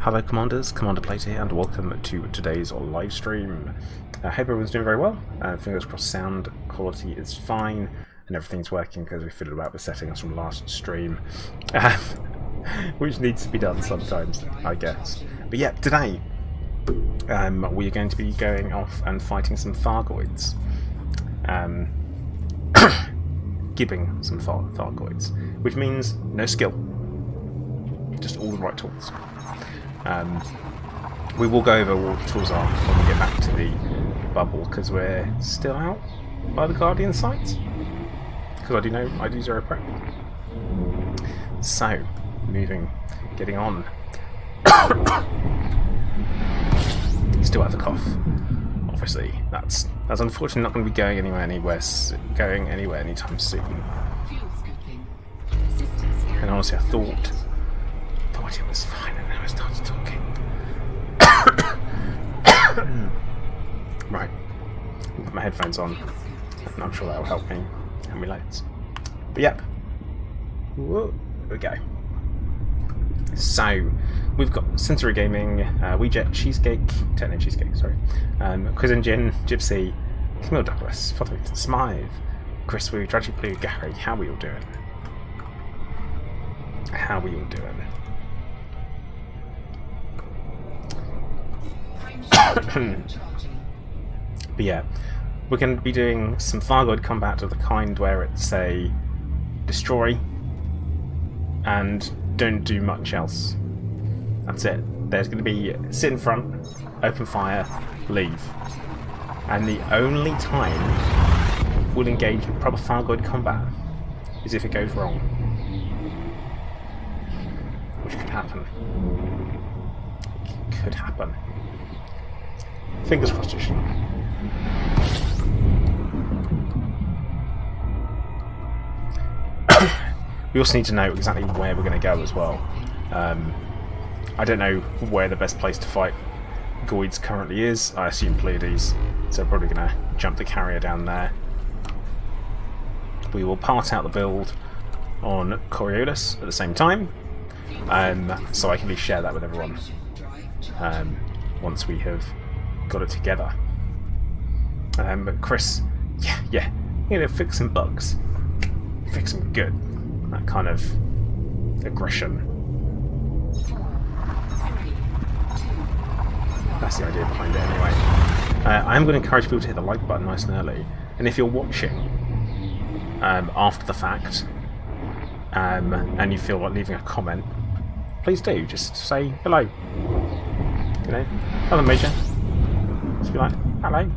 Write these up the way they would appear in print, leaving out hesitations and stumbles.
Hello Commanders, Commander Plate here, and welcome to today's live stream. I hope everyone's doing very well. Fingers crossed sound quality is fine and everything's working because we fiddled about the settings from last stream. Which needs to be done sometimes, I guess. But yeah, today we're going to be going off and fighting some Thargoids. Gibbing some Thargoids, which means no skill. Just all the right tools. We will go over what the tools are when we get back to the bubble, because we're still out by the Guardian sites. Because I do zero prep. So, getting on. Still have a cough. Obviously, that's unfortunately not going to be going anywhere anytime soon. And honestly, I thought it was fine, and now I started talking. Right, put my headphones on, and I'm sure that will help me and relax. But yep, whoa, here we go. So we've got Sensory Gaming, Weejet, Cheesecake, Techno Cheesecake, sorry, Quiz Engine, Gypsy, Camille Douglas, Fotherington, Smythe, Chris Wu, Tragic Blue, Gary. How we all doing? How we all doing? But yeah, we're going to be doing some Thargoid combat of the kind where it's a destroy and don't do much else. That's it. There's going to be sit in front, open fire, leave. And the only time we'll engage in proper Thargoid combat is if it goes wrong. Which could happen. It could happen. Fingers crossed it shouldn't. We also need to know exactly where we're going to go as well. I don't know where the best place to fight Goids currently is. I assume Pleiades, so we're probably going to jump the carrier down there. We will part out the build on Coriolis at the same time, so I can share that with everyone once we have got it together. But Chris, yeah, fix some bugs, fix them good. That kind of aggression. That's the idea behind it anyway. I am going to encourage people to hit the like button nice and early, and if you're watching after the fact and you feel like leaving a comment, please do. Just say hello. Hello Major. Just be like, hello.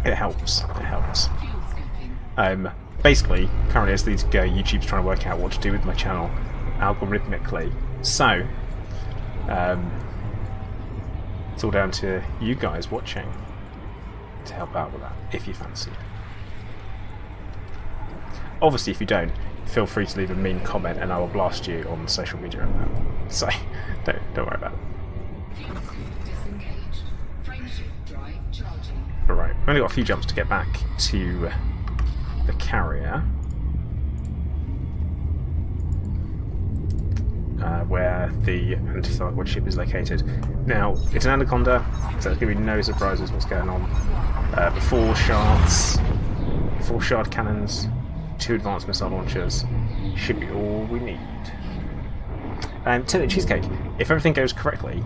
It helps. Basically, currently as these go, YouTube's trying to work out what to do with my channel algorithmically. So, it's all down to you guys watching to help out with that, if you fancy it. Obviously, if you don't, feel free to leave a mean comment and I will blast you on social media and that. So, don't worry about it. Alright, we've only got a few jumps to get back to the carrier, where the anti-Thargoid ship is located. Now, it's an Anaconda, so there's going to be no surprises what's going on. The 4 shard cannons, 2 advanced missile launchers should be all we need. And Techno Cheesecake, if everything goes correctly,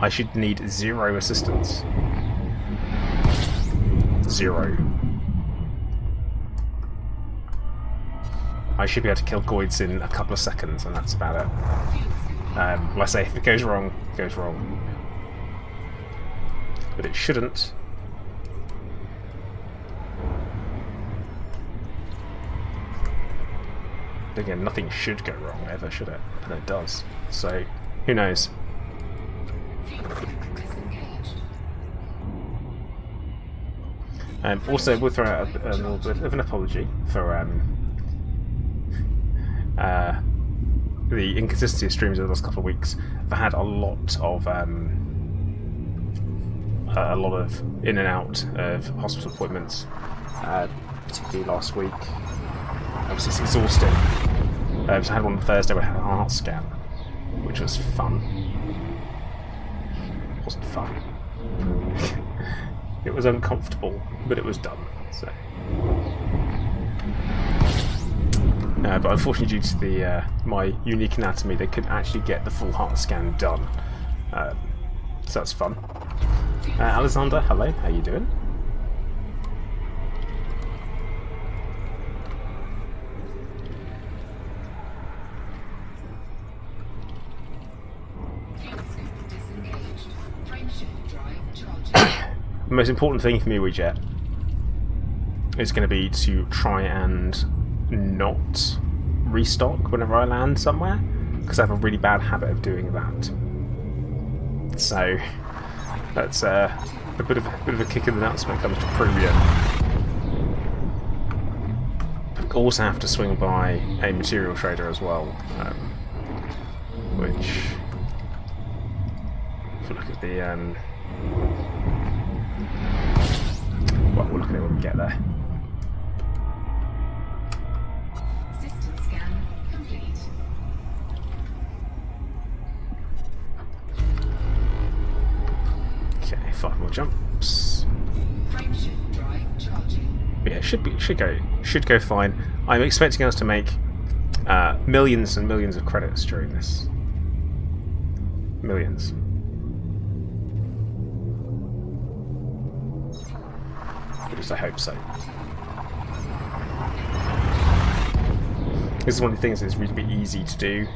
I should need 0 assistance. 0. I should be able to kill Goids in a couple of seconds, and that's about it. Well, I say, if it goes wrong, it goes wrong. But it shouldn't. But again, nothing should go wrong ever, should it? And it does. So, who knows? Also, we'll throw out a little bit of an apology for the inconsistency of streams over the last couple of weeks. I've had a lot of in and out of hospital appointments, particularly last week. Obviously, it's exhausting. So I had one on Thursday where I had a heart scan, which was fun. It wasn't fun. It was uncomfortable, but it was done. So, but unfortunately, due to the my unique anatomy, they couldn't actually get the full heart scan done. So that's fun. Alexander, hello. How you doing? The most important thing for me, WeJet, is going to be to try and not restock whenever I land somewhere, because I have a really bad habit of doing that. So that's a bit of a kick in the nuts when it comes to premium. Also have to swing by a material trader as well, which, if you look at the well, we'll look at it when we get there. System scan complete. Okay, 5 more jumps. Frameshift drive charging. But yeah, should go fine. I'm expecting us to make millions and millions of credits during this. Millions. At least I hope so. This is one of the things that's really easy to do.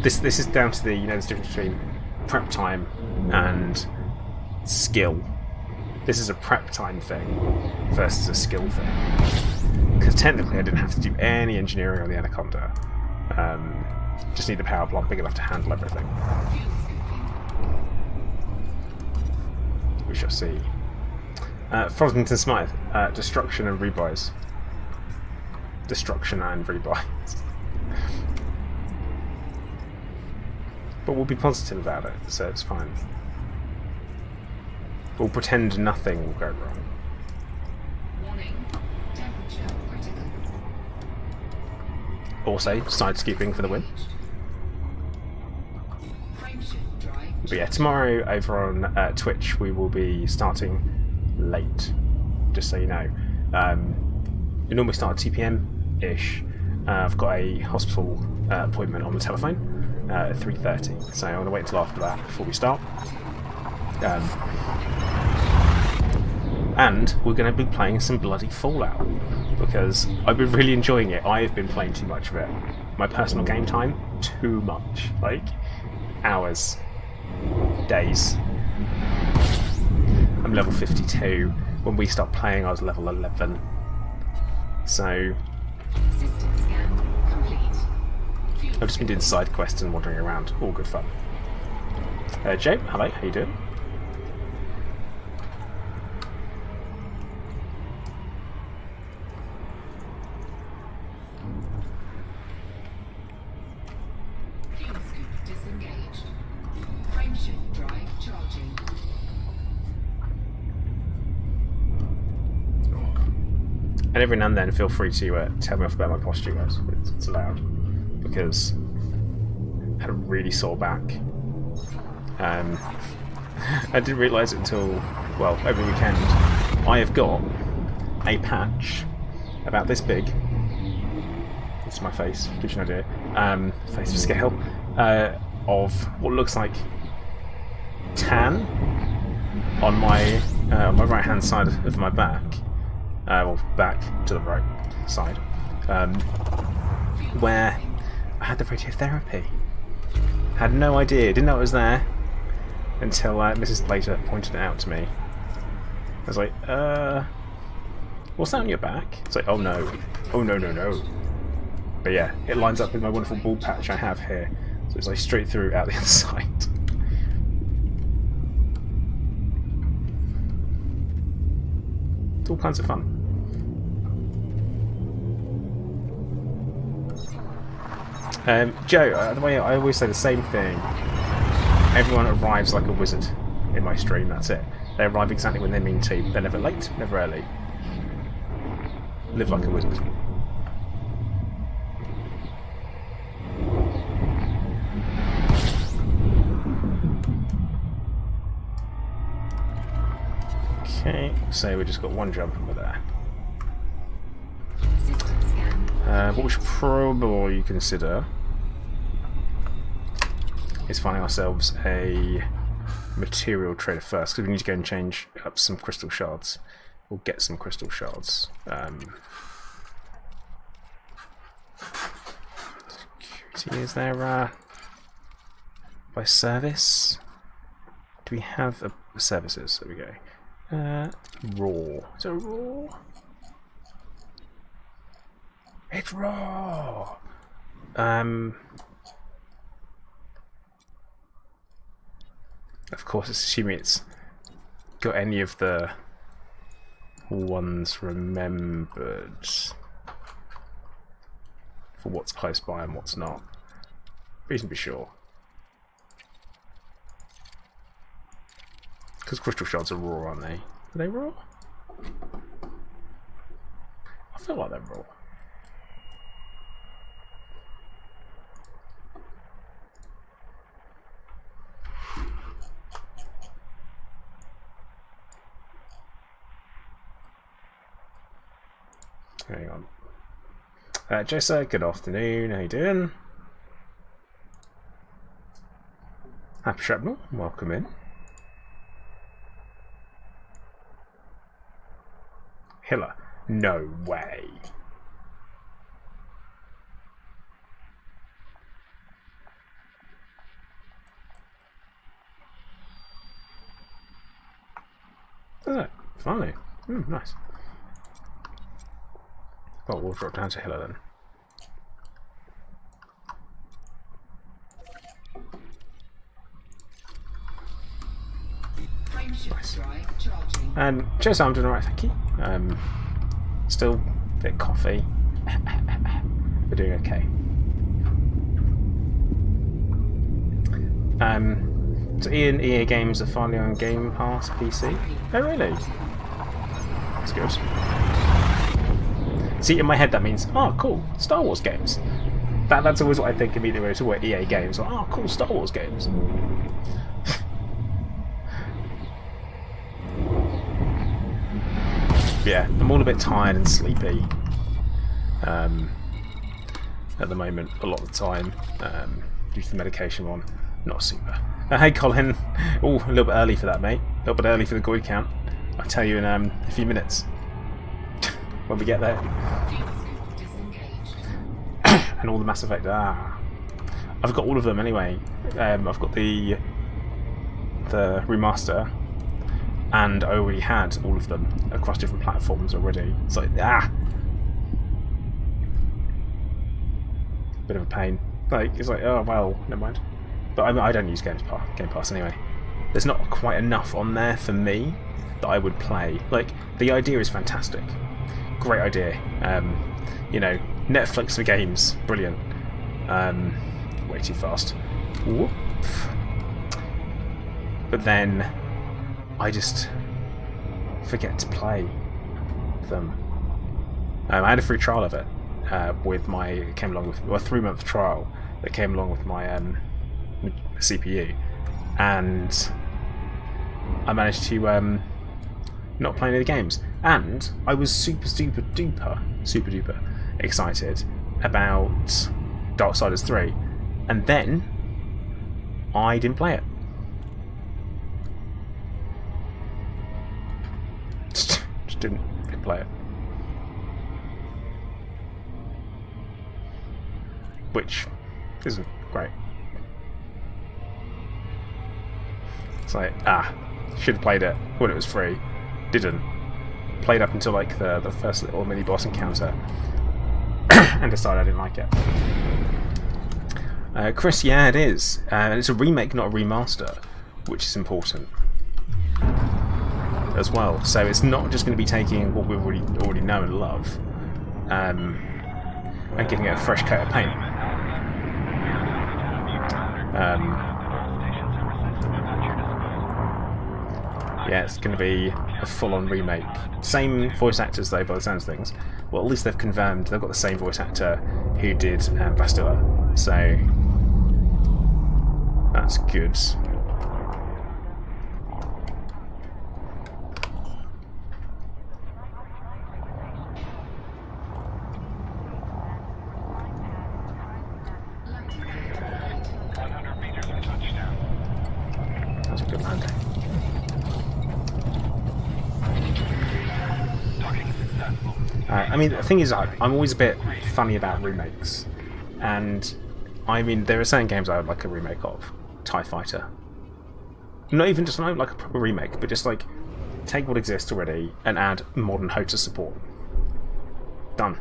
This is down to the this difference between prep time and skill. This is a prep time thing versus a skill thing. Because technically I didn't have to do any engineering on the Anaconda. Just need a power plant big enough to handle everything. We shall see. Frosmington Smythe, destruction and rebuys. Destruction and rebuys. But we'll be positive about it, so it's fine. We'll pretend nothing will go wrong. Warning. Temperature critical. Also, side-skipping for the win. Frameshift drive. But yeah, tomorrow over on Twitch we will be starting late, just so you know. We normally start at 2 PM-ish. I've got a hospital appointment on the telephone at 3:30, so I'm going to wait until after that before we start. And we're going to be playing some bloody Fallout, because I've been really enjoying it. I've been playing too much of it. My personal game time, too much. Like, hours, days. I'm level 52. When we stopped playing, I was level 11. So System scan complete. I've just been doing side quests and wandering around. All good fun. Joe, hello, how you doing? Fuel scoop disengaged. Frameshift drive charging. And every now and then, feel free to tell me off about my posture, guys. It's allowed, because I had a really sore back. I didn't realise it until, well, over the weekend. I have got a patch about this big. This is my face, gives you an idea. Face to scale of what looks like tan on my right hand side of my back. Well, back to the right side, where I had the radiotherapy. Had no idea, didn't know it was there until Mrs. Later pointed it out to me. I was like, what's that on your back? It's like, oh no, no. But yeah, it lines up with my wonderful bald patch I have here, so it's like straight through out the other side. It's all kinds of fun. Joe, the way I always say the same thing. Everyone arrives like a wizard in my stream, that's it. They arrive exactly when they mean to. They're never late, never early. Live like a wizard. So we just got one jump and we're there. System scan. What we should probably consider is finding ourselves a material trader first, because we need to go and change up some crystal shards. We'll get some crystal shards. Security, is there by service? Do we have services? There we go. Raw. Is it raw? It's raw! Of course, it's assuming it's got any of the ones remembered for what's close by and what's not. Reasonably sure. Because crystal shards are raw, aren't they? Are they raw? I feel like they're raw. Hang on. Jessa, good afternoon. How you doing? Happy Shrapnel, welcome in. Hiller, no way. Is it? Finally. Nice. Oh, we'll drop down to Hiller then. Frameshift drive charging. And Jess, I'm doing alright, thank you. Still a bit coffee. We're doing okay. So Ian, EA Games are finally on Game Pass PC. Oh really? That's good. See, in my head that means, oh cool, Star Wars games. That's always what I think immediately when I talk about EA games. Like, oh cool, Star Wars games. Yeah, I'm all a bit tired and sleepy at the moment, a lot of the time, due to the medication one. Not super. Hey Colin, oh, a little bit early for that, mate. A little bit early for the Goid count. I'll tell you in a few minutes when we get there. And all the Mass Effect. I've got all of them anyway. I've got the remaster. And I already had all of them across different platforms already. It's like, bit of a pain. Like, it's like, oh well, never mind. But I don't use Game Pass anyway. There's not quite enough on there for me that I would play. Like, the idea is fantastic. Great idea. You know, Netflix for games, brilliant. Way too fast. Whoop. But then I just forget to play them. I had a free trial of it with my. It came along with a 3-month trial that came along with my CPU, and I managed to not play any of the games. And I was super duper excited about Darksiders 3, and then I didn't play it. Just didn't play it. Which isn't great. It's like, should have played it when it was free. Didn't. Played up until like the first little mini boss encounter and decided I didn't like it. Chris, yeah, it is. And it's a remake, not a remaster, which is important as well. So it's not just going to be taking what we already know and love and giving it a fresh coat of paint. Yeah, it's going to be a full-on remake. Same voice actors though, by the sounds of things. Well, at least they've confirmed they've got the same voice actor who did Bastilla, so that's good. I mean, the thing is, I'm always a bit funny about remakes, and I mean, there are certain games I would like a remake of. TIE Fighter. Not even just like a proper remake, but just like take what exists already and add modern HOTA support. Done.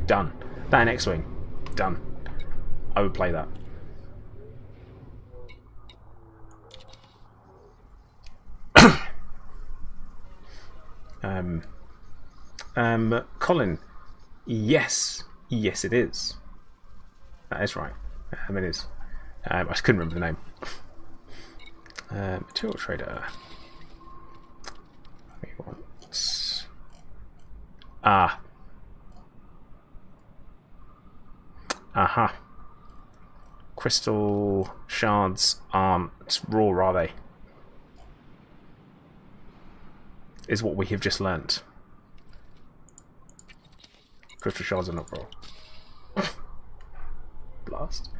Done. That in X-Wing. Done. I would play that. Colin. Yes. Yes, it is. That is right. It is. I just couldn't remember the name. Material trader. We want... Ah. Aha. Crystal shards aren't raw, are they? Is what we have just learnt. Crystal shards are not raw. Blast.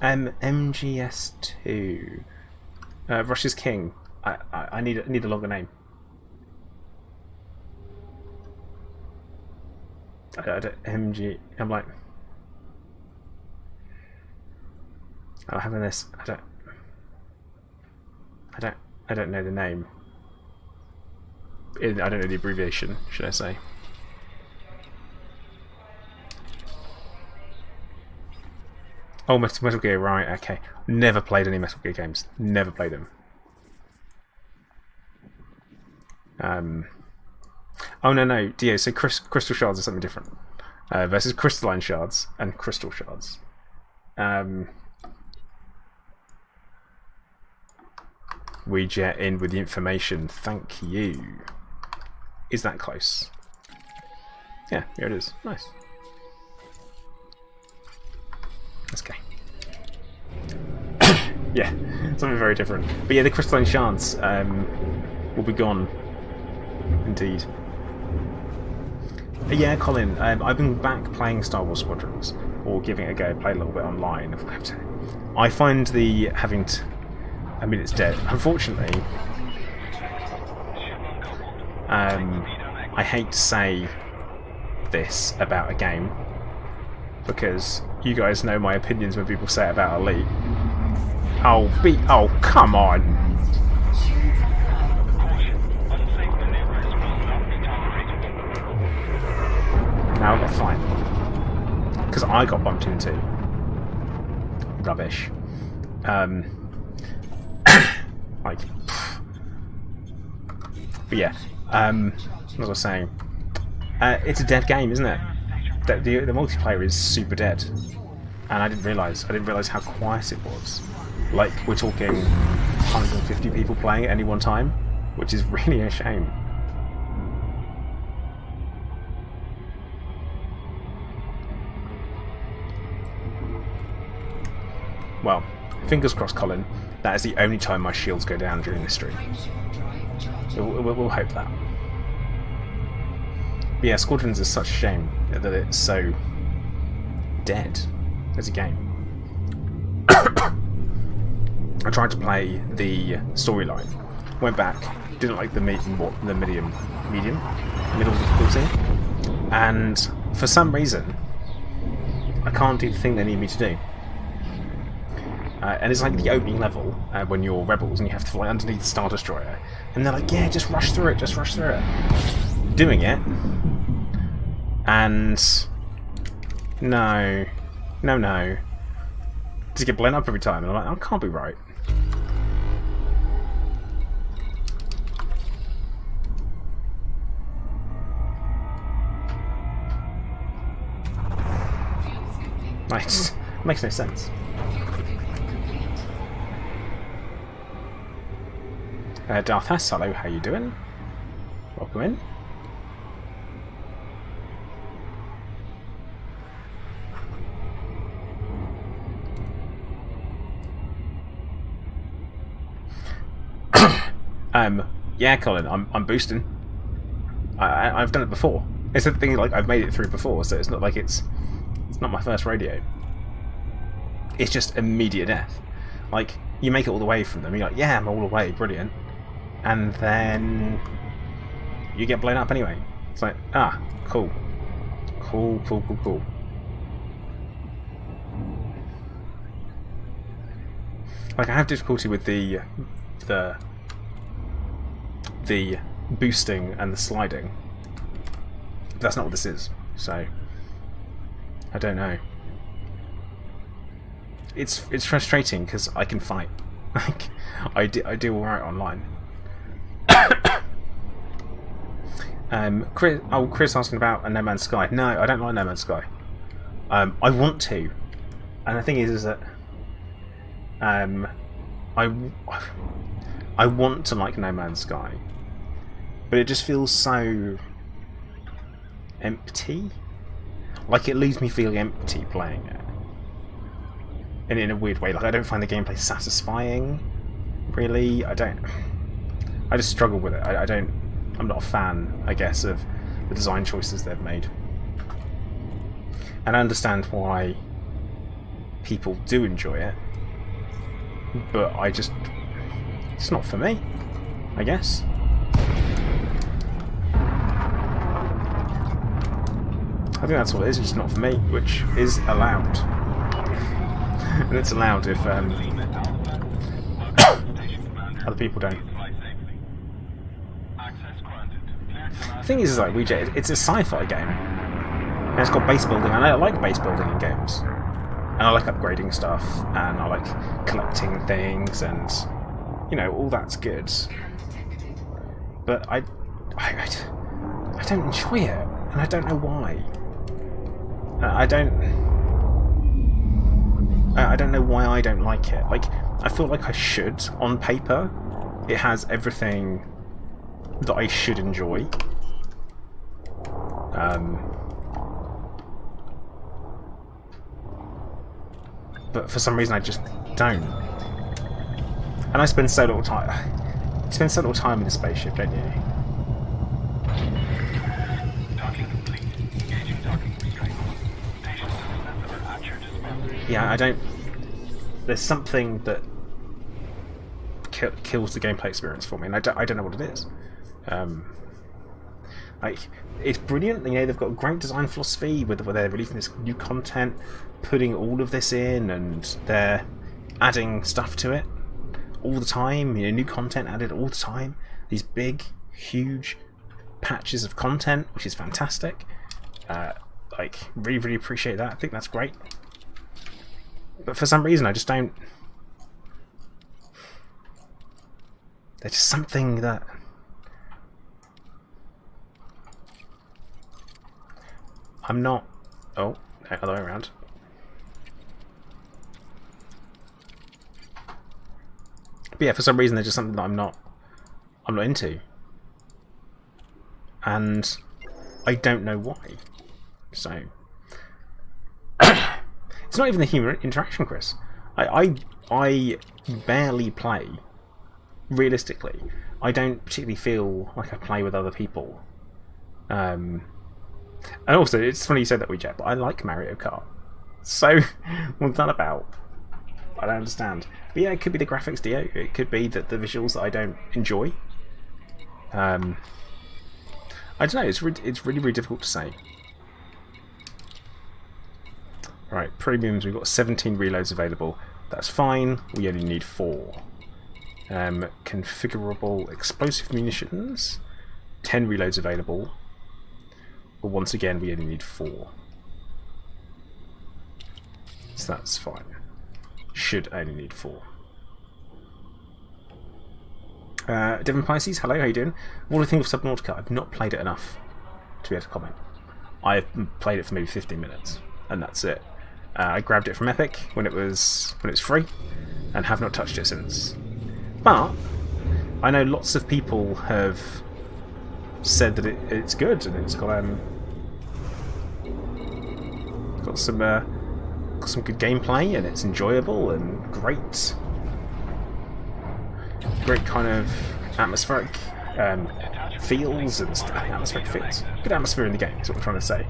MGS2. Russia's King. I need a longer name. I don't, I'm like, I'm having this. I don't know the name. I don't know the abbreviation, should I say? Oh, Metal Gear, right? Okay. Never played any Metal Gear games. Never played them. Oh no, Dio. So crystal shards are something different versus crystalline shards and crystal shards. We jet in with the information. Thank you. Is that close? Yeah, here it is. Nice. Let's go. Yeah, something very different. But yeah, the crystalline shards will be gone. Indeed. Yeah, Colin, I've been back playing Star Wars Squadrons, or giving it a go, play a little bit online. I find the having to... I mean, it's dead. Unfortunately, I hate to say this about a game, because you guys know my opinions when people say it about Elite. Oh, come on! Now they're fine. Because I got bumped into. Rubbish. Like... But yeah, as I was saying, it's a dead game, isn't it? The multiplayer is super dead. And I didn't realise how quiet it was. Like, we're talking 150 people playing at any one time, which is really a shame. Well, fingers crossed, Colin. That is the only time my shields go down during this stream. We'll hope that. But yeah, Squadrons is such a shame that it's so dead as a game. I tried to play the storyline, went back, didn't like the middle difficulty, and for some reason I can't do the thing they need me to do. And it's like the opening level when you're rebels and you have to fly underneath the Star Destroyer, and they're like, yeah, just rush through it, doing it, and no, just get blown up every time, and I'm like, that can't be right. Nice. Makes no sense. Darth Hess, hello, how you doing? Welcome in. Yeah, Colin, I'm boosting. I've done it before. It's the thing, like, I've made it through before, so it's not like it's not my first radio. It's just immediate death. Like, you make it all the way from them, you're like, yeah, I'm all the way, brilliant. And then you get blown up anyway. It's like, ah, cool. Cool, cool, cool, cool. Like, I have difficulty with the boosting and the sliding. But that's not what this is, so I don't know. It's frustrating because I can fight. Like, I do alright online. Chris asking about a No Man's Sky. No, I don't like No Man's Sky. I want to, and the thing is that I want to like No Man's Sky, but it just feels so empty. Like, it leaves me feeling empty playing it, and in a weird way. Like, I don't find the gameplay satisfying. Really, I just struggle with it. I'm not a fan, I guess, of the design choices they've made. And I understand why people do enjoy it, but it's not for me, I guess. I think that's what it is, it's just not for me, which is allowed. And it's allowed if other people don't. The thing is like, it's a sci-fi game, and it's got base building, and I like base building in games, and I like upgrading stuff, and I like collecting things, and you know, all that's good. But I don't enjoy it, and I don't know why. I don't know why I don't like it. Like, I feel like I should. On paper, it has everything that I should enjoy. But for some reason I just don't. And I spend so little time. You spend so little time in the spaceship, don't you? Yeah, I don't. There's something that kills the gameplay experience for me, and I don't know what it is. Like, it's brilliant. You know, they've got a great design philosophy where they're releasing this new content, putting all of this in, and they're adding stuff to it all the time. You know, new content added all the time. These big, huge patches of content, which is fantastic. Like, really, really appreciate that. I think that's great. But for some reason, I just don't. There's just something that. I'm not. Oh, no, other way around. But yeah, for some reason, there's just something that I'm not into, and I don't know why. So it's not even the human interaction, Chris. I barely play. Realistically, I don't particularly feel like I play with other people. And also, it's funny you said that, WeJet, but I like Mario Kart. So, what's that about? I don't understand. But yeah, it could be the graphics, Dio. It could be that the visuals that I don't enjoy. I don't know. It's really, really difficult to say. Right, premiums. We've got 17 reloads available. That's fine. We only need 4. Configurable explosive munitions. 10 reloads available. But once again, we only need 4. So that's fine. Should only need 4. Devon Pisces, hello, how you doing? What do you think of Subnautica? I've not played it enough to be able to comment. I've played it for maybe 15 minutes, and that's it. I grabbed it from Epic when it was free, and have not touched it since. But I know lots of people have said that it's good, and it's got some good gameplay, and it's enjoyable and great kind of atmospheric feels and atmospheric feels. Good atmosphere in the game is what I'm trying to say.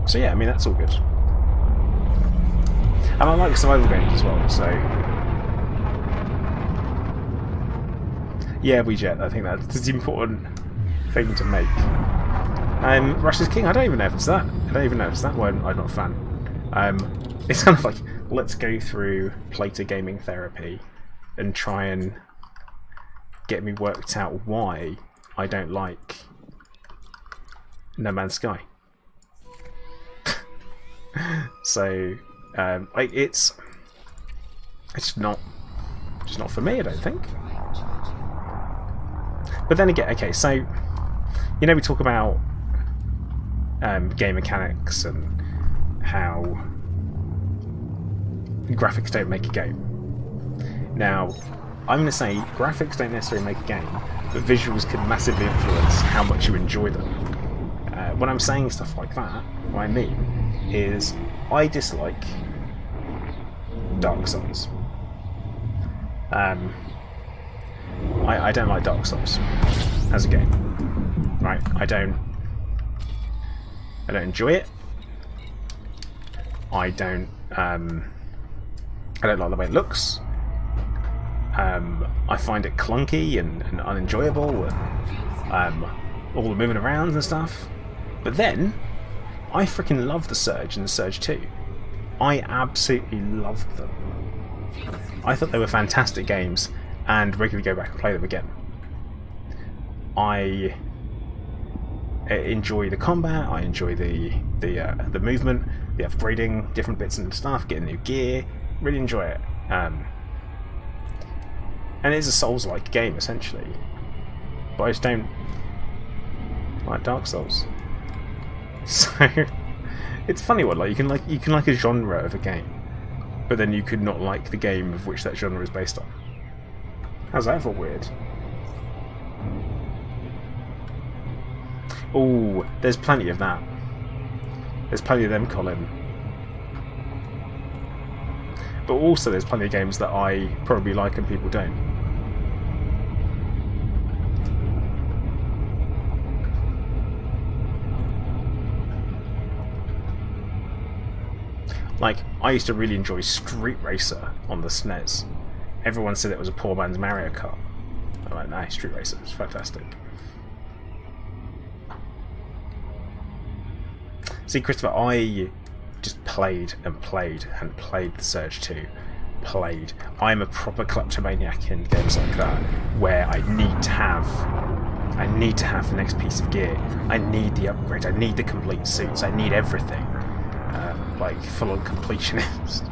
So yeah, I mean, that's all good. And I like survival games as well, so yeah, WeJet, I think that's the important thing to make. Russia's King. I don't even know if it's that. I don't even know if it's that one. I'm not a fan. It's kind of like, let's go through Plato gaming therapy and try and get me worked out why I don't like No Man's Sky. So it's not for me, I don't think. But then again, okay, so you know we talk about game mechanics and how graphics don't make a game. Now, I'm going to say graphics don't necessarily make a game, but visuals can massively influence how much you enjoy them. When I'm saying stuff like that, what I mean is I dislike Dark Souls. I don't like Dark Souls as a game. Right? I don't enjoy it. I don't like the way it looks. I find it clunky and unenjoyable, and all the moving around and stuff. But then, I freaking love the Surge and the Surge 2. I absolutely loved them. I thought they were fantastic games, and regularly go back and play them again. I enjoy the combat. I enjoy the movement, the upgrading different bits and stuff, getting new gear. Really enjoy it. And it's a Souls-like game essentially, but I just don't like Dark Souls. So it's a funny one. Like you can like a genre of a game, but then you could not like the game of which that genre is based on. How's that for weird? Oh, there's plenty of that. There's plenty of them, Colin. But also there's plenty of games that I probably like and people don't. Like, I used to really enjoy Street Racer on the SNES. Everyone said it was a poor man's Mario Kart. I'm like, nah, Street Racer is fantastic. See, Christopher, I just played and played and played the Surge 2. Played. I'm a proper kleptomaniac in games like that, where I need to have the next piece of gear. I need the upgrade. I need the complete suits. I need everything. Like full-on completionist.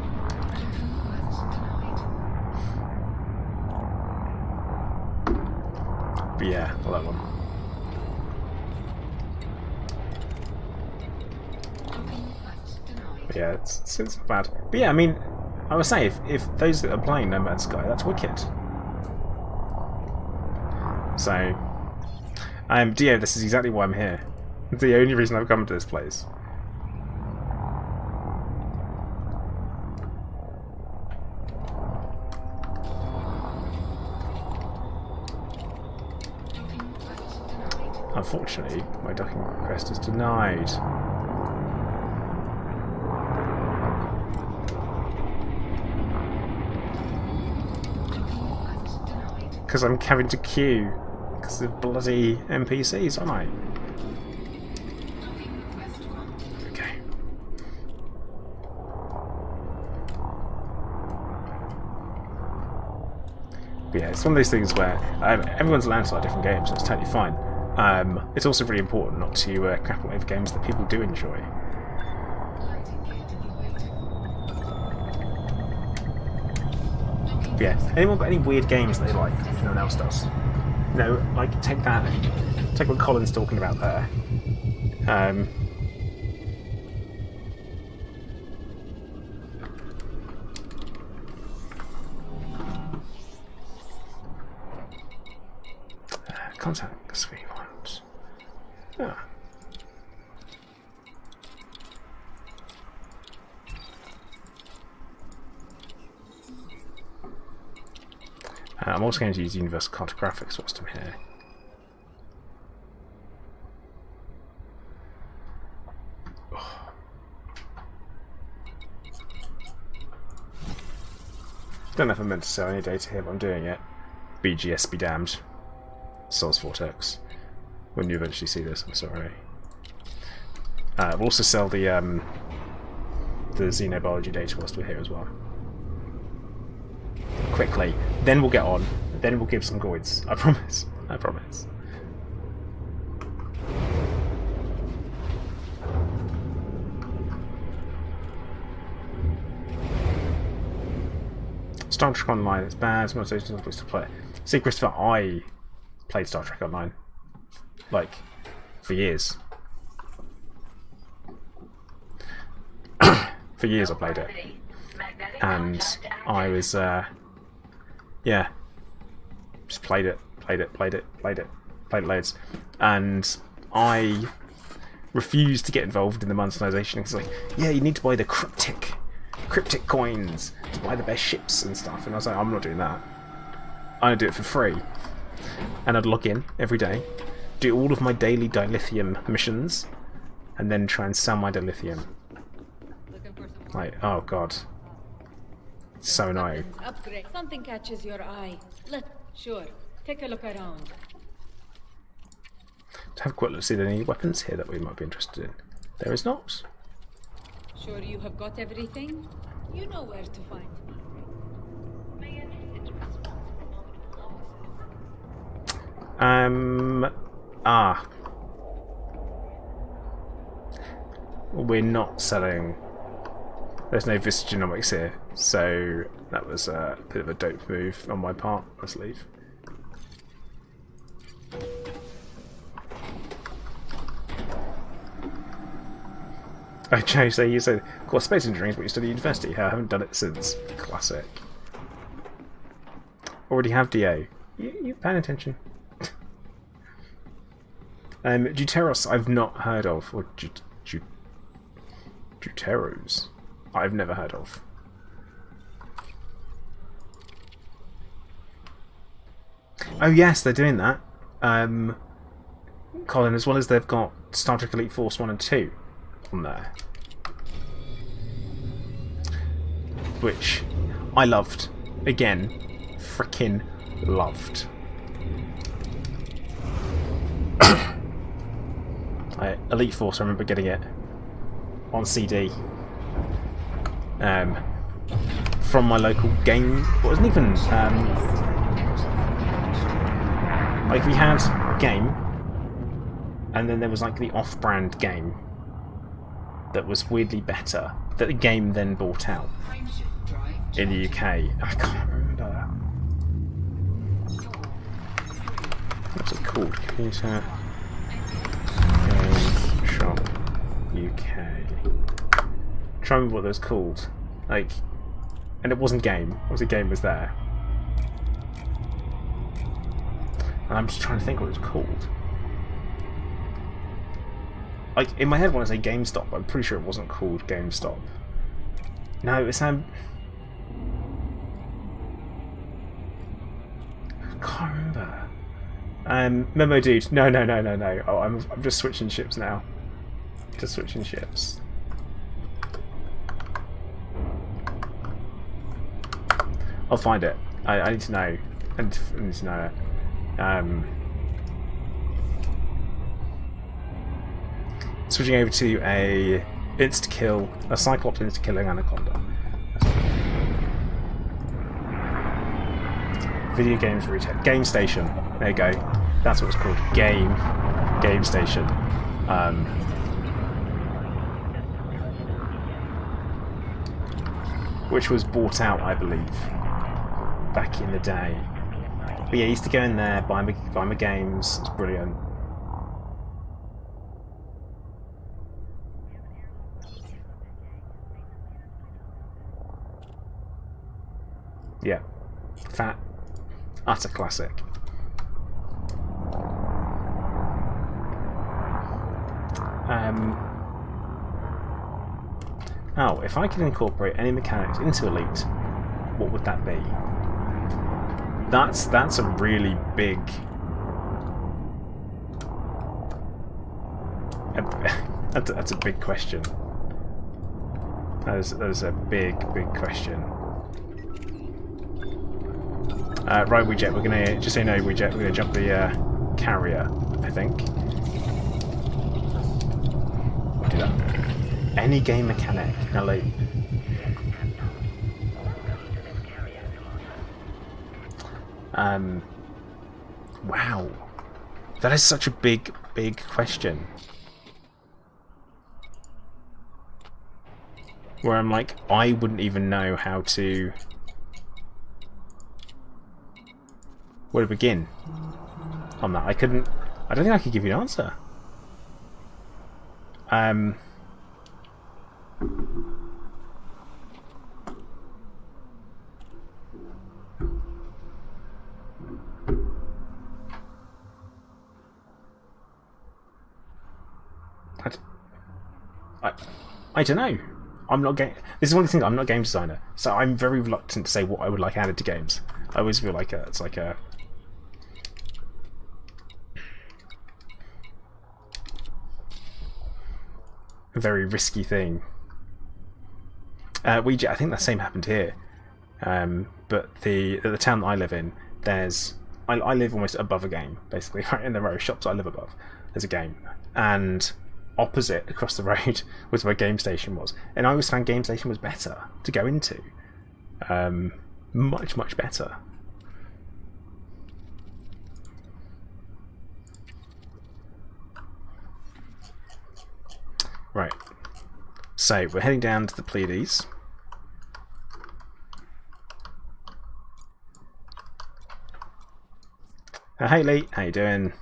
But yeah, I love one. Yeah, it's not bad. But yeah, I mean, I would say if those that are playing No Man's Sky, that's wicked. So, Dio, this is exactly why I'm here. It's the only reason I've come to this place. Unfortunately, my docking request is denied. Because I'm having to queue because of bloody NPCs, aren't I? Okay. But yeah, it's one of those things where everyone's allowed to like different games, so it's totally fine. It's also really important not to crap all over games that people do enjoy. But yeah, anyone got any weird games they like if no one else does? You know, like take what Colin's talking about there. Contacts we want. Ah. I'm also going to use Universal Cartographics whilst I'm here. Oh. Don't know if I meant to sell any data here, but I'm doing it. BGS be damned. Souls Vortex. When you eventually see this, I'm sorry. We'll also sell the xenobiology data whilst we're here as well. Quickly. Then we'll get on. Then we'll give some Goids. I promise. I promise. Star Trek Online, it's bad. Some stations are supposed to play it. See, Christopher, I played Star Trek Online. Like, for years. For years I played it. And I was, yeah. Just played it loads. And I refused to get involved in the monetization. It's like, yeah, you need to buy the cryptic coins to buy the best ships and stuff. And I was like, I'm not doing that. I do it for free. And I'd log in every day, do all of my daily dilithium missions, and then try and sell my dilithium. Like, oh god. So annoying. Upgrade. Something catches your eye. Sure. Take a look around. To have a quick look, see if there are any weapons here that we might be interested in. There is not. Sure you have got everything? You know where to find me. We're not selling. There's no Visagenomics here, so that was a bit of a dope move on my part. Let's leave. Oh, Joe, so you said, of course, space engineering is what you study at university. I haven't done it since. Classic. Already have DO. You paying attention? Deuteros, I've not heard of. Or Deuteros, I've never heard of. Oh yes, they're doing that. Colin, as well as they've got Star Trek Elite Force 1 and 2 on there. Which I loved. Again, freaking loved. Elite Force, I remember getting it on CD from my local game. It wasn't even like we had game, and then there was like the off-brand game that was weirdly better that the game then bought out in the UK. I can't remember. What's it called? Computer Game Shop UK. Try to remember what that was called. Like, and it wasn't game. Obviously, game was there. And I'm just trying to think what it was called. Like, in my head when I say GameStop, I'm pretty sure it wasn't called GameStop. No, it's I can't remember. Memo dude. No. Oh, I'm just switching ships now. Just switching ships. I'll find it. I need to know. I need to know it. Switching over to a insta-kill, a Cyclops insta-killing Anaconda. Video games retail. Game Station. There you go. That's what it's called. Game Station. Which was bought out, I believe, back in the day. But yeah, I used to go in there, buy my games. It's brilliant. Yeah, fat, utter classic. Oh, if I could incorporate any mechanics into Elite, what would that be? That's a really big. That's a big question. That is a big question. Right, Weejet, we're gonna just so you know, Weejet, we're gonna jump the carrier, I think. Do that. Any game mechanic in a loop. Wow. That is such a big question. Where I'm like, I wouldn't even know how to... where to begin on that. I don't think I could give you an answer. I don't know. I'm not game. This is one of the things. I'm not a game designer, so I'm very reluctant to say what I would like added to games. I always feel like it's like a very risky thing. I think the same happened here, but the town that I live in, I live almost above a game, basically, right in the row of shops I live above. There's a game, and opposite across the road was where Game Station was, and I always found Game Station was better to go into, much better. Right, so we're heading down to the Pleiades. Hey Lee, how you doing?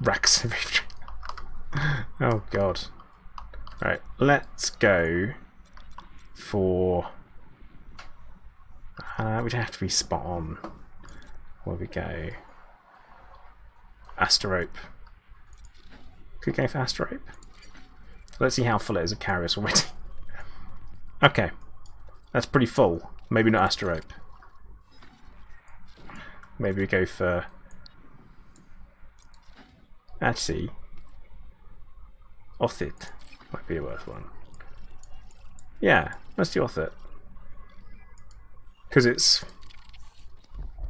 Rax. Oh god. Right, let's go for... we'd have to be spot on. Where we go? Asterope. Could go for Asterope. Let's see how full it is of carriers already. Okay. That's pretty full. Maybe not Asterope. Maybe we go for... actually, Othit might be a worth one. Yeah, let's do Othit. Because it's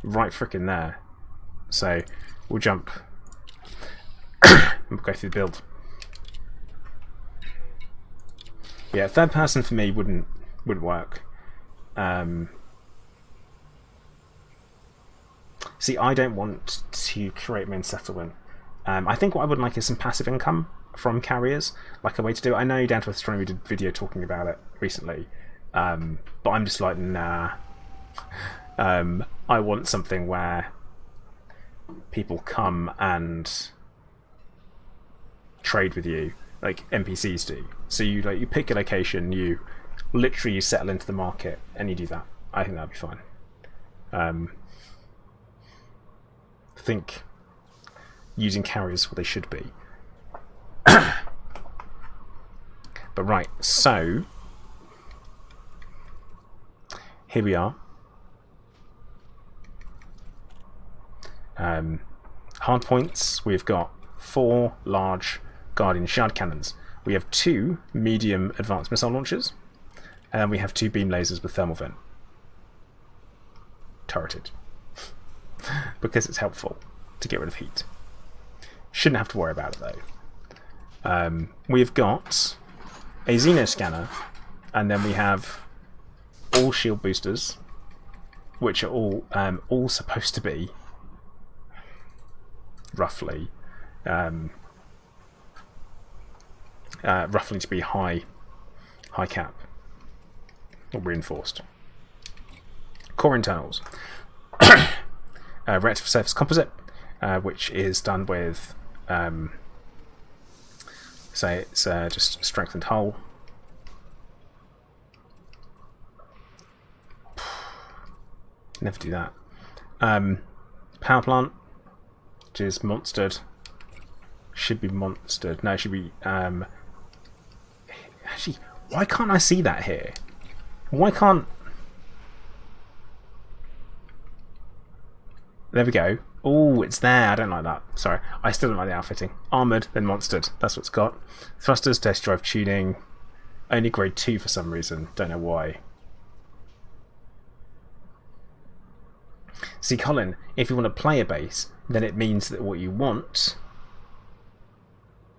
right frickin' there. So we'll jump and go through the build. Yeah, third person for me wouldn't work. See, I don't want to create my own settlement. I think what I would like is some passive income from carriers, like a way to do it. I know Down to Earth Astronomy did a video talking about it recently, but I'm just like, nah. I want something where people come and trade with you, like NPCs do. So you pick a location, you settle into the market, and you do that. I think that'd be fine. I think using carriers what they should be. But right, so here we are. Hard points, we've got 4 large Guardian Shard Cannons. We have 2 medium advanced missile launchers, and we have 2 beam lasers with thermal vent. Turreted. Because it's helpful to get rid of heat. Shouldn't have to worry about it though. We've got a Xeno scanner, and then we have all shield boosters, which are all supposed to be roughly to be high cap or reinforced. Core internals. Reactive surface composite, which is done with say it's just strengthened hull. Never do that. Power plant, which is monstered. Should be monstered. No, it should be actually, why can't I see that here? Why can't... There we go. Oh, it's there. I don't like that. Sorry. I still don't like the outfitting. Armoured, then monstered. That's what it's got. Thrusters, test drive tuning. Only grade 2 for some reason. Don't know why. See, Colin, if you want to play a base, then it means that what you want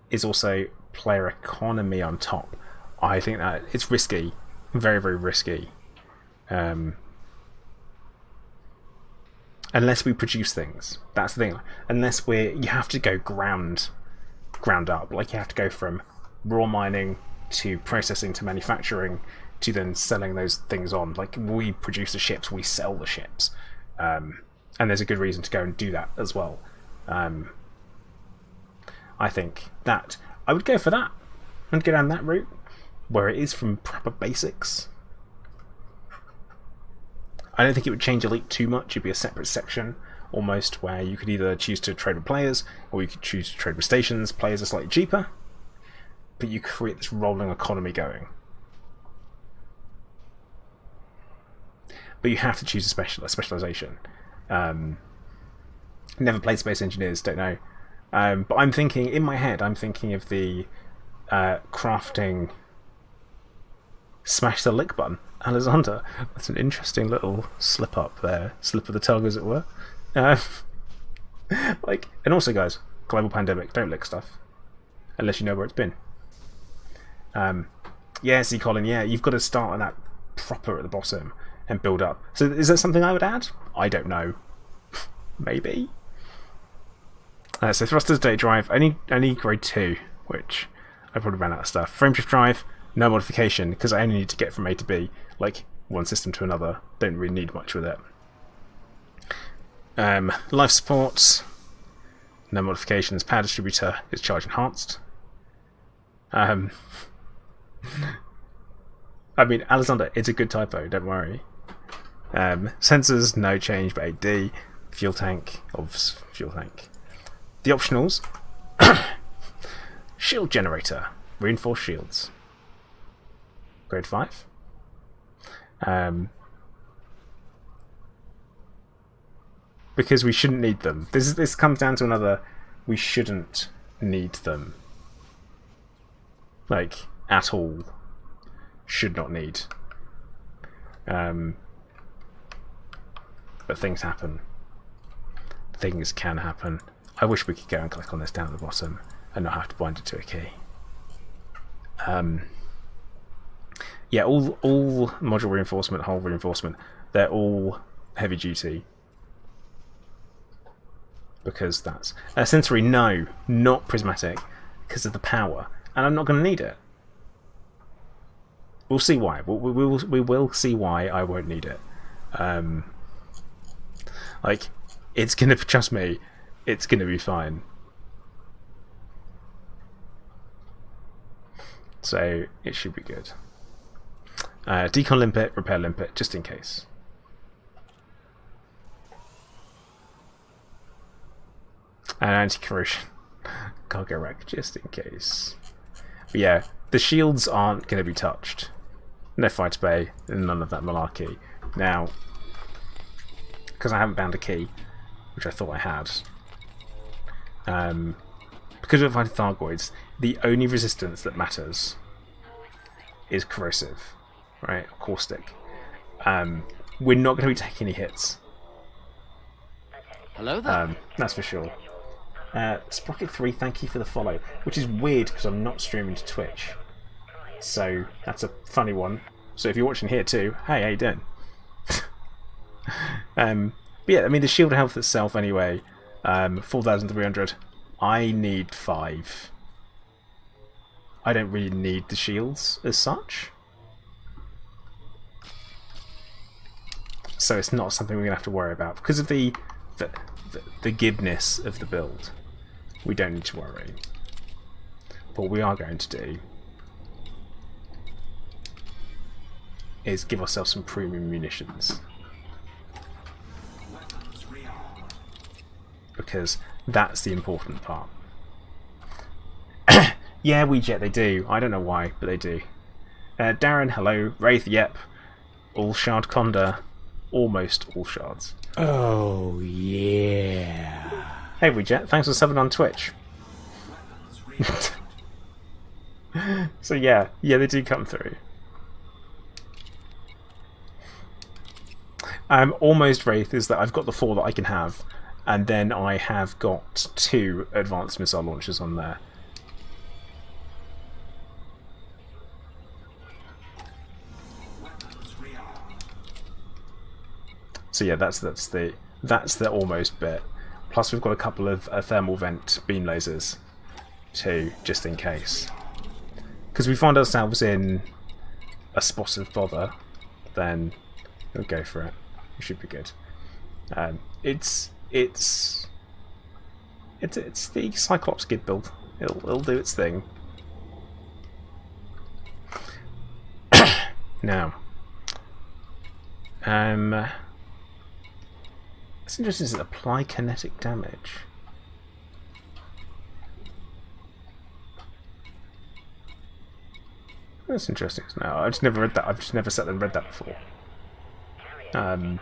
is also player economy on top. I think that it's risky, very, very risky. Unless we produce things, that's the thing. Unless you have to go ground up. Like you have to go from raw mining to processing to manufacturing to then selling those things on. Like we produce the ships, we sell the ships, and there's a good reason to go and do that as well. I think that I would go for that and go down that route where it is from proper basics. I don't think it would change Elite too much. It'd be a separate section almost where you could either choose to trade with players or you could choose to trade with stations. Players are slightly cheaper, but you create this rolling economy going. But you have to choose a specialization. Never played Space Engineers, don't know. But I'm thinking, in my head, I'm thinking of the crafting smash the lick button. Alexander, that's an interesting little slip up there. Slip of the tongue, as it were. Like, and also, guys, global pandemic, don't lick stuff. Unless you know where it's been. Yeah, see, Colin, yeah, you've got to start on that proper at the bottom and build up. So is that something I would add? I don't know. Maybe. So thrusters, data drive, only grade 2, which I probably ran out of stuff. Frameshift drive, no modification, because I only need to get from A to B, like one system to another. Don't really need much with it. Life support, no modifications. Power distributor is charge enhanced. I mean, Alexander, it's a good typo, don't worry. Sensors, no change, but 8D. Fuel tank, fuel tank. The optionals, shield generator, reinforced shields. Grade 5. Because we shouldn't need them. This comes down to another, we shouldn't need them. Like, at all. Should not need. But things happen. Things can happen. I wish we could go and click on this down at the bottom and not have to bind it to a key. Yeah, all module reinforcement, hull reinforcement, they're all heavy duty. Because that's... sensory, no, not prismatic, because of the power. And I'm not going to need it. We'll see why. We will see why I won't need it. Like, it's going to... Trust me, it's going to be fine. So, it should be good. Decon limpet, repair limpet, just in case. And anti-corrosion cargo rack, just in case. But yeah, the shields aren't going to be touched. No fighter bay, and none of that malarkey. Now, because I haven't found a key, which I thought I had, because we're fighting Thargoids, the only resistance that matters is corrosive, right? Caustic. We're not going to be taking any hits. Hello there. That's for sure. Sprocket3, thank you for the follow, which is weird because I'm not streaming to Twitch. So that's a funny one. So if you're watching here too, hey, how you doing? But yeah, I mean the shield health itself anyway, 4,300. I need 5. I don't really need the shields as such. So it's not something we're going to have to worry about. Because of the gibbness of the build, we don't need to worry. But what we are going to do is give ourselves some premium munitions. Because that's the important part. Yeah, WeJet, they do. I don't know why, but they do. Darren, hello. Wraith, yep. All shard Conda. Almost all shards. Oh, yeah. Hey, WeJet, thanks for subbing on Twitch. So yeah, they do come through. Almost Wraith is that I've got the 4 that I can have, and then I have got 2 advanced missile launchers on there. So yeah, that's the almost bit. Plus we've got a couple of thermal vent beam lasers too, just in case. Because we find ourselves in a spot of bother, then we'll go for it. We should be good. It's the Cyclops Gid build. It'll do its thing. Now, it's interesting. Does it apply kinetic damage? That's interesting. No, I've just never read that. I've just never sat there and read that before. But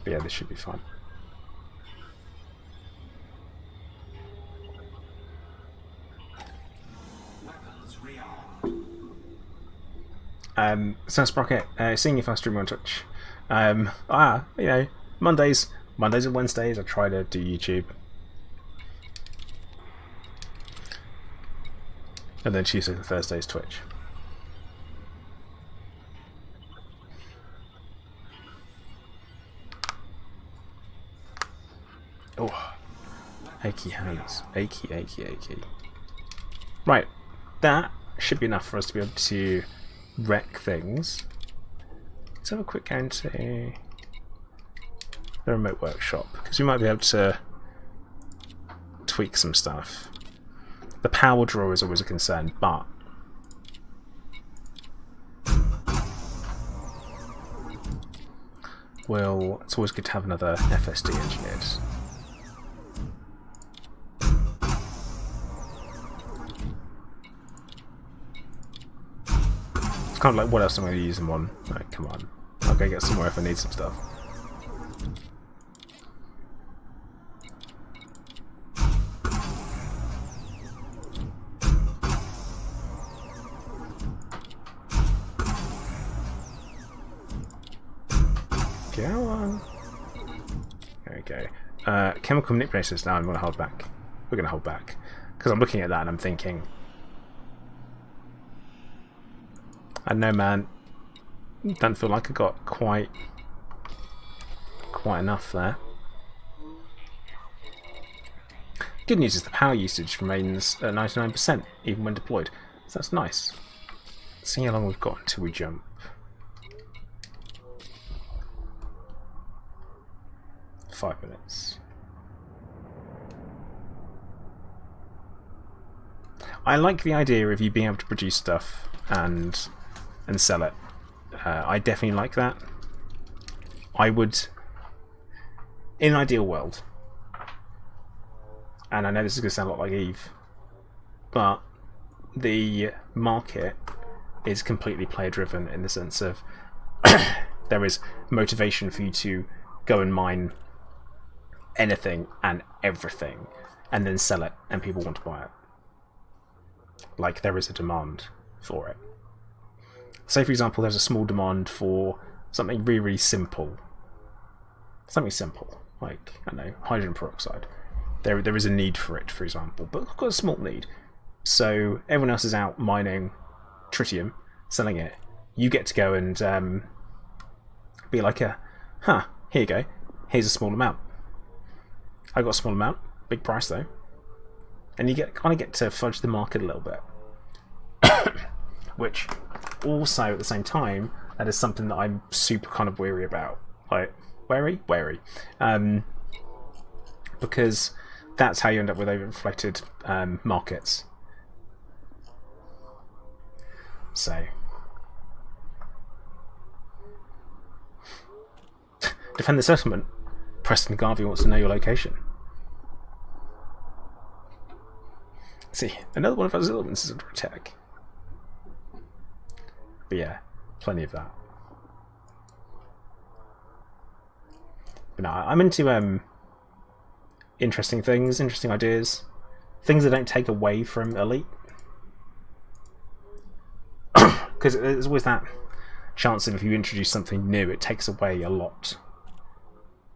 yeah, this should be fun. Sprocket, seeing if I stream on Twitch. You know, Mondays and Wednesdays I try to do YouTube. And then Tuesdays and Thursdays Twitch. Oh, achy hands. Achy. Right, that should be enough for us to be able to wreck things. Let's have a quick go into the remote workshop, because we might be able to tweak some stuff. The power draw is always a concern, but it's always good to have another FSD engineered. It's kind of like, what else am I going to use them on? Like, come on, I'll go get somewhere if I need some stuff. Go on. There we go. Chemical manipulators. Now I'm going to hold back. We're going to hold back. Because I'm looking at that and I'm thinking, I don't know, man. Don't feel like I got quite enough there. Good news is the power usage remains at 99% even when deployed. So that's nice. Let's see how long we've got until we jump. 5 minutes. I like the idea of you being able to produce stuff and sell it. I definitely like that. I would, in an ideal world, and I know this is going to sound a lot like Eve, but the market is completely player driven in the sense of there is motivation for you to go and mine anything and everything and then sell it and people want to buy it. Like, there is a demand for it. Say for example there's a small demand for something really, really simple. Something simple, like, I don't know, hydrogen peroxide. There is a need for it, for example, but I've got a small need. So everyone else is out mining tritium, selling it. You get to go and be like here you go, here's a small amount. I got a small amount, big price though. And you kind of get to fudge the market a little bit. Which also at the same time, that is something that I'm super kind of wary about. Like, wary? Because that's how you end up with overinflated markets. So defend the settlement. Preston Garvey wants to know your location. See, another one of those elements is under attack. But yeah, plenty of that. But no, I'm into interesting things, interesting ideas, things that don't take away from Elite. Because there's always that chance of if you introduce something new, it takes away a lot.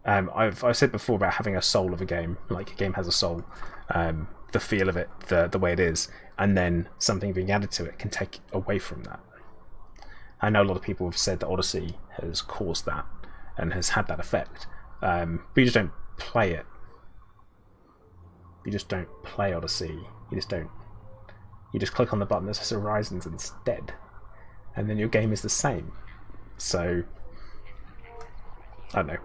I've said before about having a soul of a game, like a game has a soul, the feel of it, the way it is, and then something being added to it can take away from that. I know a lot of people have said that Odyssey has caused that and has had that effect, but you just don't play it. You just don't play Odyssey. You just don't. You just click on the button that says Horizons instead, and then your game is the same. So I don't know.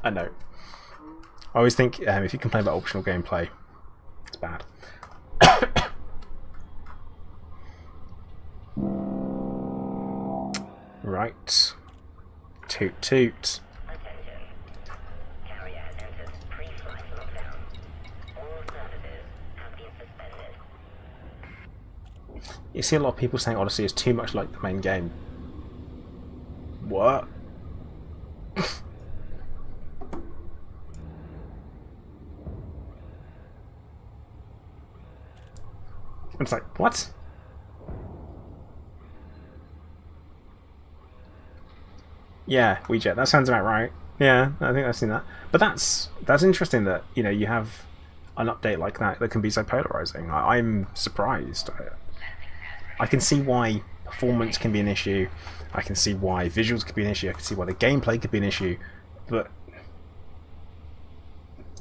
I know. I always think if you complain about optional gameplay, it's bad. Right. Toot toot. You see a lot of people saying Odyssey is too much like the main game. What? It's like, what? Yeah, WeJet, that sounds about right. Yeah, I think I've seen that. But that's interesting that, you know, you have an update like that can be so polarizing. I'm surprised. I can see why performance can be an issue. I can see why visuals could be an issue. I can see why the gameplay could be an issue. But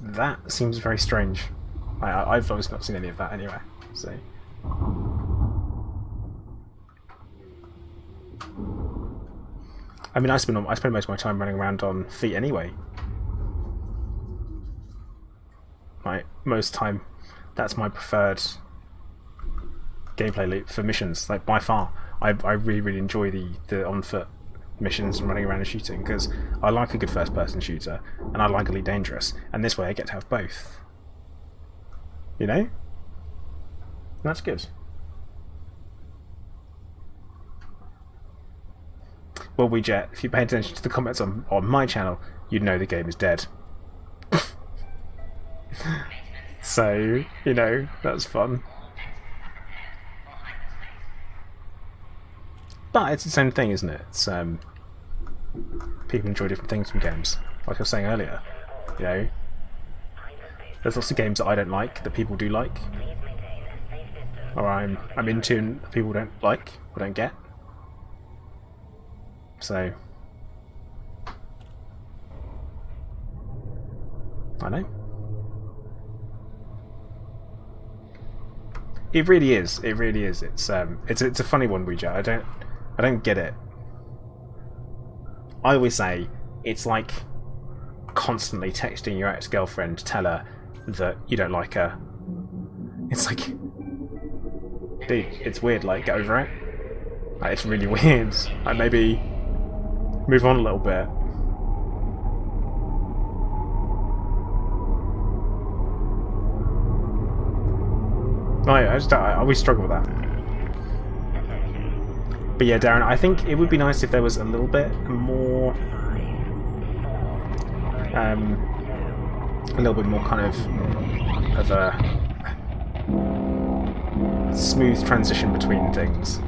that seems very strange. I've obviously not seen any of that anyway. So. I mean, I spend most of my time running around on feet anyway. Most time, that's my preferred gameplay loop for missions. Like by far, I really enjoy the on foot missions and running around and shooting because I like a good first person shooter and I like Elite Dangerous, and this way I get to have both. You know, that's good. Well, WeJet, if you pay attention to the comments on my channel, you'd know the game is dead. So, you know, that's fun. But it's its own thing, isn't it? It's, people enjoy different things from games. Like I was saying earlier, you know, there's lots of games that I don't like that people do like, or I'm into and people don't like or don't get. So I know. It really is. It really is. It's a funny one, WeJet. I don't get it. I always say it's like constantly texting your ex-girlfriend to tell her that you don't like her. It's like, dude, it's weird. Like, get over it. Like, it's really weird. Like, maybe move on a little bit. I always struggle with that. But yeah, Darren, I think it would be nice if there was a little bit more, a little bit more kind of a smooth transition between things,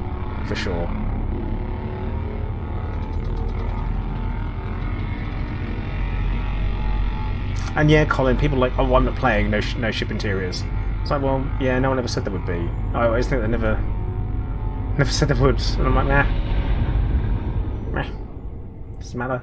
for sure. And yeah, Colin, people are like, oh, I'm not playing, no ship interiors. It's like, well, yeah, no one ever said there would be. I always think they never said there would. And I'm like, nah. Doesn't matter.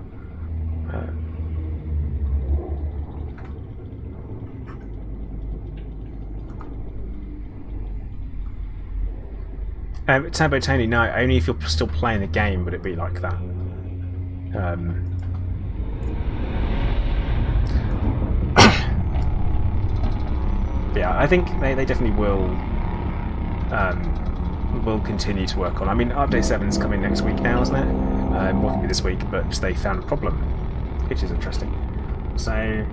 Turbo Tony, no, only if you're still playing the game would it be like that. Yeah, I think they definitely will continue to work on. I mean, update 7's coming next week now, isn't it? Well, it could be this week, but they found a problem, which is interesting. So,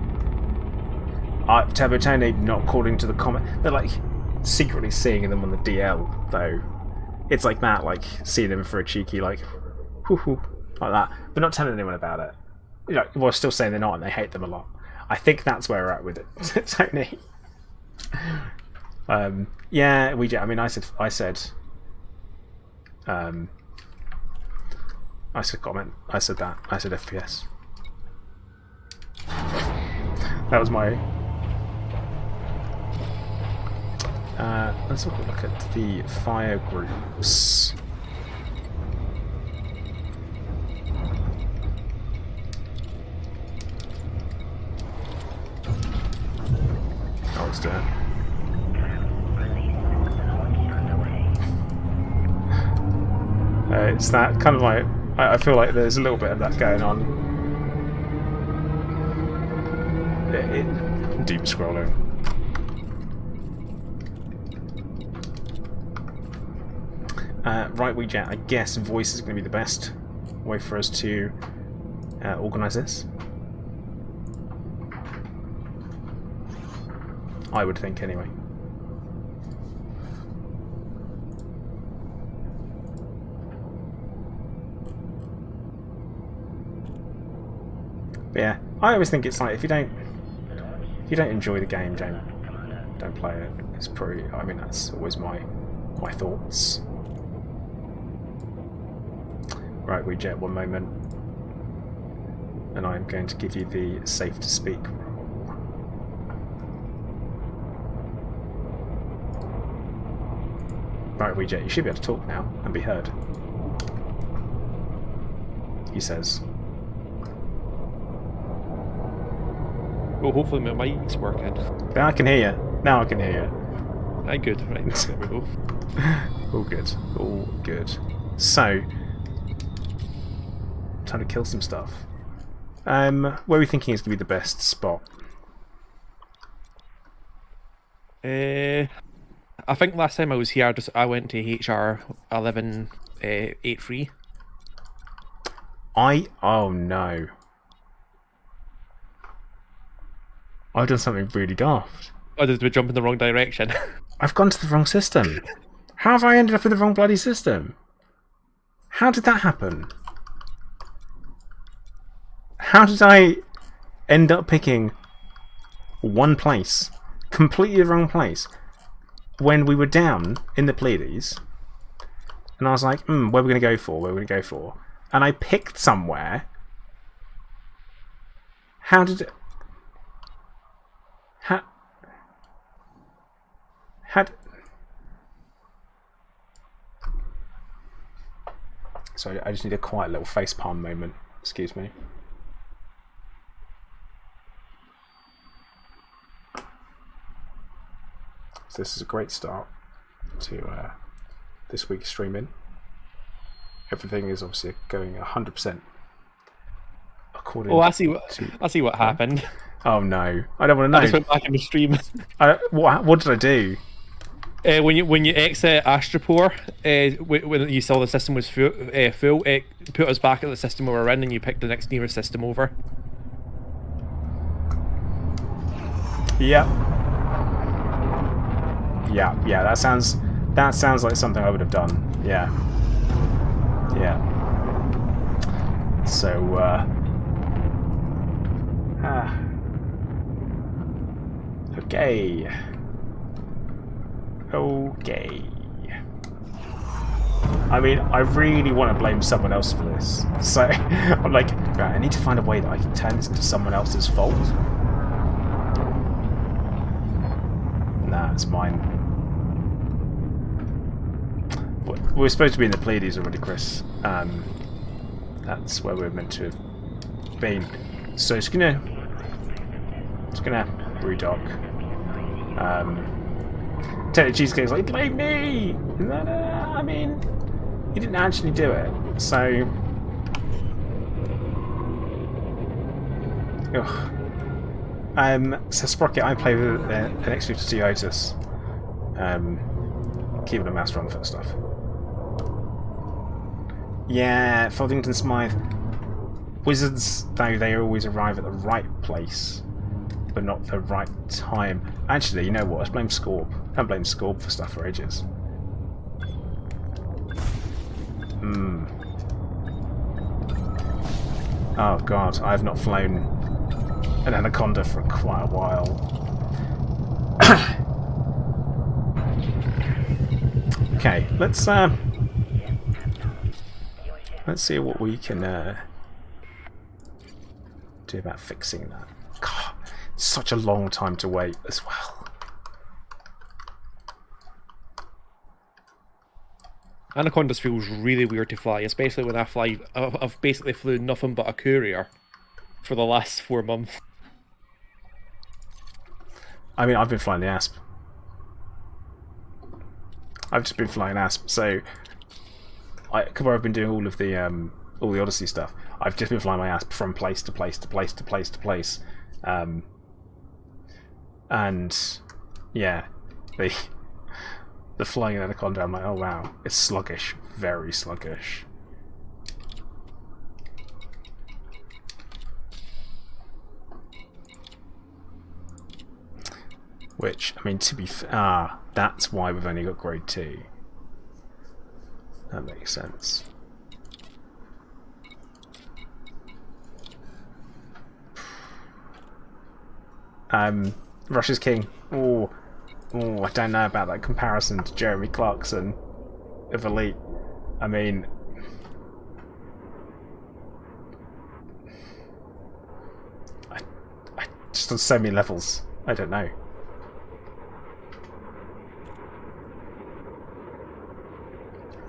Turbo Tony, not according to the comment, they're like secretly seeing them on the DL though. It's like that, like seeing them for a cheeky like, hoo like that, but not telling anyone about it. You know, well, still saying they're not and they hate them a lot. I think that's where we're at with it, Tony. Yeah, I mean, I said FPS. That was my Let's have a look at the fire groups. Oh, let's do it. It's that kind of like, I feel like there's a little bit of that going on. Deep scrolling. Right, WeJet, I guess voice is going to be the best way for us to organise this. I would think, anyway. But yeah, I always think it's like if you don't enjoy the game, don't play it. It's pretty. I mean, that's always my thoughts. Right, WeJet, one moment, and I'm going to give you the safe to speak role. Right, WeJet, you should be able to talk now and be heard. He says. Well, hopefully my mic's working. Now I can hear you. Now I can hear you. Aye, good. Right, there we go. All good. All good. So, time to kill some stuff. Where are we thinking is going to be the best spot? I think last time I was here, I went to HR 1183. Oh no. I've done something really daft. Oh, did we jump in the wrong direction? I've gone to the wrong system. How have I ended up in the wrong bloody system? How did that happen? How did I end up picking one place, completely the wrong place, when we were down in the Pleiades? And I was like, where are we going to go for? Where are we going to go for? And I picked somewhere. How did it... Sorry, I just need a quiet little facepalm moment. Excuse me. So this is a great start to this week's streaming. Everything is obviously going 100% according. Oh, I see what happened. Oh no, I don't want to know. I just went back in the stream. What did I do? When you exit Astropore, when you saw the system was full, it put us back at the system we were in, and you picked the next nearest system over. Yeah. Yeah. That sounds like something I would have done. Yeah. So. Okay. I mean, I really want to blame someone else for this. So, I'm like, right, I need to find a way that I can turn this into someone else's fault. Nah, it's mine. We were supposed to be in the Pleiades already, Chris. That's where we're meant to have been. So, it's gonna redock. Teddy Cheesecake's like, blame me! I mean, he didn't actually do it, so... Ugh. So Sprocket, I play with an X52 Otis. Keyboard and mouse run for stuff. Yeah, Fothington Smythe. Wizards, though, they always arrive at the right place, but not the right time. Actually, you know what? Let's blame Scorp. I haven't blamed Scorp for stuff for ages. Oh god, I have not flown an Anaconda for quite a while. Okay, let's see what we can do about fixing that. God, it's such a long time to wait as well. Anacondas feels really weird to fly, especially when I fly. I've basically flew nothing but a courier for the last 4 months. I mean, I've been flying the Asp. I've just been flying Asp, so because I've been doing all the Odyssey stuff, I've just been flying my Asp from place to place to place to place to place, and yeah, the flying Anaconda, I'm like, oh wow, it's sluggish, very sluggish. Which, I mean, to be that's why we've only got grade 2. That makes sense. Russia's King. Oh, I don't know about that comparison to Jeremy Clarkson of Elite. I mean, I just on so many levels, I don't know.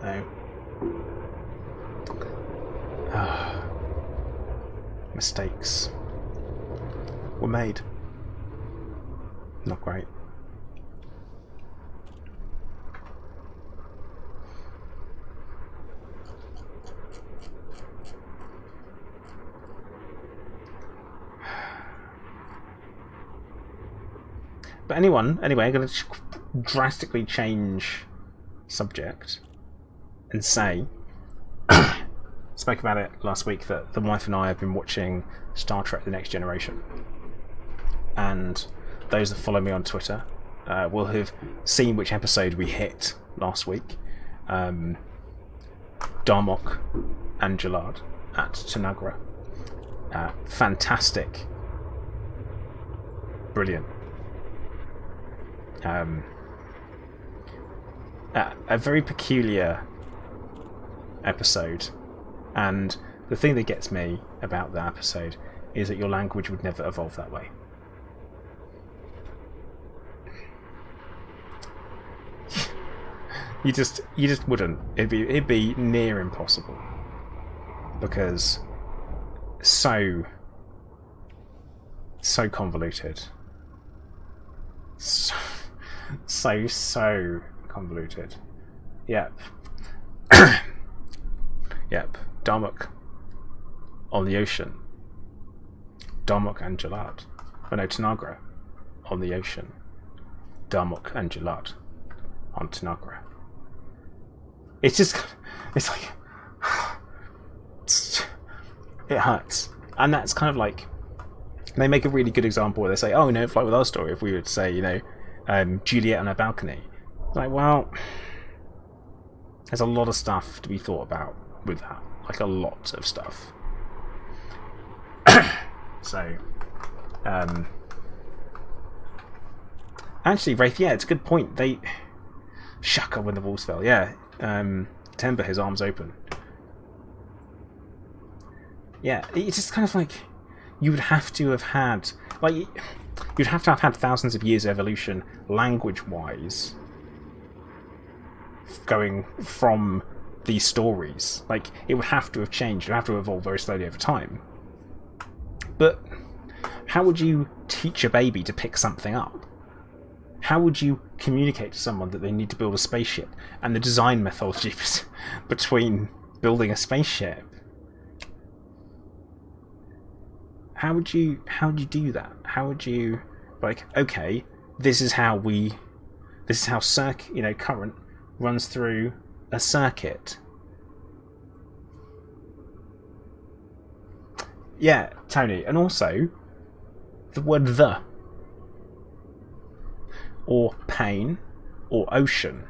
No. Mistakes were made. Not great. But anyway, I'm going to drastically change subject and say, spoke about it last week, that the wife and I have been watching Star Trek The Next Generation. And those that follow me on Twitter will have seen which episode we hit last week. Darmok and Jalad at Tanagra. Fantastic. Brilliant. A very peculiar episode, and the thing that gets me about that episode is that your language would never evolve that way. you just wouldn't. It'd be near impossible, because so convoluted, so convoluted. Yep. Yep. Darmok on the ocean. Darmok and Jalad. Oh no, Tanagra on the ocean. Darmok and Jalad on Tanagra. It's just, it's like, it hurts. And that's kind of like, they make a really good example where they say, oh, it's like with our story, if we would say, Juliet on her balcony. Like, well, there's a lot of stuff to be thought about with that. Like, a lot of stuff. So, actually, Wraith, yeah, it's a good point. They... Shaka when the walls fell, yeah. Timber, his arms open. Yeah, it's just kind of like... You would have to have had... Like, you'd have to have had thousands of years of evolution, language-wise, going from these stories. Like, it would have to have changed. It would have to evolve very slowly over time. But how would you teach a baby to pick something up? How would you communicate to someone that they need to build a spaceship, and the design methodology between building a spaceship? How would you do that? How would you, like, okay, this is how current runs through a circuit. Yeah, Tony, and also the word "the" or "pain" or "ocean."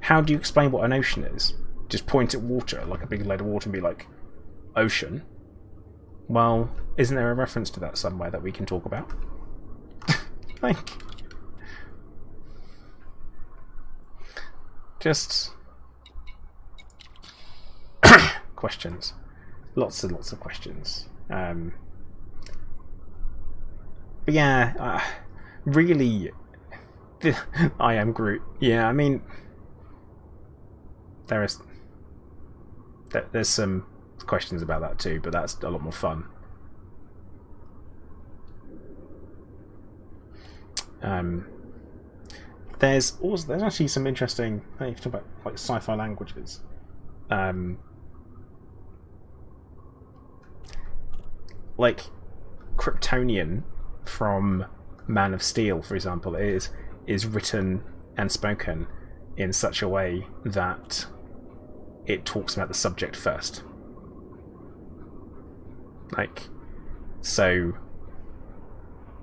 How do you explain what an ocean is? Just point at water, like a big lead of water, and be like, "Ocean." Well, isn't there a reference to that somewhere that we can talk about? Like, just questions, lots and lots of questions. But yeah, really, I am Groot. Yeah, I mean, there's some questions about that too, but that's a lot more fun. There's actually some interesting. You can talk about like sci-fi languages. Like Kryptonian from Man of Steel, for example, is written and spoken in such a way that it talks about the subject first. Like, so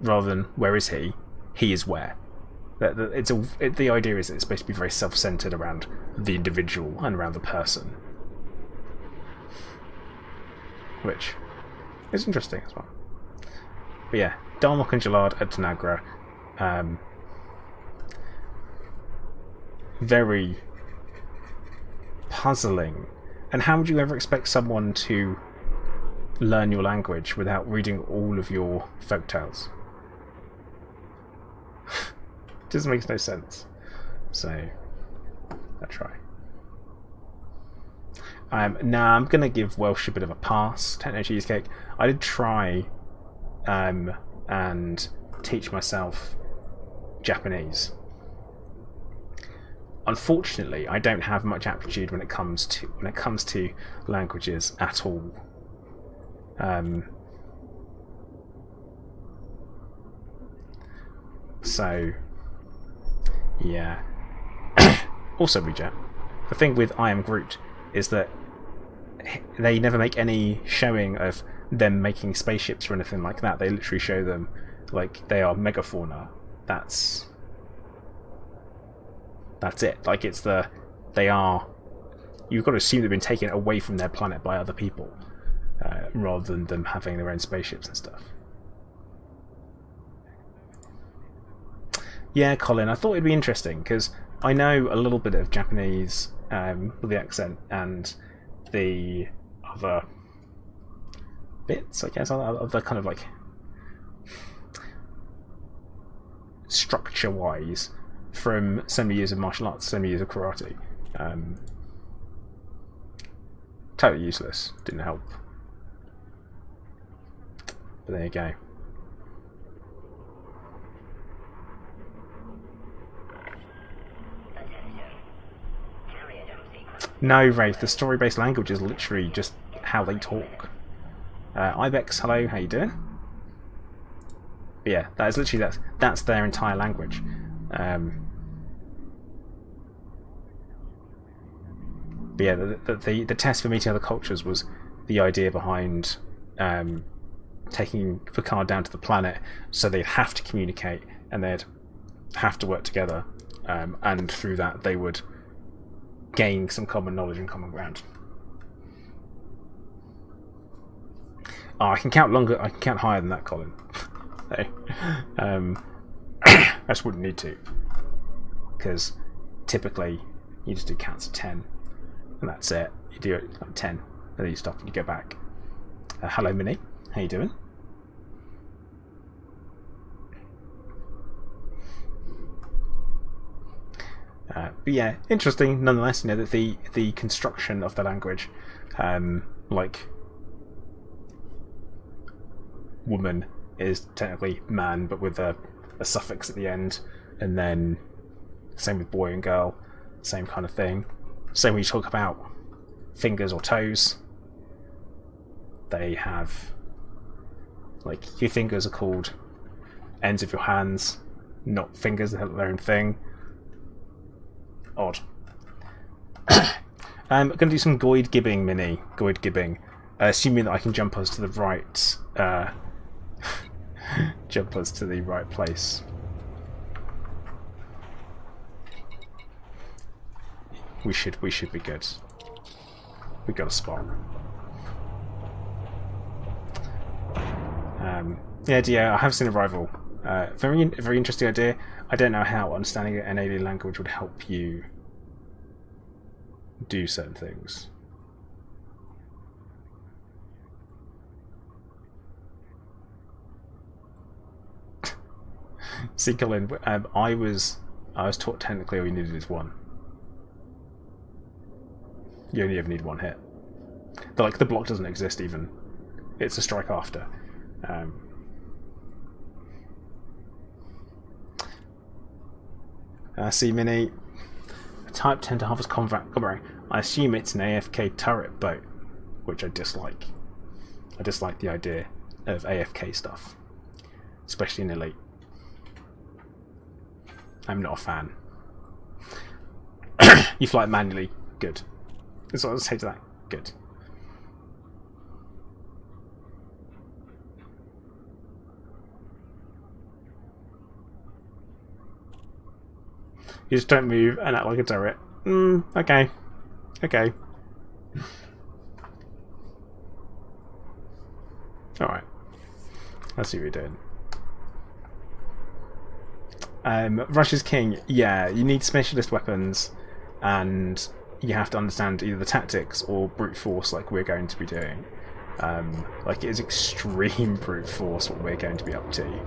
rather than where is he, he is where. The idea is that it's supposed to be very self-centered around the individual and around the person, which is interesting as well. But yeah, Darmok and Jalad at Tanagra, very puzzling. And how would you ever expect someone to learn your language without reading all of your folktales? Just makes no sense. So, I'll try. Now I'm going to give Welsh a bit of a pass. Techno Cheesecake. I did try and teach myself Japanese. Unfortunately, I don't have much aptitude when it comes to languages at all. So, yeah. Also, Reject, the thing with I Am Groot is that they never make any showing of them making spaceships or anything like that. They literally show them like they are megafauna. That's it. Like you've got to assume they've been taken away from their planet by other people, rather than them having their own spaceships and stuff. Yeah, Colin, I thought it'd be interesting because I know a little bit of Japanese with the accent and the other bits, I guess, other kind of like structure-wise from so many years of martial arts, so many years of karate. Totally useless, didn't help. But there you go. No, Wraith, the story-based language is literally just how they talk. Ibex, hello, how you doing? But yeah, that is literally that's their entire language. But yeah, the test for meeting other cultures was the idea behind taking Picard down to the planet, so they'd have to communicate and they'd have to work together, and through that they would gain some common knowledge and common ground. Oh, I can count longer. I can count higher than that, Colin. So, I just wouldn't need to, because typically you just do counts of 10, and that's it. You do it like 10, and then you stop and you go back. Hello, Minnie. How you doing? But yeah, interesting nonetheless. You know that the construction of the language, like woman is technically man, but with a suffix at the end, and then same with boy and girl, same kind of thing. Same when you talk about fingers or toes, they have like your fingers are called ends of your hands, not fingers. They have their own thing. Odd. I'm going to do some Goid gibbing, Mini. Goid gibbing. Assuming that I can jump us to the right... jump us to the right place. We should be good. We got a spot. Yeah, I have seen Arrival. Very interesting idea. I don't know how understanding an alien language would help you do certain things. See, Colin, I was taught technically all you needed is one. You only ever need one hit. The block doesn't exist even. It's a strike after. See Mini. Type 10 to harvest combat. I assume it's an AFK turret boat, which I dislike. I dislike the idea of AFK stuff, especially in Elite. I'm not a fan. You fly it manually. Good. That's what I would say to that. Good. You just don't move and act like a turret. Okay. Okay. Alright. Let's see what you're doing. Russia's King. Yeah, you need specialist weapons, and you have to understand either the tactics or brute force like we're going to be doing. Like, it is extreme brute force what we're going to be up to.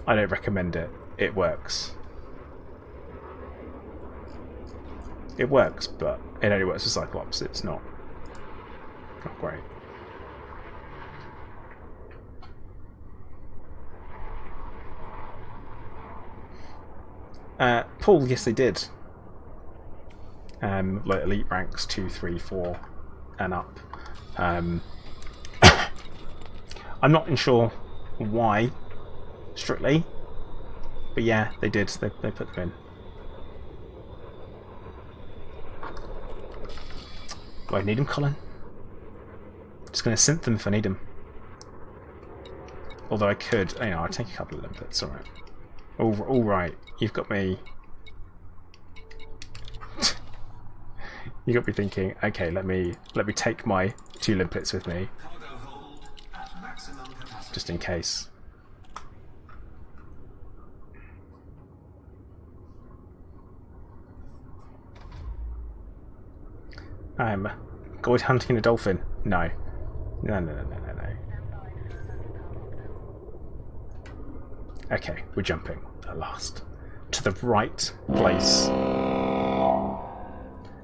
I don't recommend it. It works. It works, but it only works for Cyclops. It's not great. Paul, yes they did. Like elite ranks 2, 3, 4 and up. I'm not sure why strictly, but yeah, they did. They put them in. Do I need them, Colin? Just going to synth them if I need them. Although I could, I'll take a couple of limpets. All right. All right. You've got me. You got me thinking. Okay, let me take my 2 limpets with me, just in case. Goid hunting a dolphin? No. No. Okay, we're jumping at last to the right place.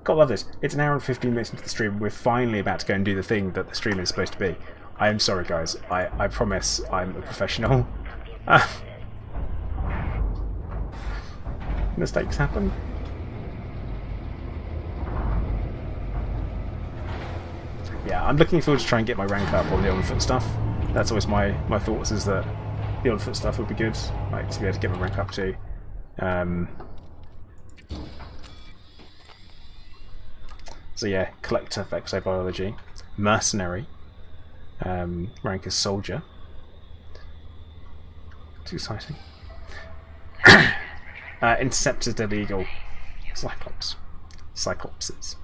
God, love this. It's an hour and 15 minutes into the stream. We're finally about to go and do the thing that the stream is supposed to be. I am sorry, guys. I promise I'm a professional. Mistakes happen. Yeah, I'm looking forward to trying to get my rank up on the on-foot stuff. That's always my thoughts, is that the on-foot stuff would be good, like, to be able to get my rank up to. So yeah, collector for exobiology, mercenary, rank as soldier. Too exciting. Interceptors, dead eagle, cyclops, cyclopses.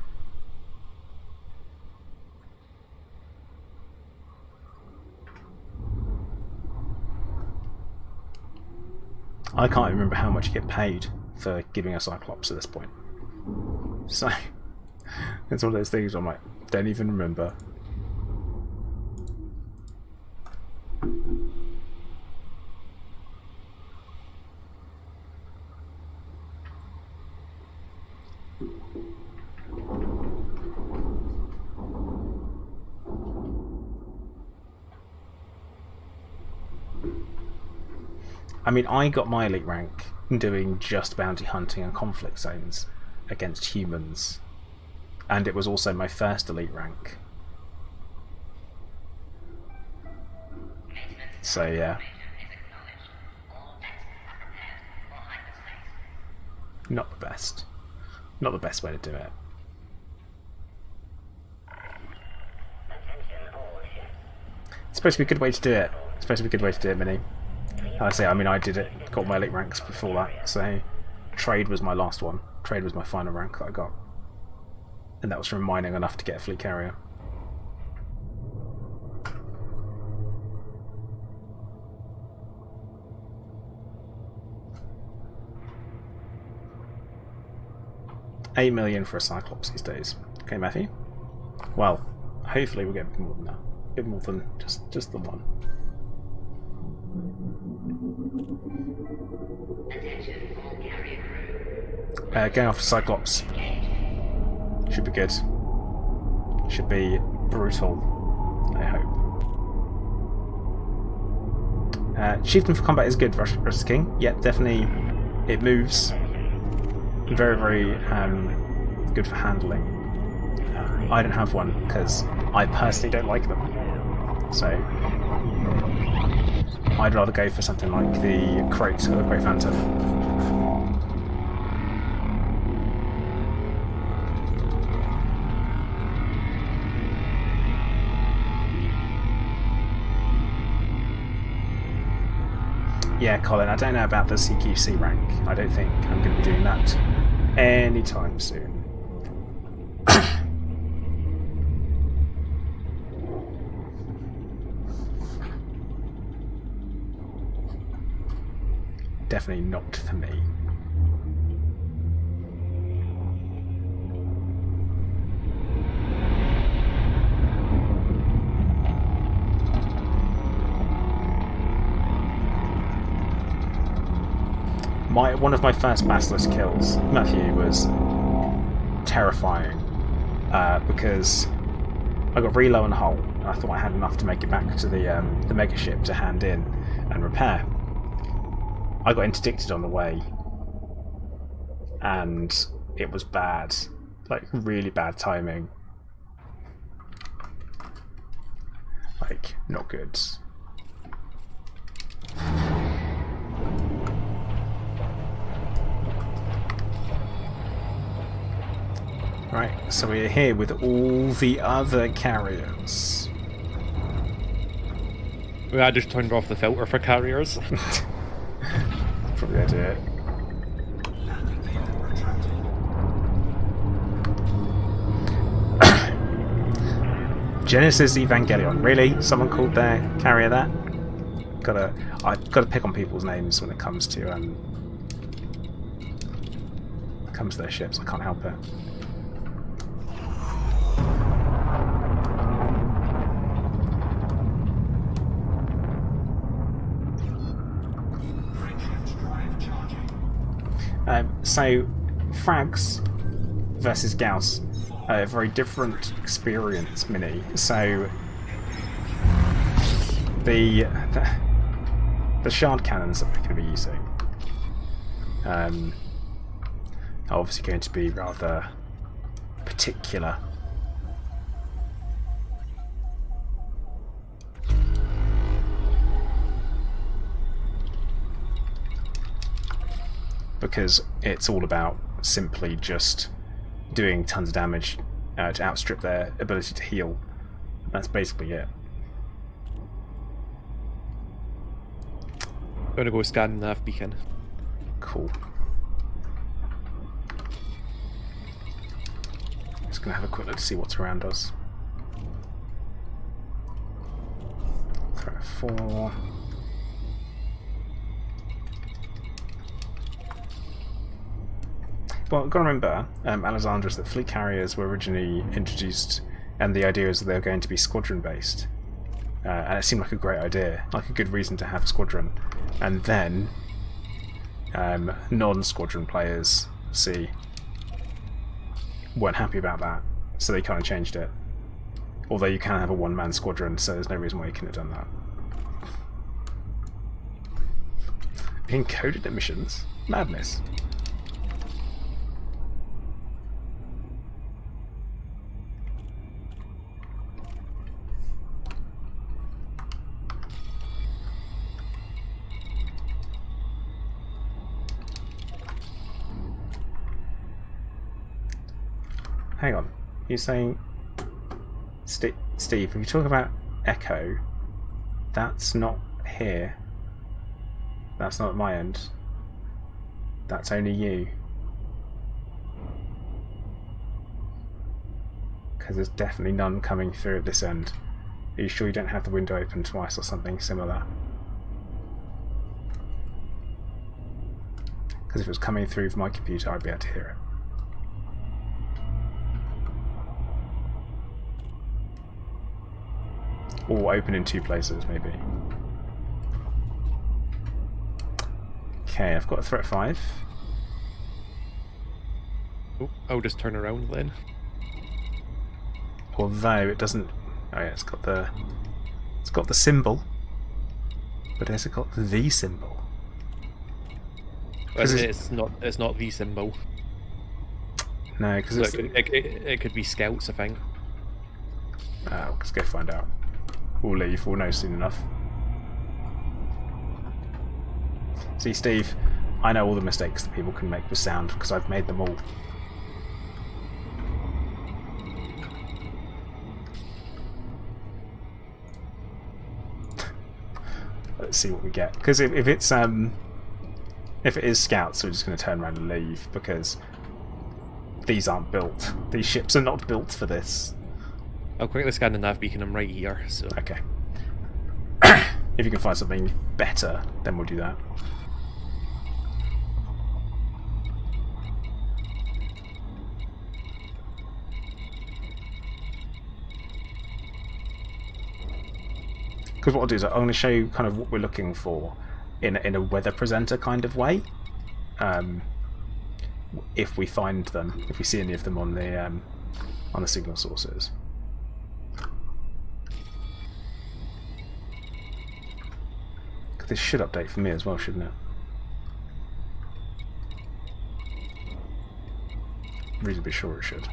I can't remember how much you get paid for giving a Cyclops at this point. So, it's one of those things I'm like, don't even remember. I mean, I got my elite rank doing just bounty hunting and conflict zones against humans, and it was also my first elite rank. So yeah, not the best. Not the best way to do it. It's supposed to be a good way to do it. It's supposed to be a good way to do it, Minnie. I say, I mean, I did it, got my elite ranks before that, so trade was my last one. Trade was my final rank that I got. And that was from mining enough to get a fleet carrier. $8 million for a Cyclops these days. Okay, Matthew? Well, hopefully we'll get more than that. A bit more than just the one. Attention, all Going off Cyclops should be good. Should be brutal, I hope. Chieftain for combat is good versus King. Yeah, definitely. It moves. Very, very good for handling. I don't have one because I personally don't like them. So I'd rather go for something like the Crate or the Great Phantom. Yeah, Colin, I don't know about the CQC rank. I don't think I'm going to be doing that anytime soon. Definitely not for me. One of my first Basilisk kills, Matthew, was terrifying because I got really low on hull and I thought I had enough to make it back to the mega ship to hand in and repair. I got interdicted on the way and it was bad, like really bad timing, like not good. Right, so we're here with all the other carriers. Well, I just turned off the filter for carriers. Probably idea. Genesis Evangelion. Really? Someone called their carrier that? I've gotta pick on people's names when it comes to their ships. I can't help it. So, Frags versus Gauss, a very different experience, Mini. So, the shard cannons that we're going to be using are obviously going to be rather particular. Because it's all about simply just doing tons of damage to outstrip their ability to heal. That's basically it. I'm gonna go scan the nav beacon. Cool. Just gonna have a quick look to see what's around us. Threat 4. Well, you've got to remember, Alexandros, that fleet carriers were originally introduced, and the idea is that they're going to be squadron-based. And it seemed like a great idea, like a good reason to have a squadron. And then, non-squadron players, weren't happy about that, so they kind of changed it. Although you can have a one-man squadron, so there's no reason why you couldn't have done that. Encoded emissions? Madness. Hang on, you're saying, Steve, if you talk about Echo, that's not here. That's not at my end. That's only you. Because there's definitely none coming through at this end. Are you sure you don't have the window open twice or something similar? Because if it was coming through from my computer, I'd be able to hear it. Or open in two places, maybe. Okay, I've got a threat 5. Oh, I'll just turn around then. Although it doesn't. Oh yeah, it's got the symbol, but has it got the symbol? It's not the symbol. No, because So it could be scouts, I think. Oh, let's go find out. We'll leave. We'll know soon enough. See, Steve, I know all the mistakes that people can make with sound because I've made them all. Let's see what we get. Because if it is scouts, we're just going to turn around and leave because these aren't built. These ships are not built for this. I'll quickly scan the nav beacon. I'm right here. So Okay. If you can find something better, then we'll do that. Because what I'll do is I'm going to show you kind of what we're looking for in a weather presenter kind of way. If we find them, if we see any of them on the signal sources. This should update for me as well, shouldn't it? Reasonably sure it should.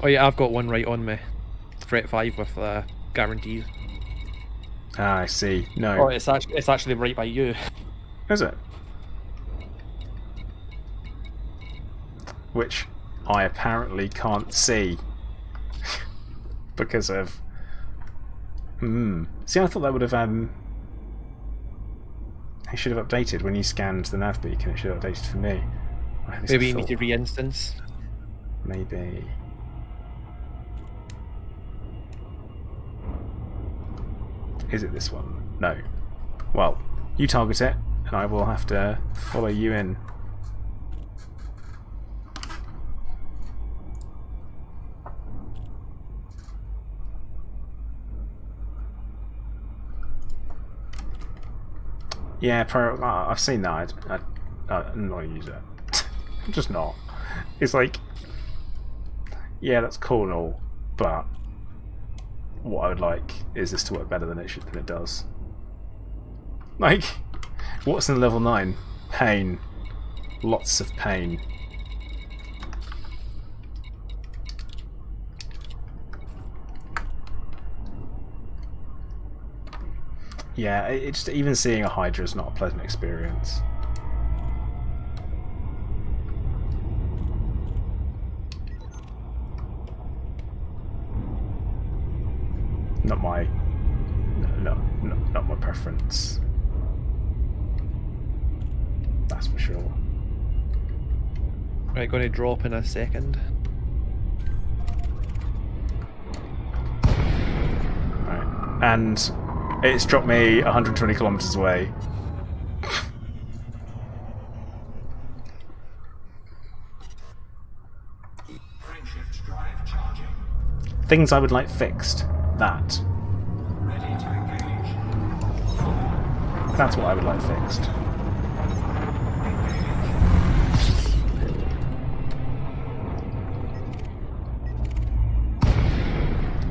oh yeah, I've got one right on me. Threat 5 with guarantees. Ah, I see. No. Oh, it's actually right by you. Is it? Which I apparently can't see. Because of... See, I thought that would have... It should have updated when you scanned the nav beacon. It should have updated for me. Maybe you need to re-instance. Maybe... Is it this one? No. Well, you target it, and I will have to follow you in. Yeah, I've seen that. I'm not use it. I'm just not. It's like, yeah, that's cool and all, but what I would like is this to work better than it does. Like, what's in level 9? Pain. Lots of pain. Yeah, it's even seeing a Hydra is not a pleasant experience. Not my, not my preference. That's for sure. Right, going to drop in a second. Right, and it's dropped me 120 kilometers away. Things I would like fixed. That. That's what I would like fixed.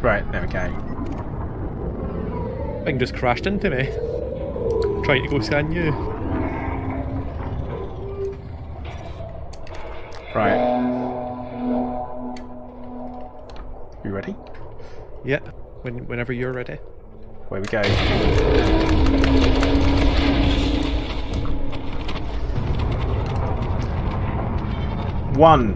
Right, there we go. Thing just crashed into me. Trying to go scan you. Right. You ready? Yeah, whenever you're ready. Away we go. One.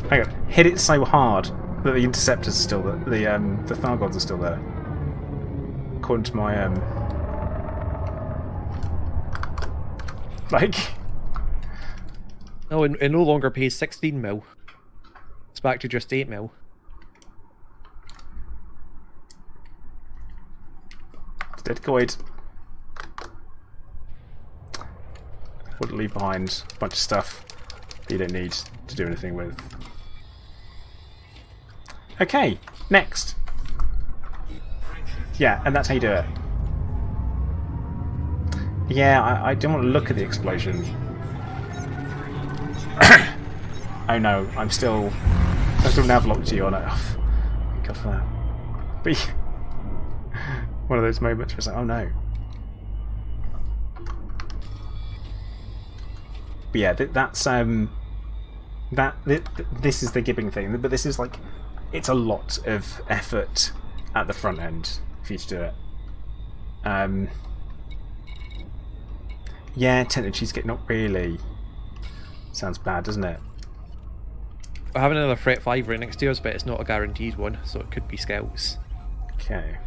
Hang on. Hit it so hard that the interceptors are still there. The Thargoids are still there. According to my like. No, it no longer pays 16 mil. It's back to just 8 mil. Dead Goid. Would leave behind a bunch of stuff that you don't need to do anything with. Okay, next. Yeah, and that's how you do it. Yeah, I don't want to look at the explosion. Oh no, I'm still nav locked to you on it. Oh, thank God for that. But one of those moments where it's like, oh no. But yeah, this is the gibbing thing. But this is like, it's a lot of effort at the front end for you to do it. Yeah, tented cheesecake, not really. Sounds bad, doesn't it? I have another Threat 5 right next to us, but it's not a guaranteed one, so it could be scouts. Okay.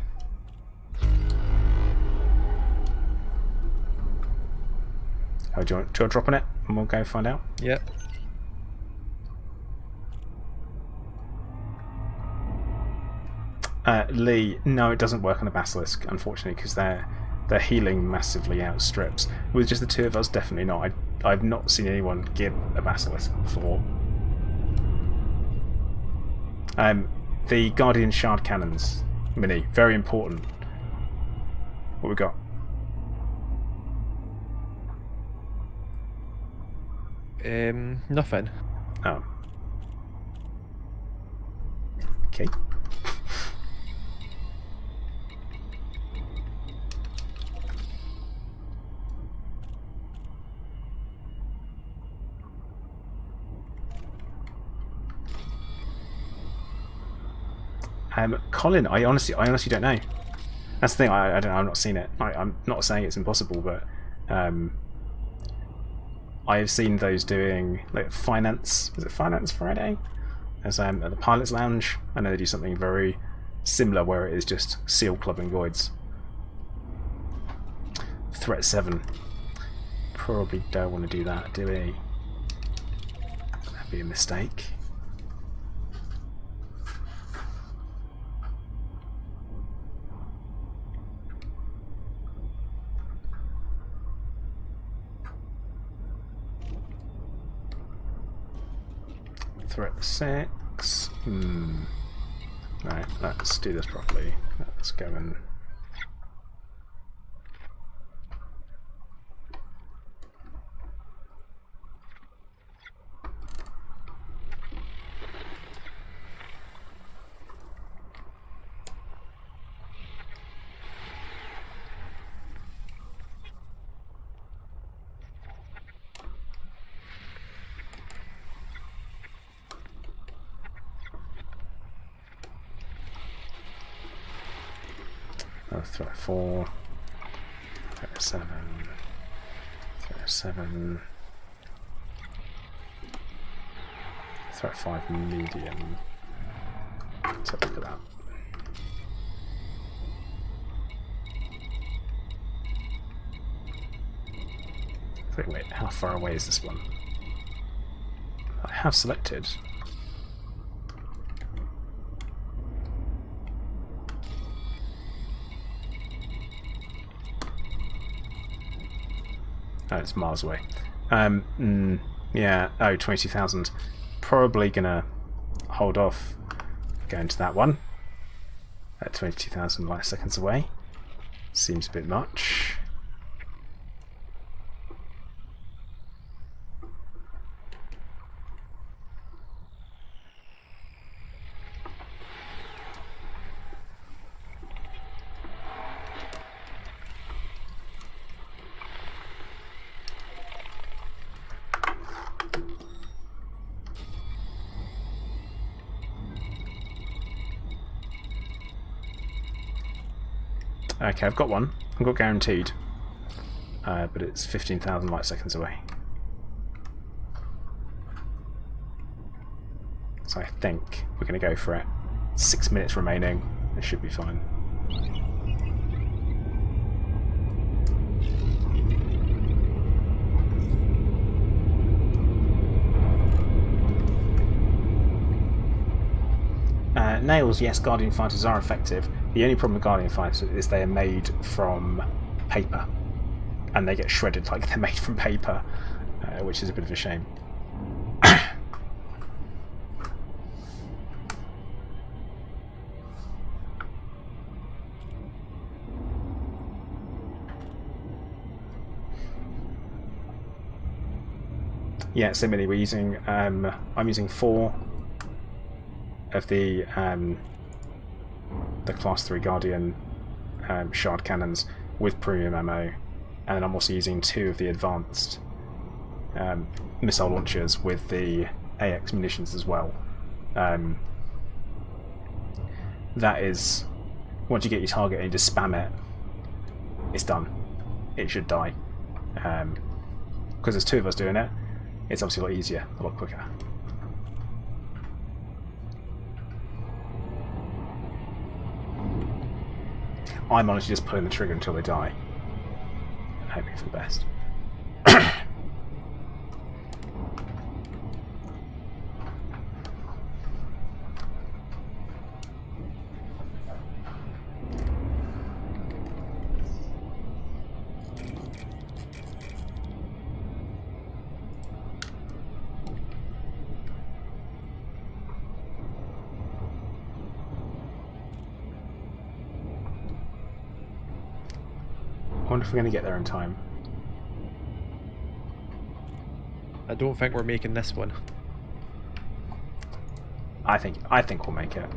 Oh, do you want to drop on it and we'll go find out? Yep. Lee, no, it doesn't work on a basilisk, unfortunately, because their healing massively outstrips. With just the two of us, definitely not. I've not seen anyone give a basilisk before. The Guardian Shard Cannons, Mini, very important. What we got? Nothing. Oh. Okay. Colin, I honestly don't know. That's the thing. I don't know. I've not seen it. I'm not saying it's impossible, but I have seen those doing like finance. Was it Finance Friday? As at the Pilots Lounge. I know they do something very similar where it is just seal clubbing Goids. Threat 7. Probably don't want to do that, do we? That'd be a mistake. Threat 6. Right, let's do this properly. Let's go and threat 4, threat 7, threat 7, threat 5 medium. Let's have a look at that. Wait, how far away is this one? I have selected. Oh, it's miles away. Yeah, oh, 22,000. Probably gonna hold off going to that one. At 22,000 light seconds away. Seems a bit much. Okay, I've got one. I've got guaranteed. But it's 15,000 light seconds away. So I think we're going to go for it. 6 minutes remaining. It should be fine. Nails, yes, Guardian Fighters are effective. The only problem with Guardian Fighters is they are made from paper. And they get shredded like they're made from paper, which is a bit of a shame. Yeah, similarly, we're using. I'm using 4 of the Class 3 Guardian shard cannons with premium ammo, and then I'm also using 2 of the advanced missile launchers with the AX munitions as well. That is, once you get your target and you just spam it, it's done. It should die. Because there's 2 of us doing it, it's obviously a lot easier, a lot quicker. I'm honestly just pulling the trigger until they die, and hoping for the best. I wonder if we're going to get there in time. I don't think we're making this one. I think we'll make it.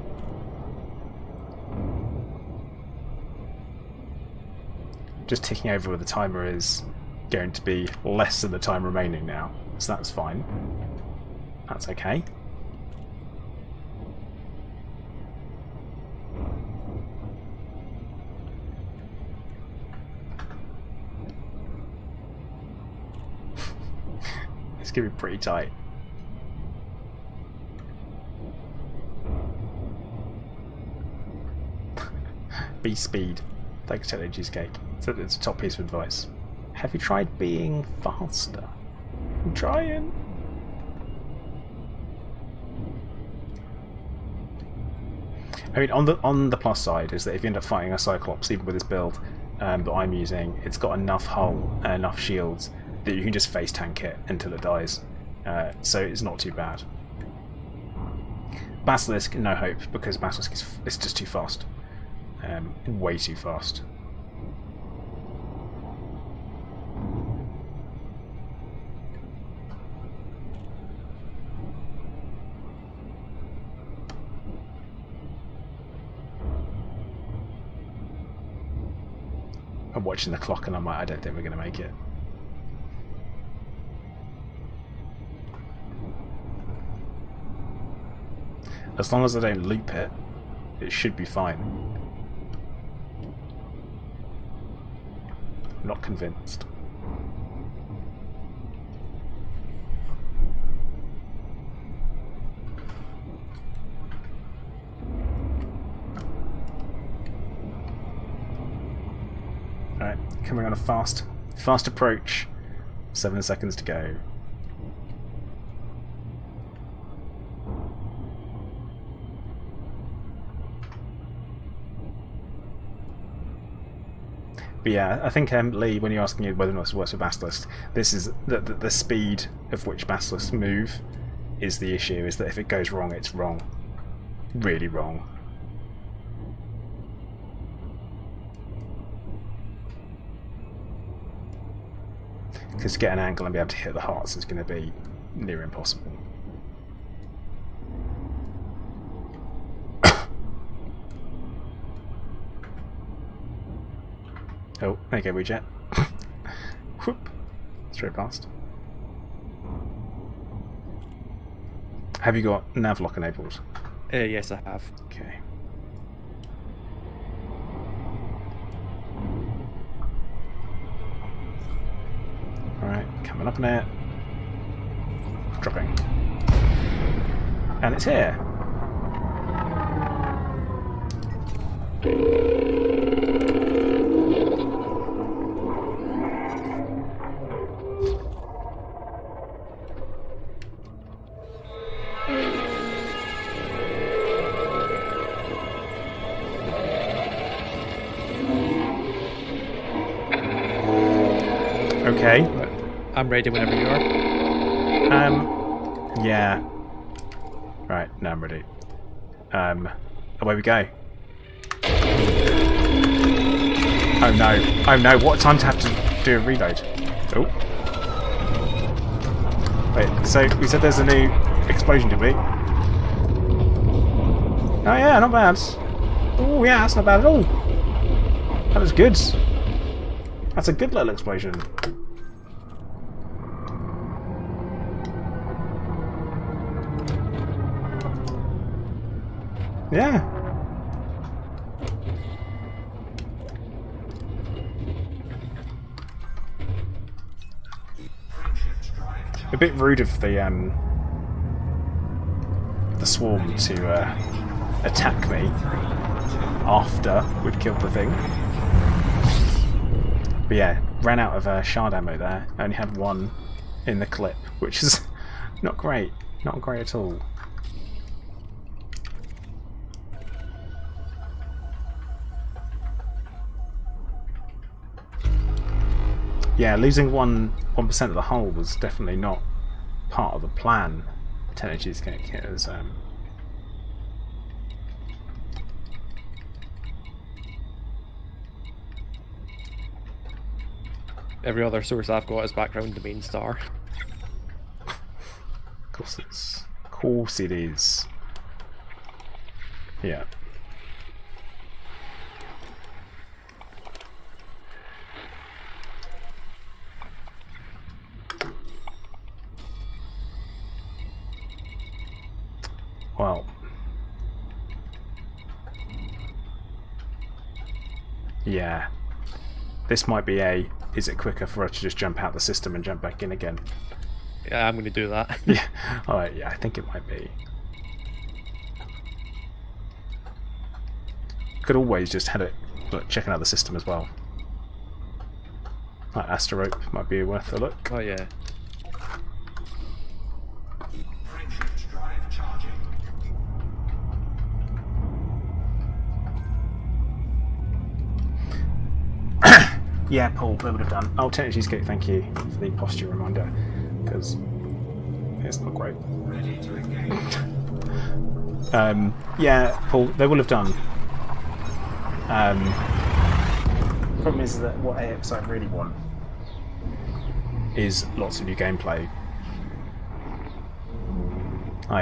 Just ticking over where the timer is going to be less than the time remaining now, so that's fine. That's okay. It's going to be pretty tight. Be speed. Thanks, Techno Cheesecake. So it's a top piece of advice. Have you tried being faster? I'm trying. I mean, on the plus side is that if you end up fighting a Cyclops, even with this build that I'm using, it's got enough hull and enough shields that you can just face tank it until it dies. So it's not too bad. Basilisk, no hope, because Basilisk is just too fast. Way too fast. I'm watching the clock and I'm like, I don't think we're going to make it. As long as I don't loop it, it should be fine. I'm not convinced. Alright, coming on a fast approach. 7 seconds to go. But yeah, I think Lee, when you're asking whether or not this works with Basilisk, this is the speed of which Basilisks move is the issue. Is that if it goes wrong, it's wrong, really wrong. Because to get an angle and be able to hit the hearts is going to be near impossible. Oh, there you go, Rejet. Whoop. Straight past. Have you got navlock enabled? Yes, I have. Okay. Alright, coming up in it. Dropping. And it's here. Okay. I'm ready whenever you are. Yeah. Right, now I'm ready. Away we go. Oh no. Oh no, what time to have to do a reload? Oh. Wait, so we said there's a new explosion, did we? Oh yeah, not bad. Oh yeah, that's not bad at all. That was good. That's a good little explosion. Yeah. A bit rude of the swarm to attack me after we'd killed the thing. But yeah, ran out of shard ammo there. I only had one in the clip, which is not great. Not great at all. Yeah, losing 1% of the hull was definitely not part of the plan. Technology's going to get us. Every other source I've got is background the main star. Of course it is. Yeah. Well, yeah, this might be is it quicker for us to just jump out the system and jump back in again? Yeah, I'm going to do that. Yeah, alright, yeah, I think it might be. Could always just head it, look, checking out the system as well. Like Asterope might be worth a look. Oh yeah. Yeah, Paul, that would have done. Oh, Technology Escape, thank you for the posture reminder, because it's not great. Yeah, Paul, they will have done. Problem is that what AX I really want is lots of new gameplay.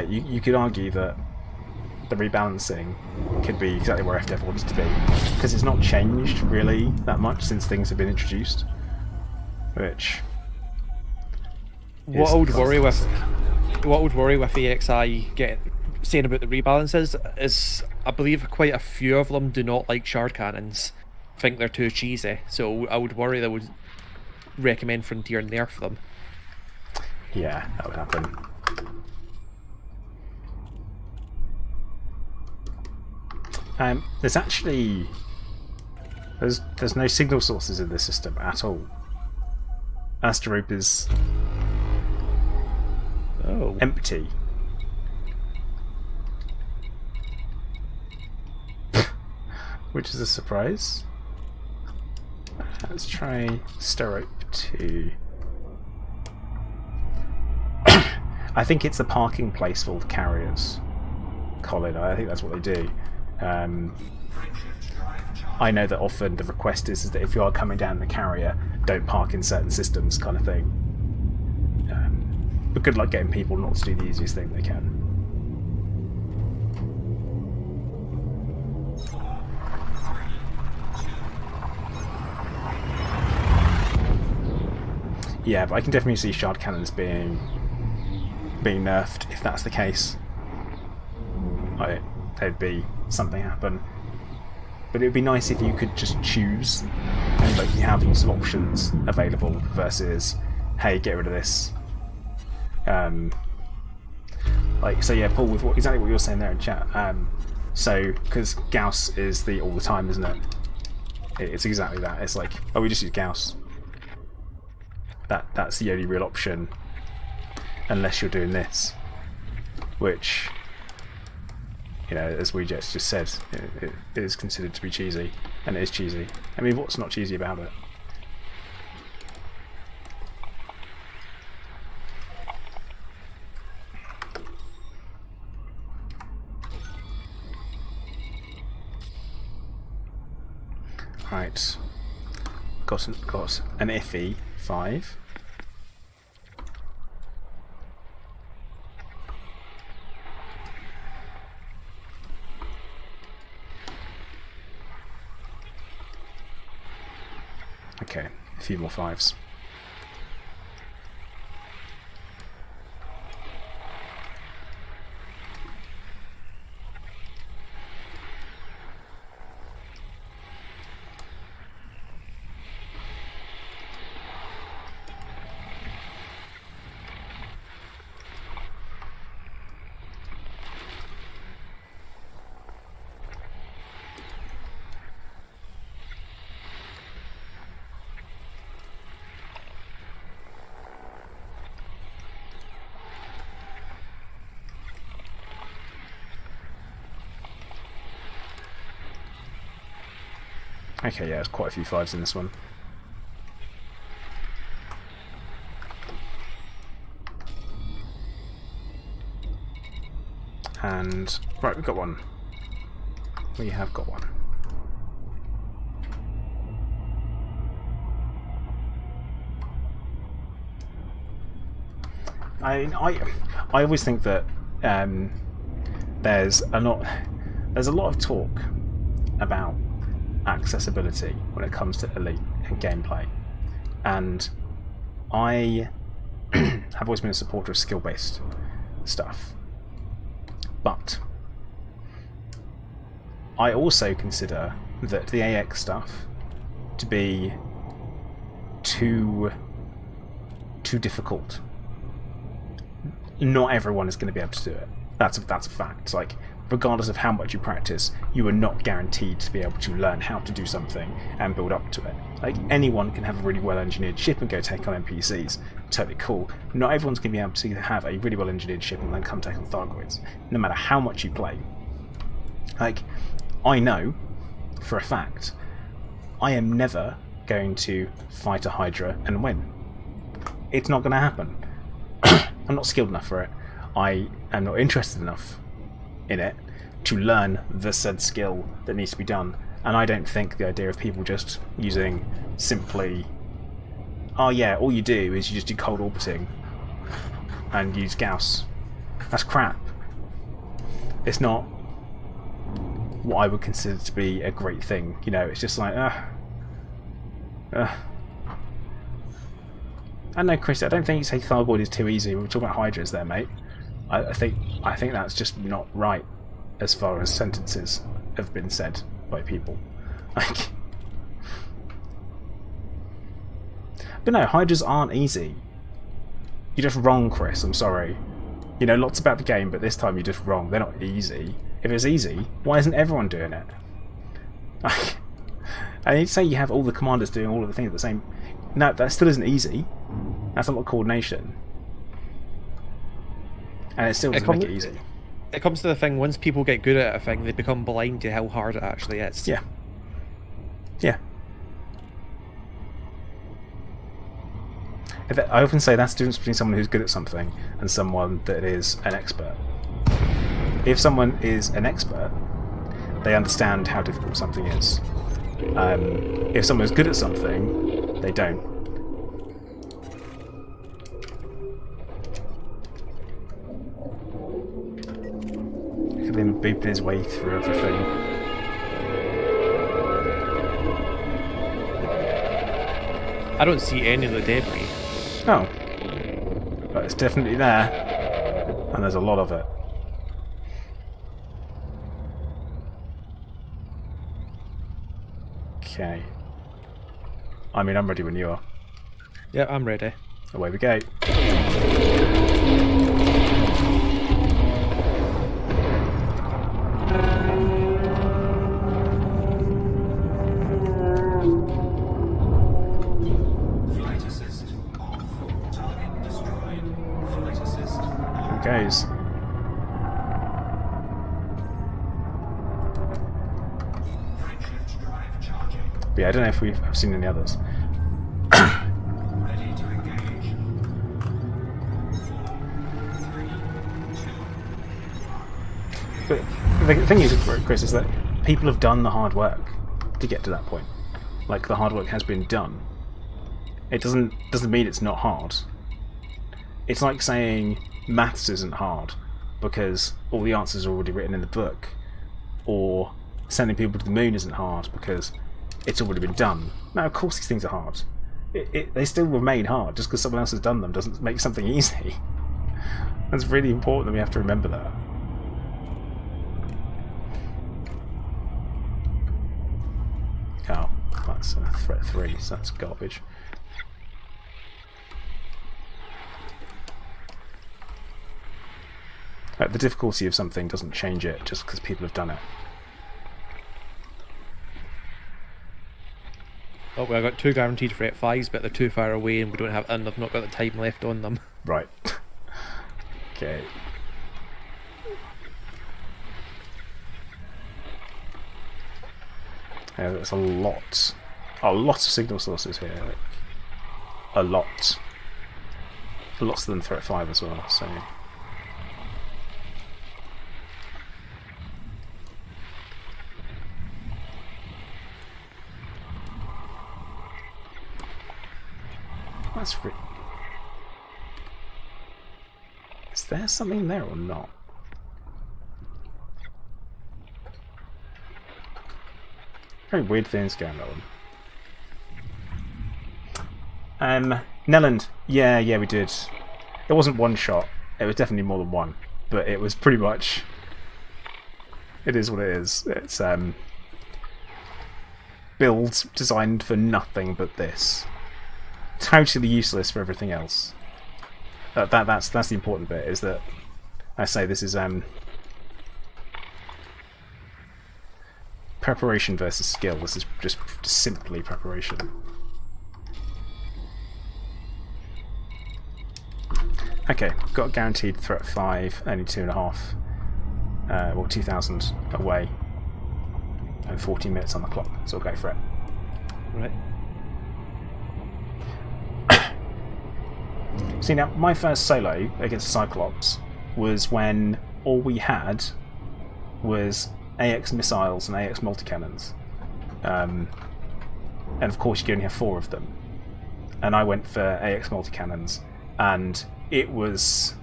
You could argue that the rebalancing could be exactly where FDev wants to be, because it's not changed really that much since things have been introduced. Which what would worry with EXI saying about the rebalances is I believe quite a few of them do not like shard cannons, think they're too cheesy. So I would worry they would recommend Frontier nerf them. Yeah, that would happen. There's actually there's no signal sources in this system at all. Asterope is empty. Which is a surprise. Let's try Sterope 2. I think it's the parking place for the carriers, Colin. I think that's what they do. I know that often the request is that if you are coming down the carrier, don't park in certain systems, kind of thing. But good luck getting people not to do the easiest thing they can. Yeah, but I can definitely see shard cannons being nerfed if that's the case. There'd be something happen. But it would be nice if you could just choose and like you have lots of options available versus, hey, get rid of this. So yeah, Paul, with exactly what you're saying there in chat. So because Gauss is the all the time, isn't it? It's exactly that. It's like, oh, we just use Gauss. That's the only real option, unless you're doing this, which, you know, as Weejets just said, it is considered to be cheesy, and it is cheesy. I mean, what's not cheesy about it? Right, got an iffy 5. Okay, a few more 5s. Okay, yeah, there's quite a few 5s in this one. And, right, we've got one. We have got one. I always think that there's a lot of talk about accessibility when it comes to Elite and gameplay, and I have always been a supporter of skill-based stuff, but I also consider that the AX stuff to be too difficult. Not everyone is going to be able to do it. That's a fact. It's like, regardless of how much you practice, you are not guaranteed to be able to learn how to do something and build up to it. Like, anyone can have a really well-engineered ship and go take on NPCs. Totally cool. Not everyone's going to be able to have a really well-engineered ship and then come take on Thargoids, no matter how much you play. Like, I know, for a fact, I am never going to fight a Hydra and win. It's not going to happen. I'm not skilled enough for it. I am not interested enough in it to learn the said skill that needs to be done. And I don't think the idea of people just using simply, oh yeah, all you do is you just do cold orbiting and use Gauss. That's crap. It's not what I would consider to be a great thing. You know, it's just like, I know, Chris, I don't think you say Thargoid is too easy. We're talking about Hydras there, mate. I think that's just not right as far as sentences have been said by people. Like, but no, Hydras aren't easy. You're just wrong, Chris. I'm sorry. You know lots about the game, but this time you're just wrong. They're not easy. If it's easy, why isn't everyone doing it? And you say you have all the commanders doing all of the things at the same. No, that still isn't easy. That's a lot of coordination. And it still doesn't make it easy. It comes to the thing, once people get good at a thing, they become blind to how hard it actually is. Yeah. Yeah. I often say that's the difference between someone who's good at something and someone that is an expert. If someone is an expert, they understand how difficult something is. If someone's good at something, they don't. Look at him booping his way through everything. I don't see any of the debris. Oh. But it's definitely there. And there's a lot of it. Okay. I mean, I'm ready when you are. Yeah, I'm ready. Away we go. Flight assist off. Target destroyed. Flight assist off. Here goes. Frameshift drive charging. But yeah, I don't know if I've seen any others. Ready to engage. 4, 3, 2, 1. But the thing is, Chris, is that people have done the hard work to get to that point. Like, the hard work has been done. It doesn't mean it's not hard. It's like saying maths isn't hard because all the answers are already written in the book, or sending people to the moon isn't hard because it's already been done. No, of course these things are hard. They still remain hard. Just because someone else has done them doesn't make something easy. That's really important that we have to remember that. Oh, that's threat 3, so that's garbage. The difficulty of something doesn't change it just because people have done it. Oh, well, I got 2 guaranteed threat 5s, but they're too far away and we don't have, and I've not got the time left on them. Right. Okay. Yeah, there's a lot of signal sources here. Like, a lot. Lots of them threat 5 as well, so... That's free. Is there something there or not? Very weird things going on. Nelland. Yeah, we did. It wasn't one shot. It was definitely more than one. But it was pretty much... It is what it is. It's builds designed for nothing but this. Totally useless for everything else. That's the important bit, is that I say this is preparation versus skill. This is just simply preparation. Okay, got guaranteed threat 5, only 2.5, well 2,000 away, and 14 minutes on the clock, so we'll go for it. Right. See, now, my first solo against Cyclops was when all we had was AX missiles and AX multi-cannons. And of course you can only have 4 of them. And I went for AX multi-cannons, and it was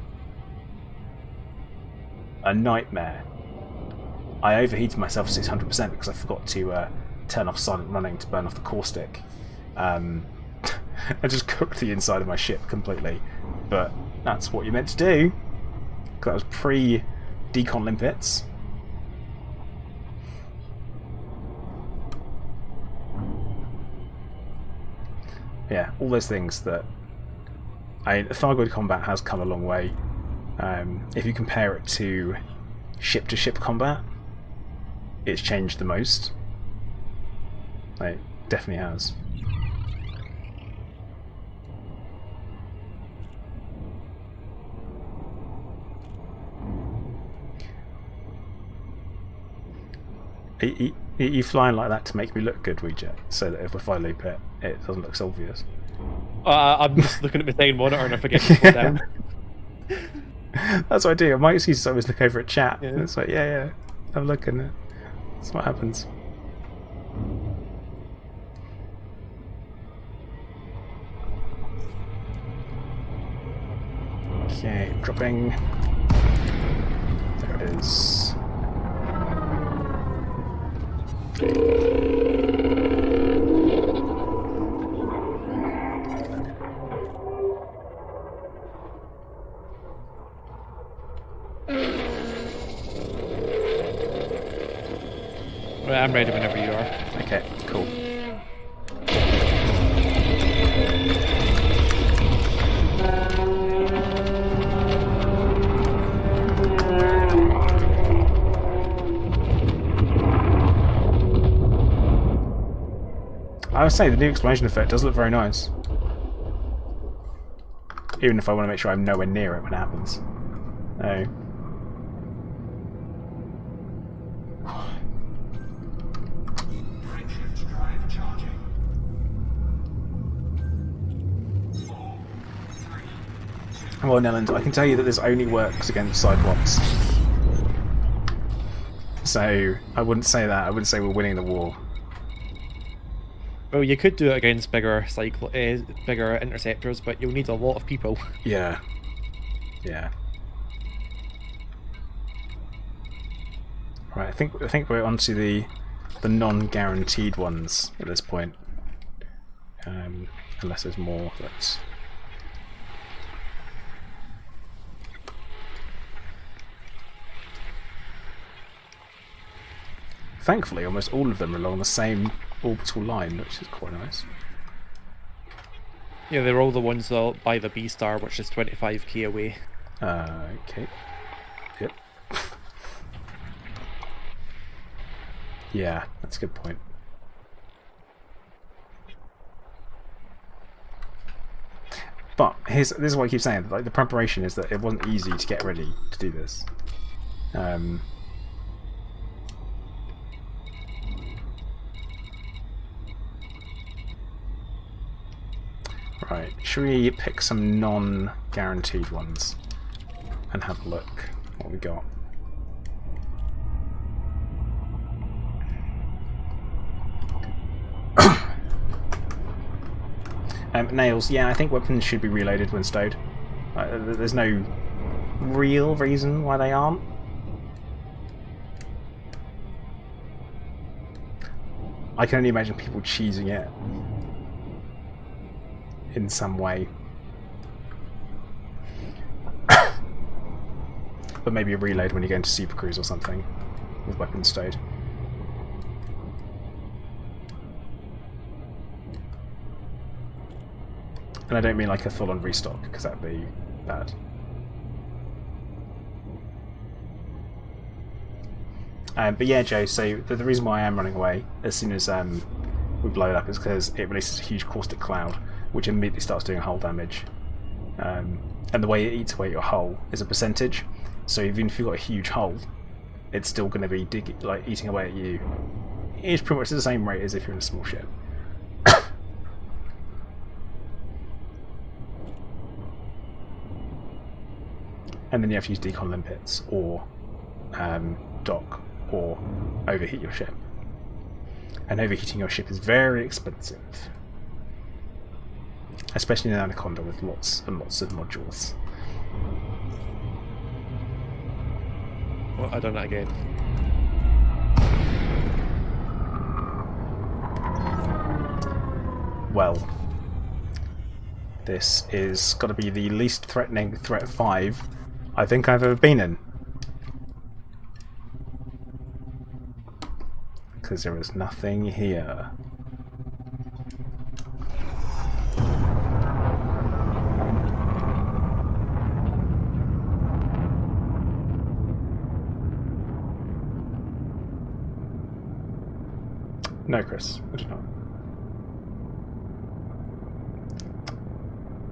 a nightmare. I overheated myself 600% because I forgot to turn off silent running to burn off the caustic. I just cooked the inside of my ship completely, but that's what you're meant to do. That was pre-decon limpets. Yeah, all those things that... Thargoid combat has come a long way. If you compare it to ship-to-ship combat, it's changed the most. It definitely has. Are you flying like that to make me look good, Weejet? So that if I loop it, it doesn't look so obvious. I'm just looking at my main monitor and I forget to put down. That's what I do. My excuse is I always look over at chat. Yeah. And it's like, yeah, have a look, and that's what happens. Okay, dropping. There it is. Right, I'm ready whenever you are. Okay, cool. I would say the new explosion effect does look very nice. Even if I want to make sure I'm nowhere near it when it happens. Oh. Shift drive charging. 4, 3, Well, Nelland, I can tell you that this only works against Cyclops. So, I wouldn't say that. I wouldn't say we're winning the war. Well, you could do it against bigger bigger interceptors, but you'll need a lot of people. Yeah. Yeah. Right, I think we're onto the the non-guaranteed ones at this point. Unless there's more that's... Thankfully, almost all of them are along the same orbital line, which is quite nice. Yeah, they're all the ones that by the B star, which is 25k away. Okay. Yep. Yeah, that's a good point. But this is what I keep saying. Like, the preparation is that it wasn't easy to get ready to do this. Right, should we pick some non-guaranteed ones and have a look what we got? Nails, yeah, I think weapons should be reloaded when stowed. There's no real reason why they aren't. I can only imagine people cheesing it in some way. But maybe a reload when you go into Super Cruise or something with weapons stowed. And I don't mean like a full-on restock, because that'd be bad. But yeah, Joe, so the reason why I am running away as soon as we blow it up is because it releases a huge caustic cloud, which immediately starts doing hull damage. And the way it eats away your hull is a percentage, so even if you've got a huge hull, it's still going to be eating away at you. It's pretty much the same rate as if you're in a small ship. And then you have to use decon limpets, or dock, or overheat your ship. And overheating your ship is very expensive. Especially in an Anaconda with lots and lots of modules. Well, I've done that again. Well, this is got to be the least threatening Threat 5 I think I've ever been in. Because there is nothing here. No, Chris, I do not.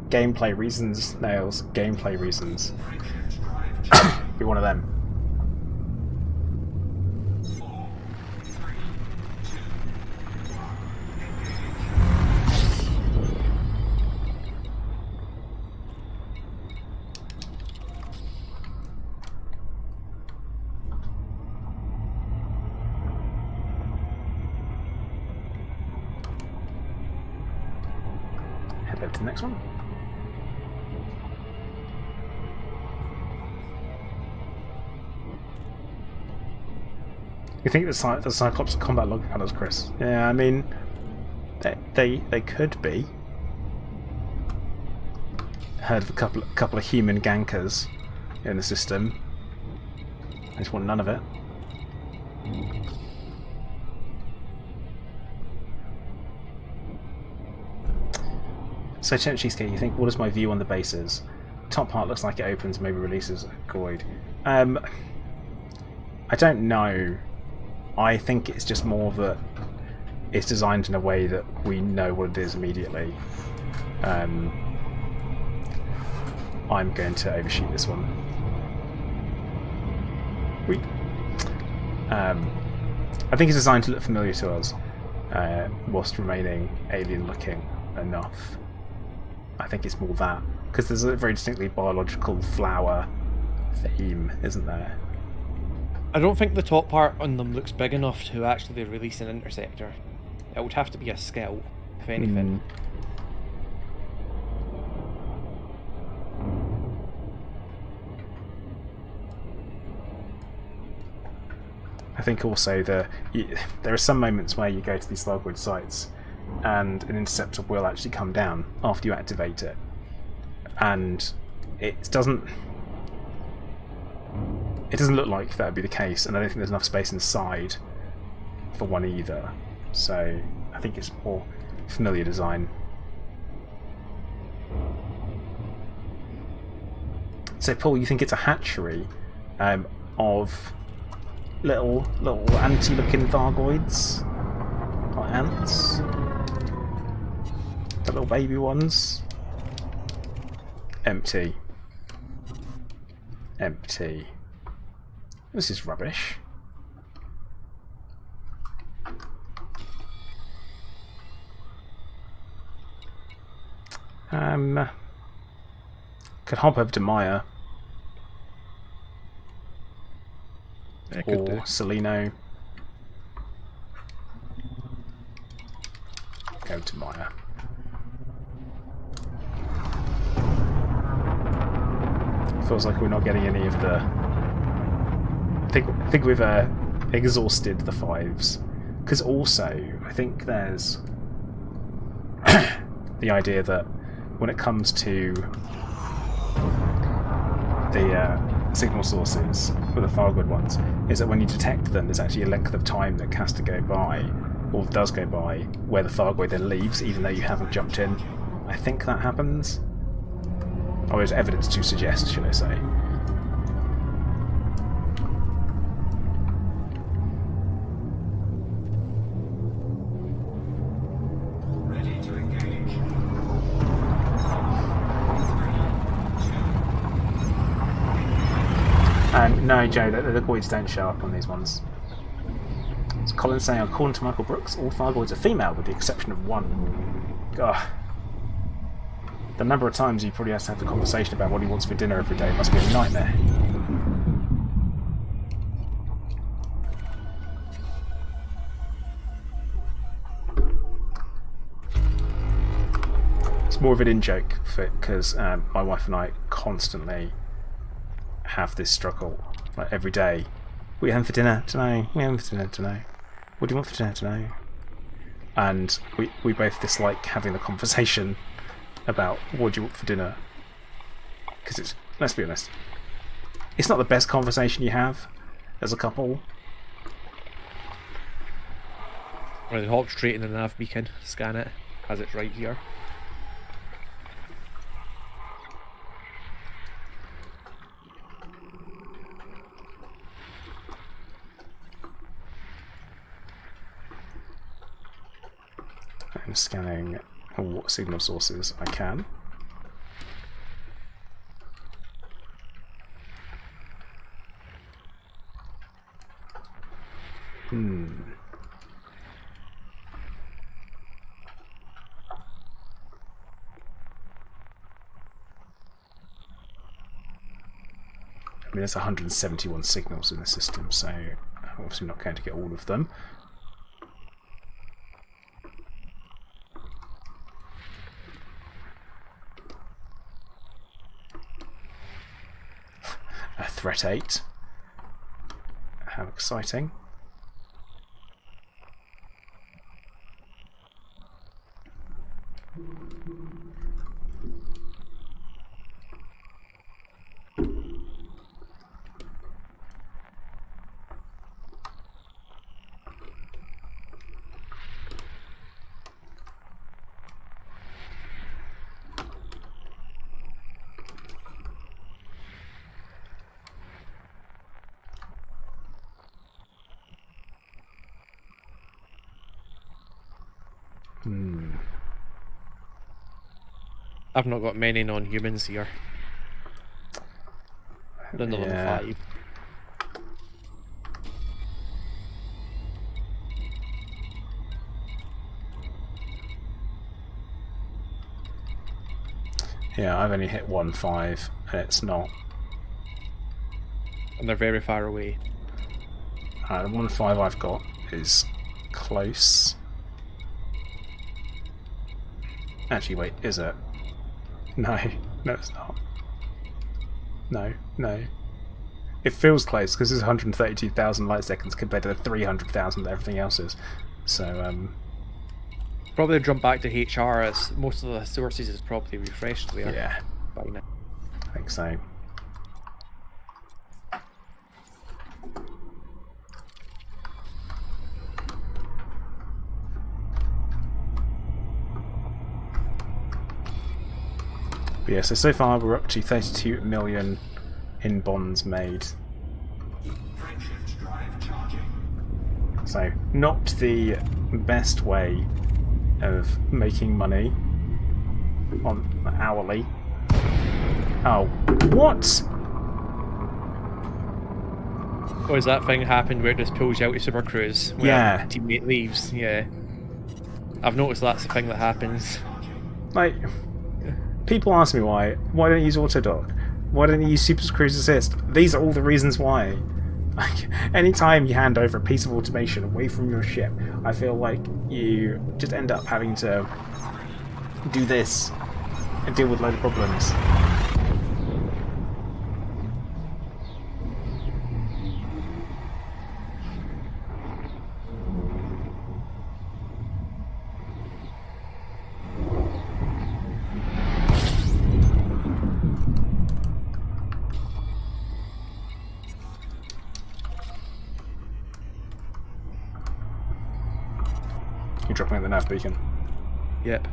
Gameplay reasons, Nails. Gameplay reasons. Be one of them. 4, 3, 2, 1, head over to the next one. You think the Cyclops are combat log cutters, Chris? Yeah, I mean, they could be. Heard of a couple of human gankers in the system. I just want none of it. So, Cheesecake, you think, what is my view on the bases? Top part looks like it opens, maybe releases a Goid. I don't know. I think it's just more that it's designed in a way that we know what it is immediately. I'm going to overshoot this one. I think it's designed to look familiar to us, whilst remaining alien-looking enough. I think it's more that, because there's a very distinctly biological flower theme, isn't there? I don't think the top part on them looks big enough to actually release an interceptor. It would have to be a scout, if anything. I think also there are some moments where you go to these Thargoid sites and an interceptor will actually come down after you activate it, and it doesn't look like that would be the case, and I don't think there's enough space inside for one either. So I think it's more familiar design. So Paul, you think it's a hatchery of little anti-looking Thargoids, like ants, the little baby ones? Empty. Empty. This is rubbish. Could hop over to Maya. Yeah, could Or do. Celino. Go to Maya. Feels like we're not getting any of the. I think we've exhausted the 5s, because also I think there's the idea that when it comes to the signal sources for the Thargoid ones, is that when you detect them, there's actually a length of time that has to go by, or does go by, where the Thargoid then leaves, even though you haven't jumped in. I think that happens. Or there's evidence to suggest, should I say. Ready to engage. 4, 3, 2. And no, Joe, the Goids don't show up on these ones. It's Colin saying, according to Michael Brooks, all Thargoids are female, with the exception of one. God. The number of times he probably has to have the conversation about what he wants for dinner every day must be a nightmare. It's more of an in-joke, because my wife and I constantly have this struggle, like every day. What are you having for dinner tonight? What are you having for dinner tonight? What do you want for dinner tonight? And we both dislike having the conversation about what do you want for dinner, because it's, let's be honest, it's not the best conversation you have as a couple. Or then hop straight in the nav beacon, scan it, as it's right here. I'm scanning what signal sources I can. I mean, there's 171 signals in the system, so I'm obviously not going to get all of them. A threat 8. How exciting. I've not got many non-humans here. None of Yeah. level 5. Yeah, I've only hit 1-5, and it's not. And they're very far away. The 1-5 I've got is close. Actually, wait, is it? No, no, it's not. No, no. it feels close because it's 132,000 light seconds compared to the 300,000 that everything else is. So Probably jump back to HR as most of the sources is probably refreshed there. yeah, By now. I think so. But yeah, so far we're up to 32 million in bonds made. Frameshift drive charging. So not the best way of making money on hourly. Oh, what? Oh, is that thing happened where it just pulls you out of Super Cruise when Yeah. a teammate leaves? Yeah. I've noticed that's the thing that happens. Like, people ask me why don't you use autodock? Why don't you use Super Cruise Assist? These are all the reasons why. Like, anytime you hand over a piece of automation away from your ship, I feel like you just end up having to do this and deal with a load of problems. You're dropping at the nav beacon. Yep.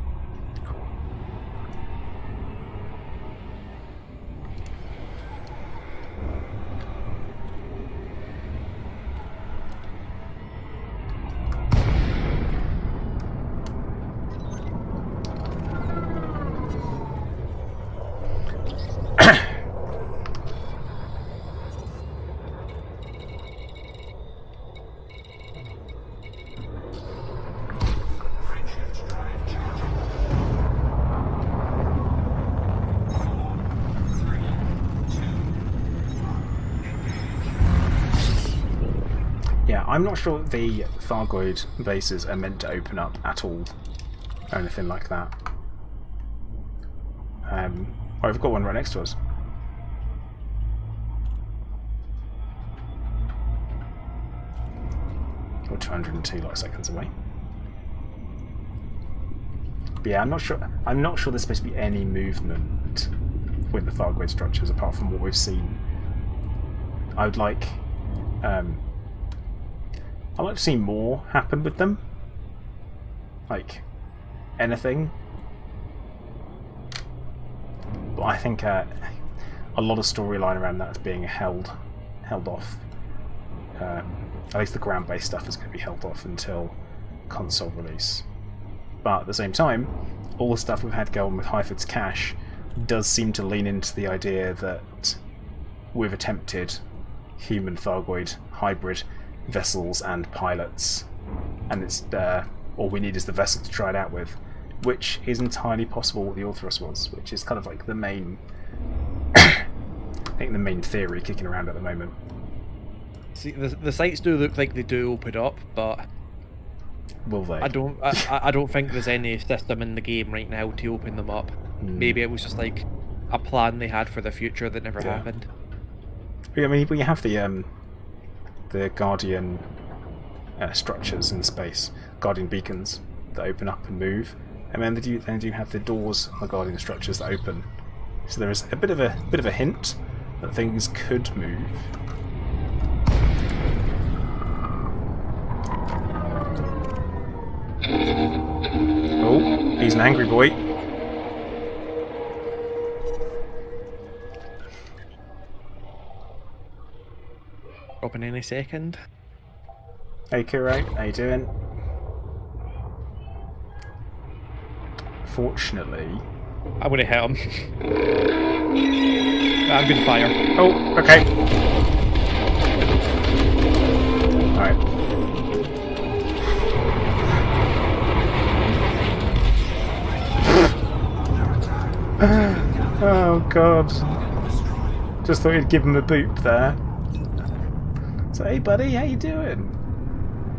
Frameshift drive charging. 4, 3, 2, 1. Yeah, I'm not sure the Thargoid bases are meant to open up at all, or anything like that. Oh, we've got one right next to us. We're 202 light seconds away. But yeah, I'm not sure there's supposed to be any movement with the Thargoid structures apart from what we've seen. I'd like to see more happen with them. Like anything. But I think a lot of storyline around that is being held off. At least the ground-based stuff is going to be held off until console release. But at the same time, all the stuff we've had going with Hyford's Cache does seem to lean into the idea that we've attempted human Thargoid hybrid vessels and pilots, and it's all we need is the vessel to try it out with, which is entirely possible what the Orthros was, which is kind of like the main I think the main theory kicking around at the moment. See, the sites do look like they do open up, but Will they? I don't think there's any system in the game right now to open them up. Maybe it was just like a plan they had for the future that never happened. Yeah, I mean, we have the Guardian structures in space, Guardian beacons that open up and move, and then they do have the doors on the Guardian structures that open. So there is a bit of a hint that things could move. Oh, he's an angry boy. Open any second. Hey Kuro, how you doing? Fortunately... I'm gonna hit him. I'm gonna fire. Oh, okay. Alright. Oh god. Just thought you'd give him a boop there. So, hey buddy, how you doing?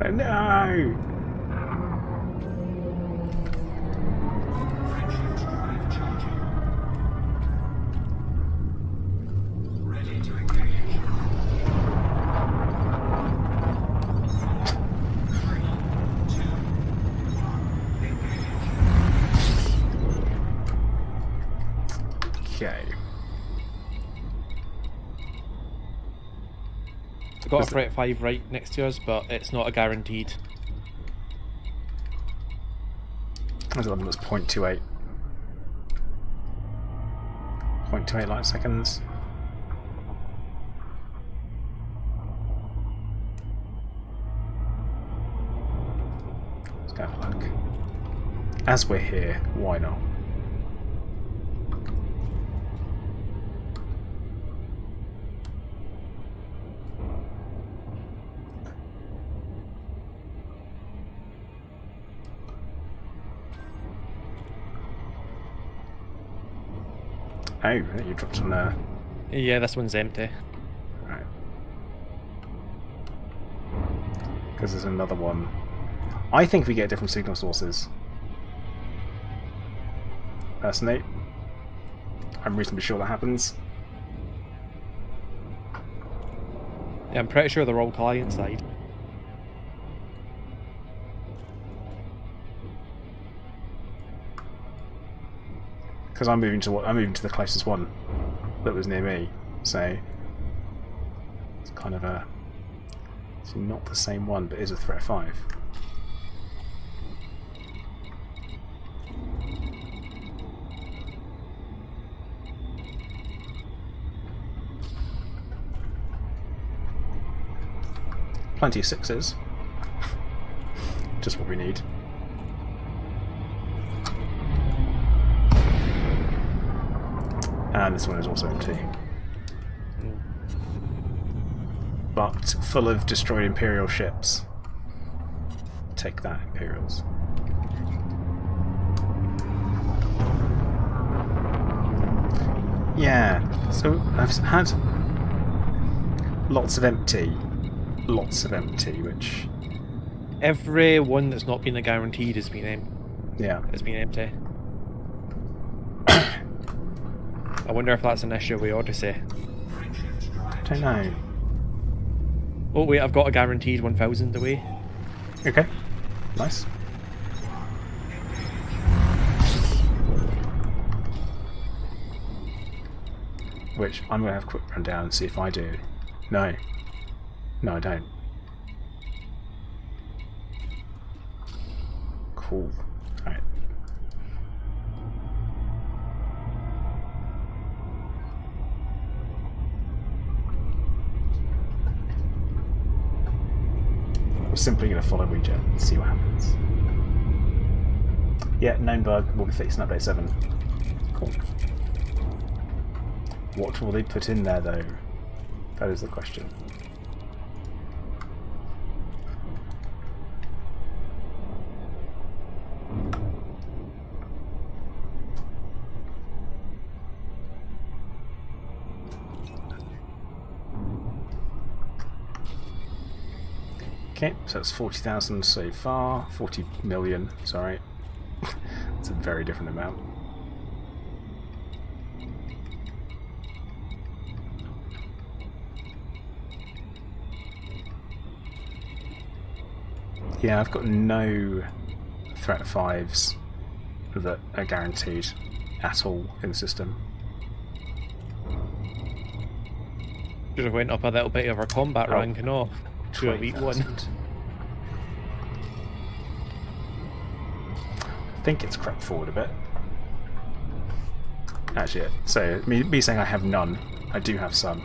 Oh no! Frameshift drive charging. Ready to engage. Okay. We've got Was a threat 5 right next to us, but it's not a guaranteed. There's one that's 0.28. 0.28 light seconds. Let's go have a look. As we're here, why not? Oh, you dropped on there. Yeah, this one's empty. Right. Because there's another one. I think we get different signal sources. Personally, I'm reasonably sure that happens. Yeah, I'm pretty sure they're all client side. Because I'm moving to the closest one that was near me, so it's kind of a. It's not the same one, but is a threat 5. Plenty of 6s. Just what we need. And this one is also empty. But full of destroyed Imperial ships. Take that, Imperials. Yeah, so I've had lots of empty, which... Every one that's not been a guaranteed has been Yeah. empty. I wonder if that's an issue with Odyssey. Don't know. Oh wait, I've got a guaranteed 1000 away. Okay. Nice. Which I'm going to have a quick run down and see if I do. No. No, I don't. Cool. Alright. We're simply going to follow Ouija and see what happens. Yeah, known bug will be fixed in update 7. Cool. What will they put in there though? That is the question. Okay, so it's 40,000 so far. 40 million, sorry. It's a very different amount. Yeah, I've got no threat 5s that are guaranteed at all in the system. Should have went up a little bit of our combat rank and all to a weak one. 20,000. I think it's crept forward a bit. Actually, so me saying I have none, I do have some,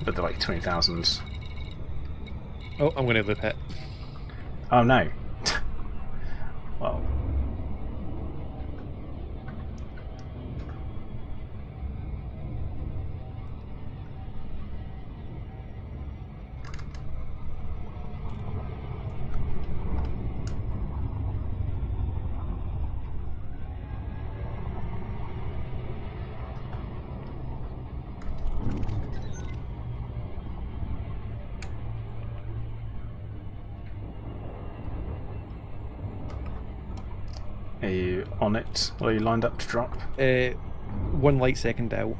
but they're like 20,000. Oh, I'm going to loop it. Oh no. Well. Are you on it? Or are you lined up to drop? 1 light second out.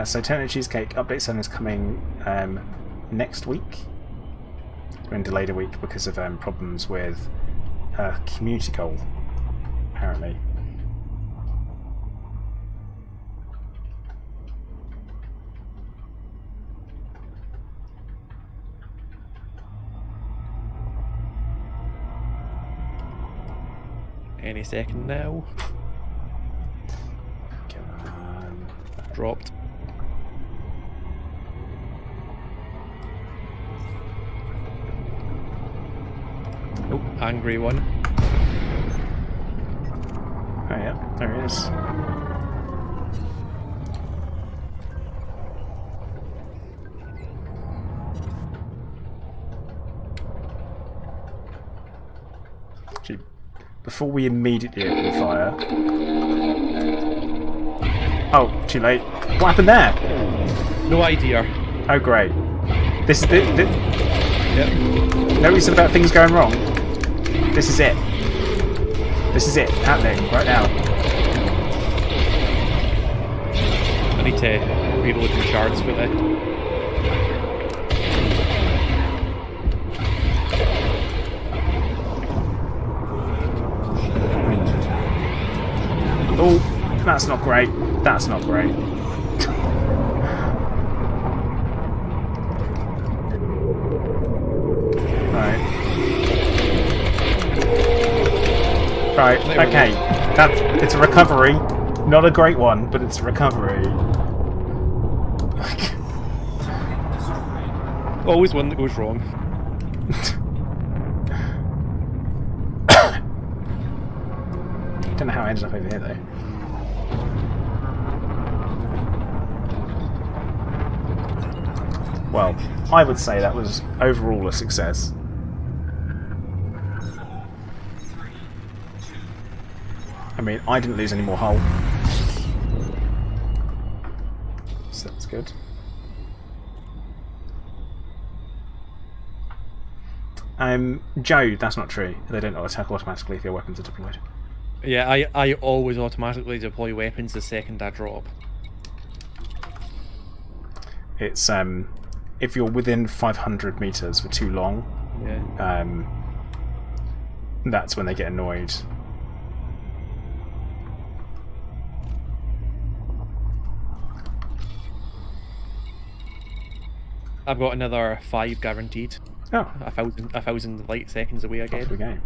So Tenant Cheesecake Update 7 is coming next week. We're in delayed a week because of problems with a community goal, apparently. Any second now. Come on. Dropped. Oh, angry one. Oh yeah, there he is. Actually, before we immediately open fire... Oh, too late. What happened there? No idea. Oh great. This is the... Yep. No, you said about things going wrong. This is it. This is it, happening right now. I need to reload my shards for that. Oh, that's not great. That's not great. Right, okay. It's a recovery. Not a great one, but it's a recovery. Always one that goes wrong. Don't know how I ended up over here though. Well, I would say that was overall a success. I mean, I didn't lose any more hull. So that's good. Joe, that's not true. They don't attack automatically if your weapons are deployed. Yeah, I always automatically deploy weapons the second I drop. It's if you're within 500 meters for too long, Yeah. That's when they get annoyed. I've got another 5 guaranteed. Oh, A thousand light seconds away off we again.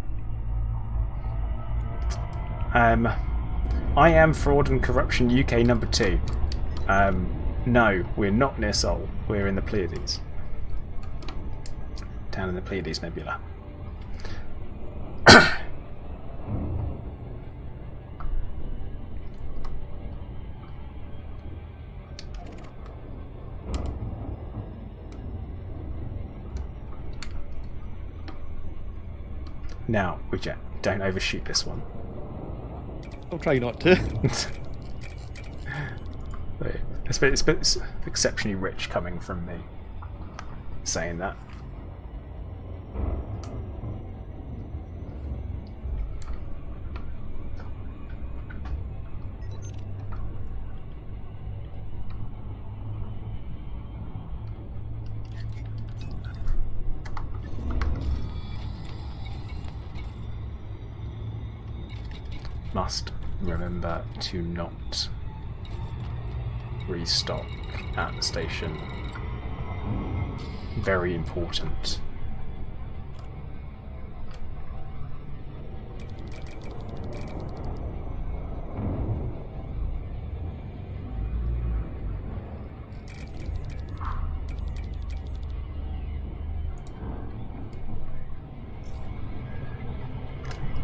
go. I am Fraud and Corruption UK number 2. No, we're not near Sol. We're in the Pleiades. Down in the Pleiades Nebula. Now, Widget, don't overshoot this one. I'll try not to. It's exceptionally rich coming from me saying that. Must remember to not restock at the station. Very important.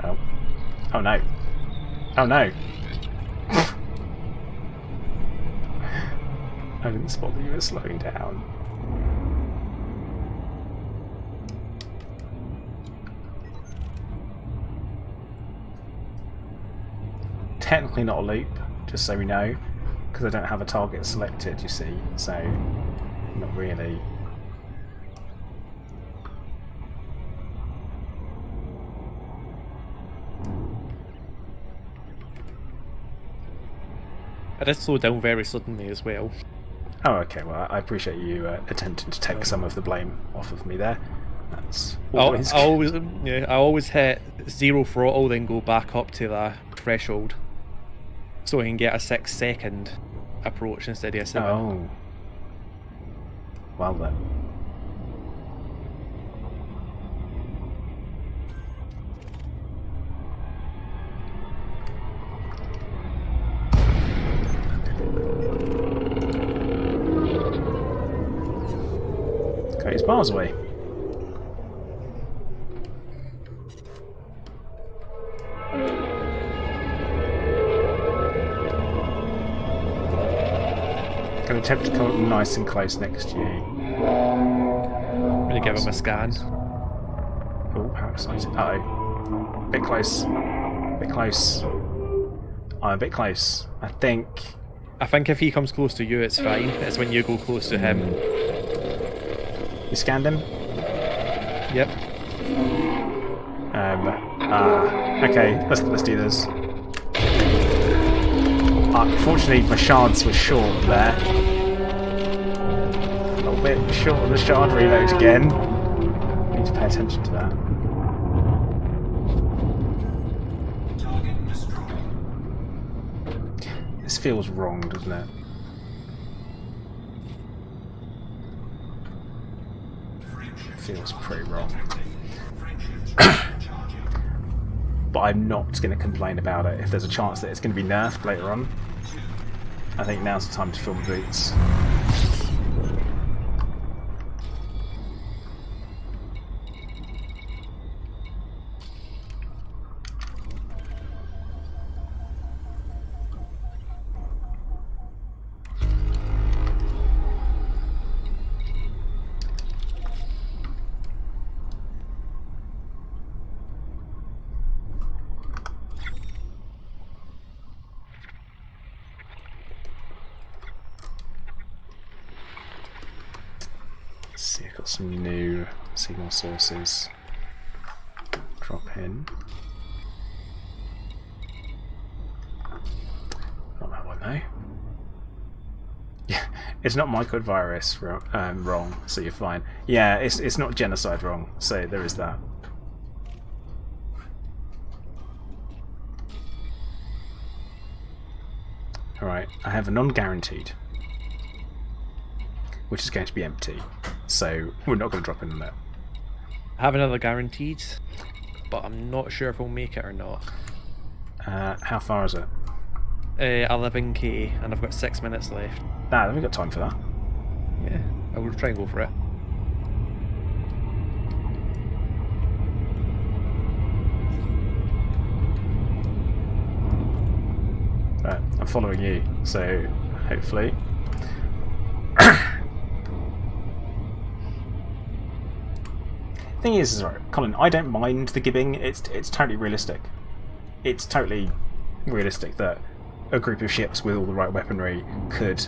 Oh. Oh no. Oh no! I didn't spot that you were slowing down. Technically not a loop, just so we know, because I don't have a target selected, you see, so not really. I did slow down very suddenly as well. Oh, okay, well, I appreciate you attempting to take some of the blame off of me there. That's Always. I always hit 0 throttle, then go back up to the threshold, so I can get a 6-second approach instead of a 7. Oh. Well then. Okay, he's miles away. Gonna attempt to come up nice and close next to you. I'm gonna give him a scan. Oh, how exciting. Uh-oh. Bit close. Bit close. I'm a bit close. I think... I think if he comes close to you, it's fine. It's when you go close to him. You scanned him? Yep. Okay, let's do this. Unfortunately, my shards were short there. A little bit short on the shard reload again. Need to pay attention to that. Target destroyed. This feels wrong, doesn't it? Feels pretty wrong. Frameshift drive charging. But I'm not going to complain about it if there's a chance that it's going to be nerfed later on. I think now's the time to fill the boots. Let's see, I've got some new signal sources. Drop in. Not that one though. Yeah, it's not mycode virus wrong, so you're fine. Yeah, it's not genocide wrong, so there is that. Alright, I have a non-guaranteed, which is going to be empty, so we're not going to drop in on that. I have another guaranteed, but I'm not sure if we'll make it or not. How far is it? 11k, and I've got 6 minutes left. Nah, we've got time for that. Yeah, I will try and go for it. Right, I'm following you, so hopefully. Thing is, right, Colin, I don't mind the gibbing. It's totally realistic. It's totally realistic that a group of ships with all the right weaponry could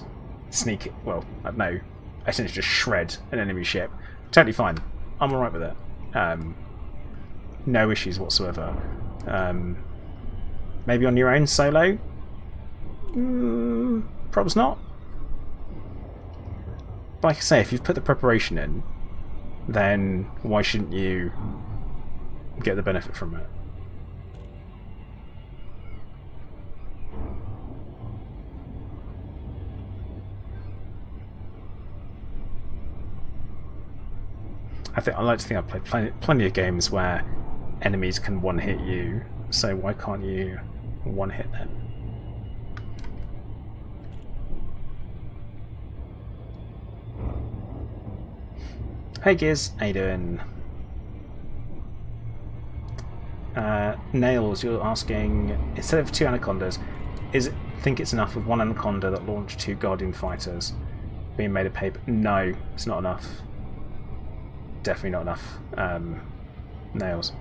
sneak. Well, no, essentially just shred an enemy ship. Totally fine. I'm alright with it. No issues whatsoever. Maybe on your own solo. Probably not. But like I say, if you've put the preparation in, then why shouldn't you get the benefit from it? I like to think I've played plenty of games where enemies can one-hit you, so why can't you one-hit them? Hey Giz, how you doing? Nails, you're asking, instead of 2 anacondas, think it's enough with 1 anaconda that launched 2 guardian fighters being made of paper? No, it's not enough. Definitely not enough. Nails.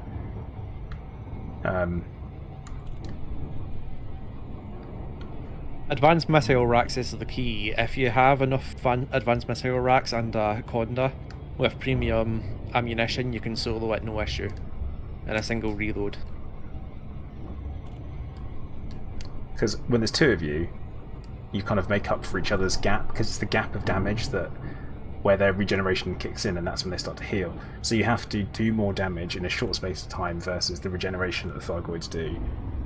Advanced missile racks is the key. If you have enough advanced missile racks and a conda with premium ammunition, you can solo it no issue in a single reload. Because when there's 2 of you, you kind of make up for each other's gap, because it's the gap of damage that where their regeneration kicks in, and that's when they start to heal. So you have to do more damage in a short space of time versus the regeneration that the Thargoids do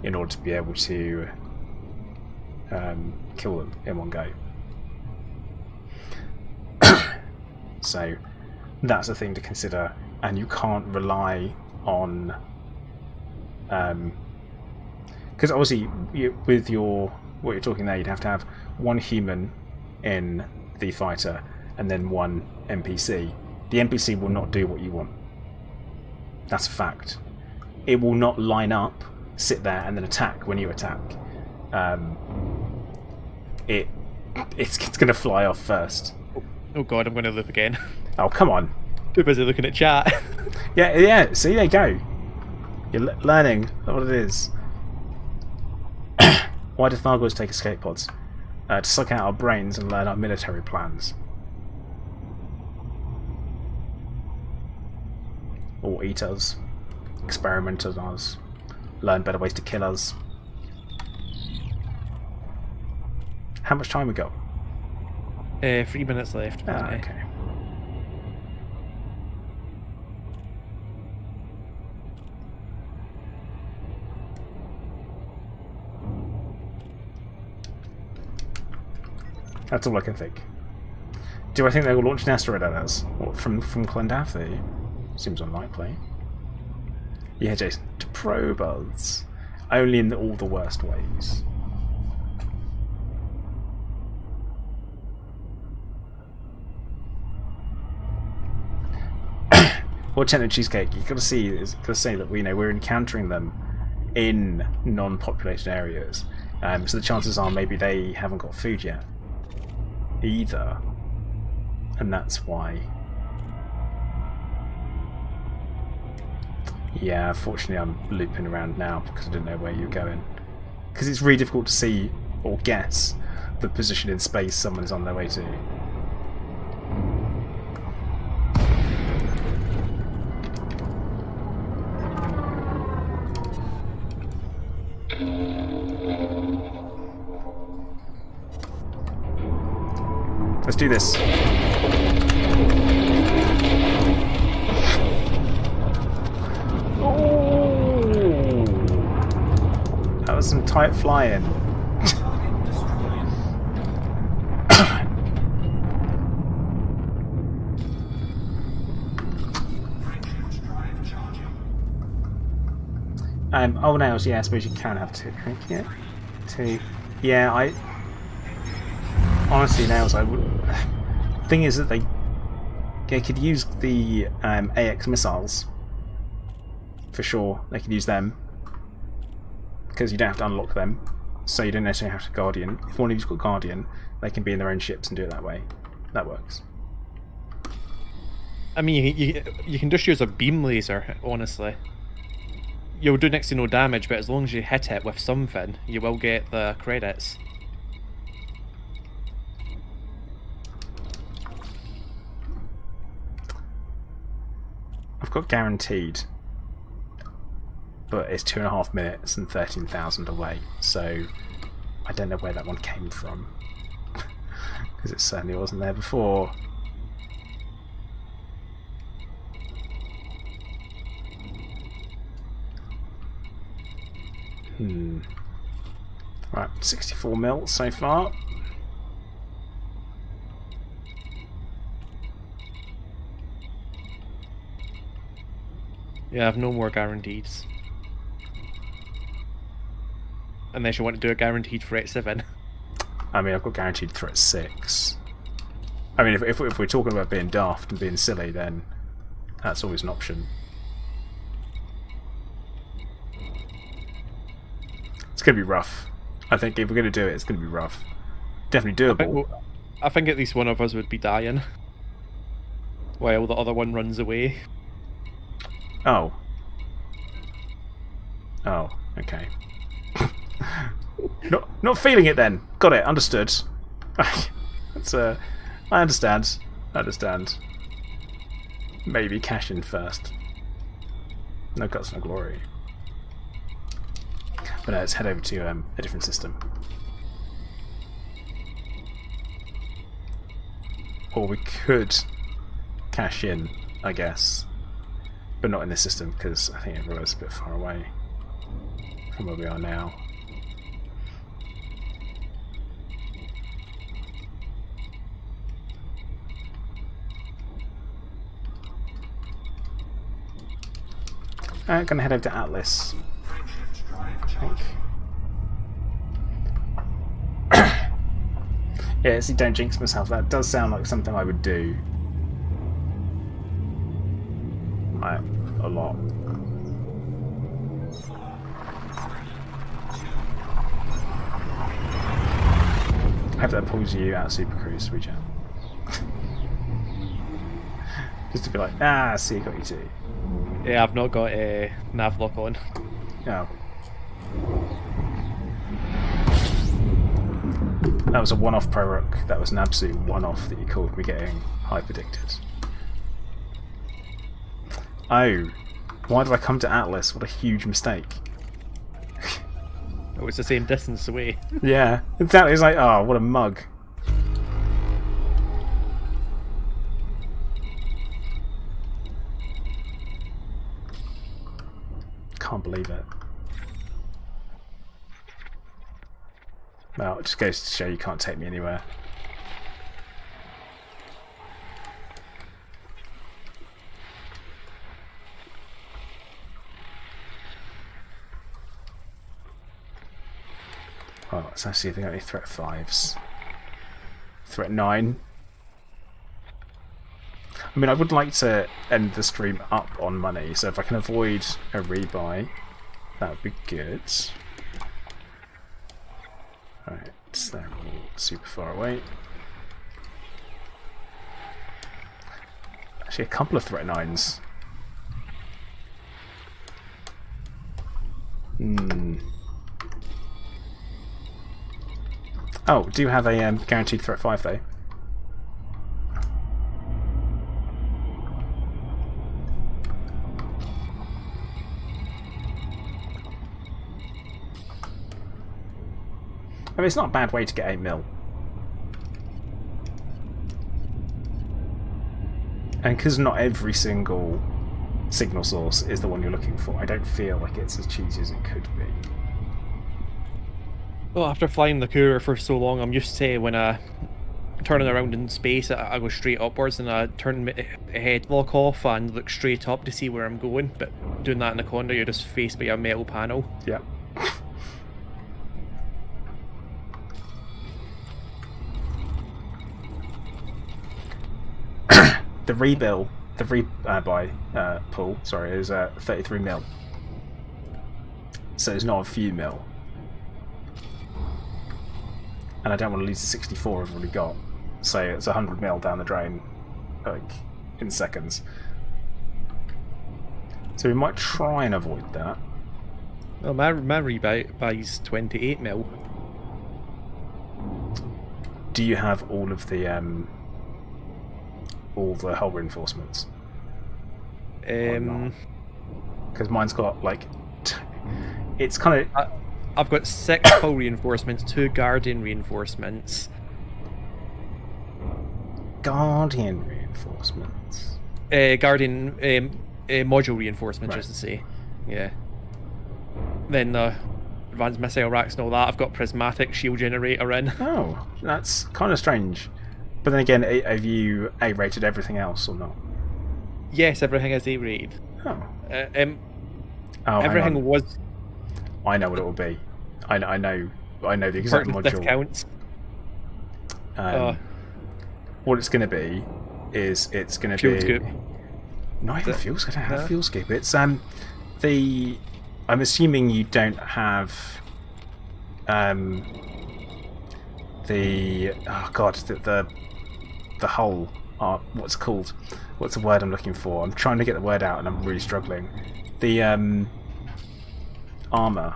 in order to be able to kill them in one go. So that's a thing to consider, and you can't rely on because obviously with what you're talking there, you'd have to have one human in the fighter and then one NPC. The NPC will not do what you want. That's a fact. It will not line up, sit there, and then attack when you attack. It's going to fly off first. Oh god, I'm going to loop again. Oh, come on. Too busy looking at chat. Yeah, see, there you go. You're learning what it is. Why do Thargoids take escape pods? To suck out our brains and learn our military plans. Or eat us. Experiment on us. Learn better ways to kill us. How much time we got? 3 minutes left. Ah, okay. That's all I can think. Do I think they will launch an asteroid at us? What, from Clendathy? Seems unlikely. Yeah, Jason. To probe us. Only in all the worst ways. Well, Techno Cheesecake, you've got to see that we're encountering them in non-populated areas. So the chances are maybe they haven't got food yet either, and that's why. Yeah, fortunately I'm looping around now because I didn't know where you're going, because it's really difficult to see or guess the position in space someone's on their way to. Let's do this. Oh, that was some tight flying. Target destroyed. Frameshift drive charging. Oh, nails. Yeah, I suppose you can have two. Yeah, two. Yeah, honestly, nails. I would. Thing is that they could use the AX missiles for sure. They could use them because you don't have to unlock them, so you don't necessarily have to Guardian. If one of you's got Guardian, they can be in their own ships and do it that way. That works. I mean, you can just use a beam laser, honestly. You'll do next to no damage, but as long as you hit it with something, you will get the credits. I've got guaranteed, but it's 2.5 minutes and 13,000 away, so I don't know where that one came from, because it certainly wasn't there before. Right, 64 mil so far. Yeah, I have no more guarantees. Unless you want to do a guaranteed threat 7. I mean, I've got guaranteed threat 6. I mean, if we're talking about being daft and being silly, then that's always an option. It's going to be rough. I think if we're going to do it, it's going to be rough. Definitely doable. I think at least one of us would be dying while the other one runs away. Oh. Oh, okay. Not feeling it then. Got it, understood. That's I understand. Maybe cash in first. No guts, no glory. But let's head over to a different system. Or we could cash in, I guess. But not in this system, because I think everywhere's a bit far away from where we are now. Gonna head over to Atlas. Frameshift drive charging. Yeah, see, don't jinx myself. That does sound like something I would do. Like, a lot. 4, 3, 2. I hope that pulls you out of Super Cruise, reach out. Just to be like, ah, see, got you too. Yeah, I've not got a nav lock on. Oh. That was a one-off pro-rock. That was an absolute one-off that you called me getting hyper-addicted. Oh. Why did I come to Atlas? What a huge mistake. It was the same distance away. Yeah, exactly. It's like, oh, what a mug. Can't believe it. Well, it just goes to show you can't take me anywhere. Well, let's actually see if they got any threat 5s. Threat 9. I mean, I would like to end the stream up on money, so if I can avoid a rebuy, that would be good. Alright, so they're all super far away. Actually, a couple of threat 9s. Oh, do have a guaranteed threat 5 though. I mean, it's not a bad way to get 8 mil. And because not every single signal source is the one you're looking for, I don't feel like it's as cheesy as it could be. Well, after flying the Courier for so long, I'm used to when I turning around in space, I go straight upwards and I turn my headlock off and look straight up to see where I'm going. But doing that in the Condor, you're just faced by a metal panel. Yep. The rebuy pool, sorry, is 33 mil. So it's not a few mil. And I don't want to lose the 64 I've already got. So it's 100 mil down the drain, like, in seconds. So we might try and avoid that. Well, my rebuy 28 mil. Do you have all of the hull reinforcements? Because mine's got like, it's kind of. I've got 6 hull reinforcements, 2 Guardian reinforcements. Guardian reinforcements. Guardian module reinforcements, Right. just to say. Yeah. Then the advanced missile racks and all that. I've got prismatic shield generator in. Oh, that's kind of strange. But then again, have you A-rated everything else or not? Yes, everything is A-rated. Oh. Oh, Hang everything on. was I know what it will be. I know the exact purchase module. discounts. What it's going to be is it's going to Fuel be scoop. not even Is it? fuel scoop. I don't have No? fuel scoop. It's the. I'm assuming you don't have the the hull. What's it called? What's the word I'm looking for? I'm trying to get the word out and I'm really struggling. The armor,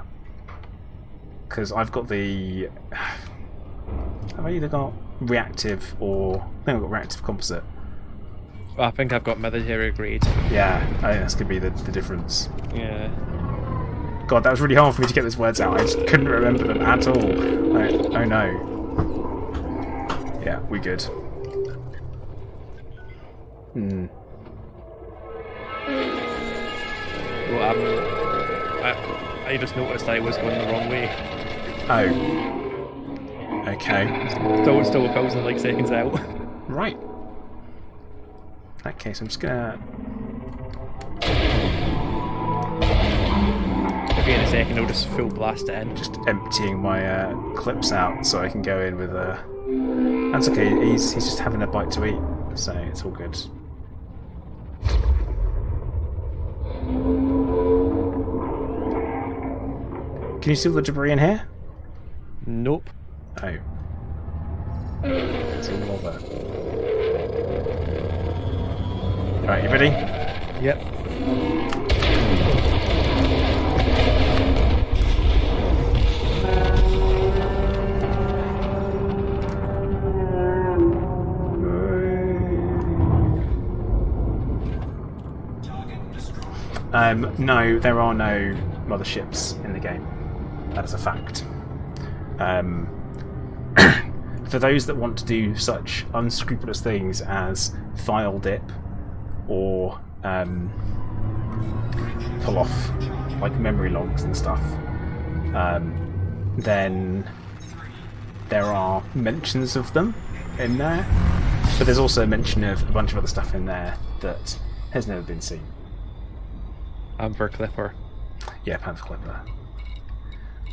because I've got the. Have I either got reactive or I think I've got reactive composite. I think I've got military grade. Yeah, I think that's gonna be the difference. Yeah. God, that was really hard for me to get those words out. I just couldn't remember them at all. Oh no. Yeah, we good. Hmm. Well, I just noticed I was going the wrong way. Oh. Okay. Still 1,000 like seconds out. Right. In that case, I'm just gonna... Maybe in a second I'll just full blast it in. Just emptying my clips out so I can go in with a... That's okay, he's just having a bite to eat, so it's all good. Can you see all the debris in here? Nope. Oh. It's all over. Alright, you ready? Yep. No, there are no motherships in the game. That is a fact. For those that want to do such unscrupulous things as file dip or pull off like memory logs and stuff, then there are mentions of them in there, but there's also a mention of a bunch of other stuff in there that has never been seen. Amber Clipper. Yeah, Panther Clipper.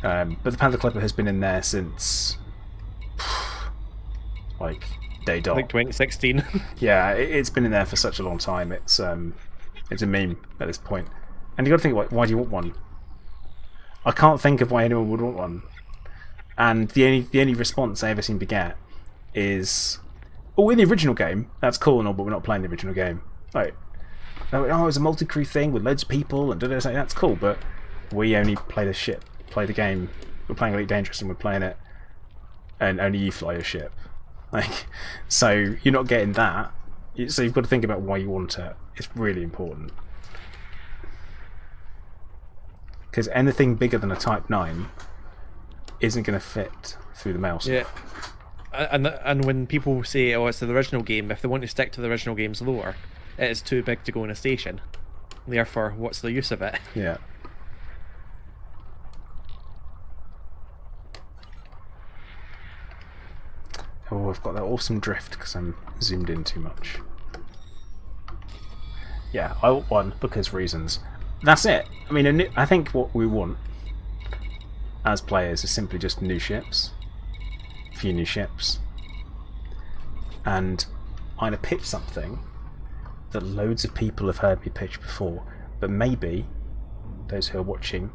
But the Panther Clipper has been in there since like day dot. Like 2016. Yeah, it's been in there for such a long time. It's a meme at this point. And you got to think, why do you want one? I can't think of why anyone would want one. And the only response I ever seem to get is, "Oh, in the original game, that's cool and all, but we're not playing the original game." Right. Oh, it's a multi-crew thing with loads of people and that's cool, but we only play the game. We're playing Elite Dangerous and we're playing it, and only you fly your ship. Like, so you're not getting that. So you've got to think about why you want it. It's really important. Because anything bigger than a Type 9 isn't going to fit through the mail slot. Yeah. And when people say, oh, it's the original game, if they want to stick to the original game's lore, it is too big to go in a station. Therefore, what's the use of it? Yeah. Oh, I've got that awesome drift because I'm zoomed in too much. Yeah, I want one because reasons. That's it. I mean, I think what we want as players is simply just new ships. A few new ships. And I'm going to pitch something that loads of people have heard me pitch before, but maybe those who are watching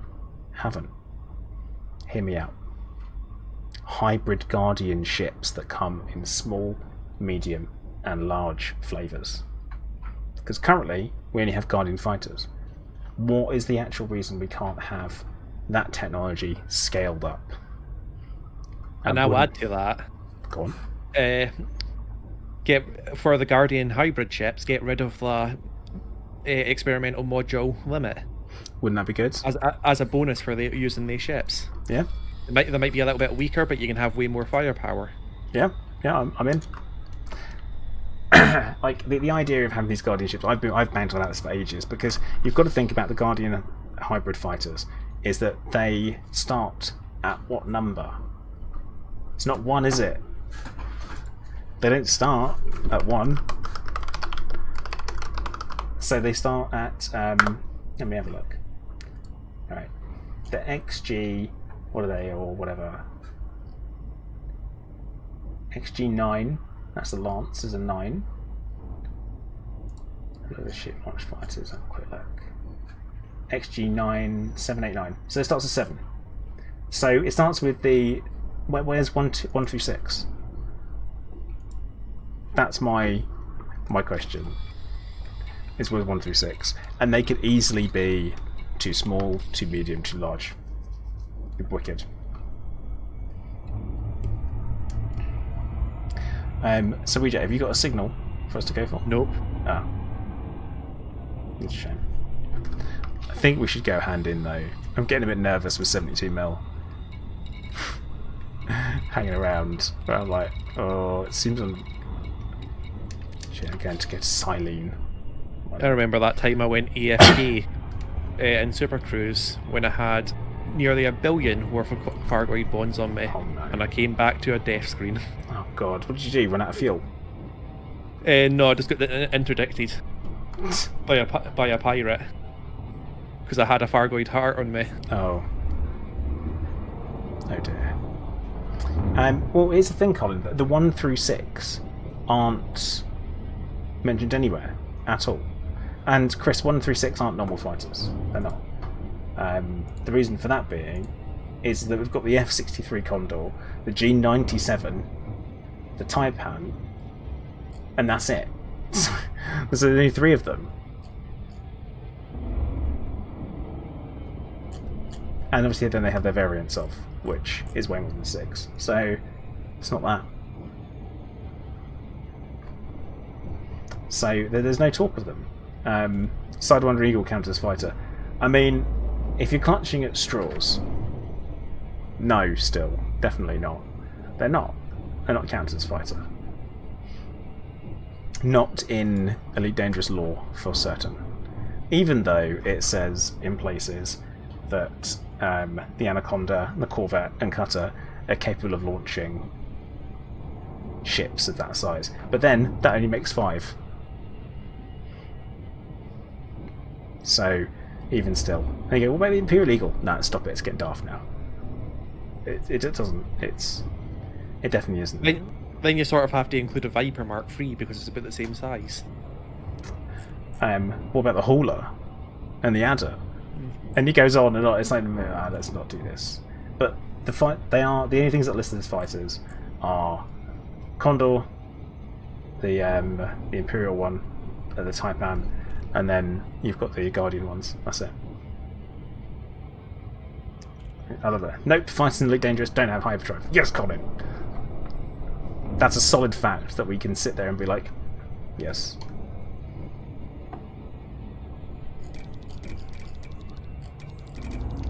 haven't. Hear me out. Hybrid Guardian ships that come in small, medium, and large flavours. Because currently, we only have Guardian fighters. What is the actual reason we can't have that technology scaled up? And I'll add to that. Go on. Get for the Guardian hybrid ships, get rid of the experimental module limit. Wouldn't that be good? As a bonus for using these ships. Yeah. They might be a little bit weaker, but you can have way more firepower. Yeah, I'm in. Like the idea of having these Guardian ships, I've banged on this for ages, because you've got to think about the Guardian hybrid fighters is that they start at what number? It's not 1, is it? They don't start at 1. So they start at let me have a look. Alright. The XG, what are they, or whatever? XG9, that's the Lance, is a 9. Look at the ship launch fighters, have a quick look. XG9, 789. So it starts at 7. So it starts with the. Where's 1 through 6? That's my question. Is where's 1 through 6? And they could easily be too small, too medium, too large. It'd be wicked. So Reject, have you got a signal for us to go for? Nope. Ah. It's a shame. I think we should go hand in though. I'm getting a bit nervous with 72mm hanging around. But I'm like, oh, it seems shit. Okay, I'm going to go to Silene. I remember that time I went AFK in Super Cruise when I had nearly $1 billion worth of Thargoid bonds on me, Oh, no. and I came back to a death screen. Oh god, what did you do? Run out of fuel? No, I just got interdicted by a pirate because I had a Thargoid heart on me. Oh. Oh dear. Well, here's the thing, Colin. The 1 through 6 aren't mentioned anywhere at all. And Chris, 1 through 6 aren't normal fighters. They're not. The reason for that being is that we've got the F-63 Condor, the G-97, the Taipan, and that's it. There's only 3 of them. And obviously then they have their variants of, which is way more than 6. So, it's not that. So, there's no talk of them. Sidewinder Eagle counters fighter. I mean, if you're clutching at straws, no, still. Definitely not. They're not. They're not counted as fighter. Not in Elite Dangerous lore, for certain. Even though it says in places that the Anaconda, the Corvette, and Cutter are capable of launching ships of that size. But then, that only makes 5. So, even still. And you go, what about the Imperial Eagle? No, stop it, it's getting daft now. It doesn't. It definitely isn't. Then you sort of have to include a Viper Mark III because it's about the same size. What about the Hauler? And the Adder? And he goes on and on. It's like, let's not do this. But the only things that are listed as fighters are Condor, the Imperial one, the Taipan, and then you've got the Guardian ones. That's it. I love that. Nope, fighters in Elite Dangerous don't have hyperdrive. Yes, Colin! That's a solid fact that we can sit there and be like, yes.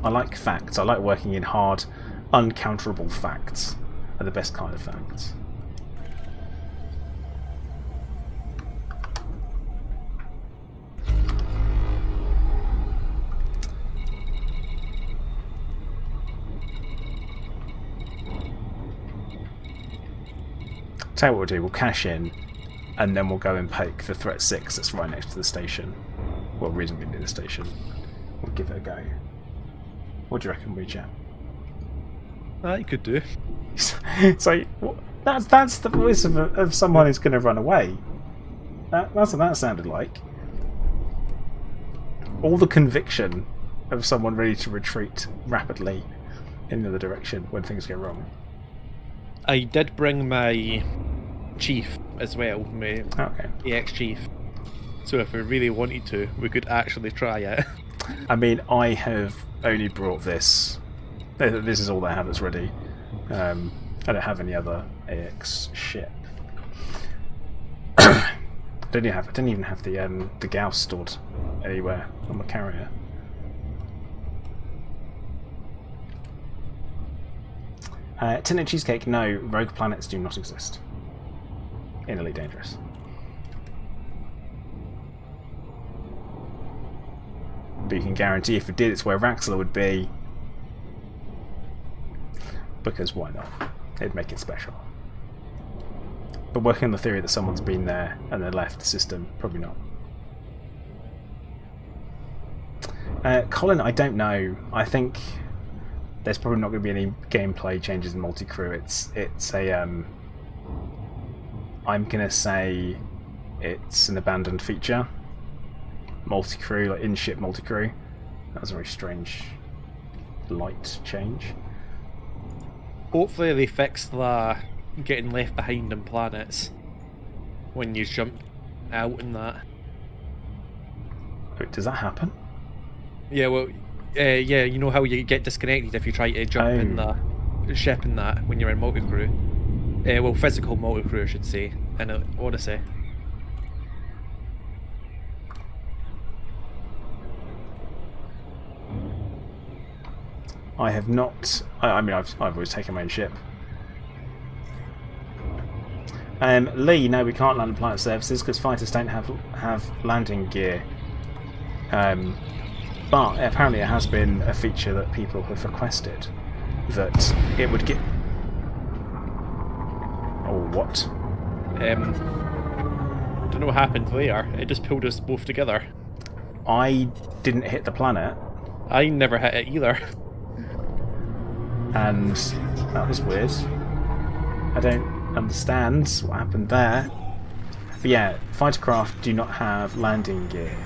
I like facts. I like working in hard, uncounterable facts. Are the best kind of facts. Tell you what we'll do, we'll cash in, and then we'll go and poke the Threat 6 that's right next to the station. Well, reasonably near the station. We'll give it a go. What do you reckon, WeChat? You could do. So, that's the voice of someone who's going to run away. That's what that sounded like. All the conviction of someone ready to retreat rapidly in the other direction when things go wrong. I did bring my chief as well, my EX chief. So if we really wanted to, we could actually try it. I mean, I have only brought this. This is all I have that's ready. I don't have any other AX shit. I didn't even have the Gauss stored anywhere on my carrier. Tinted Cheesecake, no, rogue planets do not exist in Elite Dangerous. But you can guarantee if it did, it's where Raxler would be. Because why not? It'd make it special. But working on the theory that someone's been there and then left the system, probably not. Colin, I don't know. I think there's probably not going to be any gameplay changes in multi-crew. It's a I'm gonna say it's an abandoned feature. Multi-crew, like in-ship multi-crew. That was a very strange light change. Hopefully they fix the getting left behind on planets when you jump out and that. Wait, does that happen? Yeah, well, yeah, you know how you get disconnected if you try to jump in the ship and that when you're in multi-crew? Well, physical multi-crew, I should say, in Odyssey. I have not. I mean, I've always taken my own ship. Lee, no, we can't land on planet surfaces because fighters don't have landing gear. But apparently it has been a feature that people have requested that it would get. Oh, what? Don't know what happened there. It just pulled us both together. I didn't hit the planet, I never hit it either. and that was weird. I don't understand what happened there. But yeah, fighter craft do not have landing gear.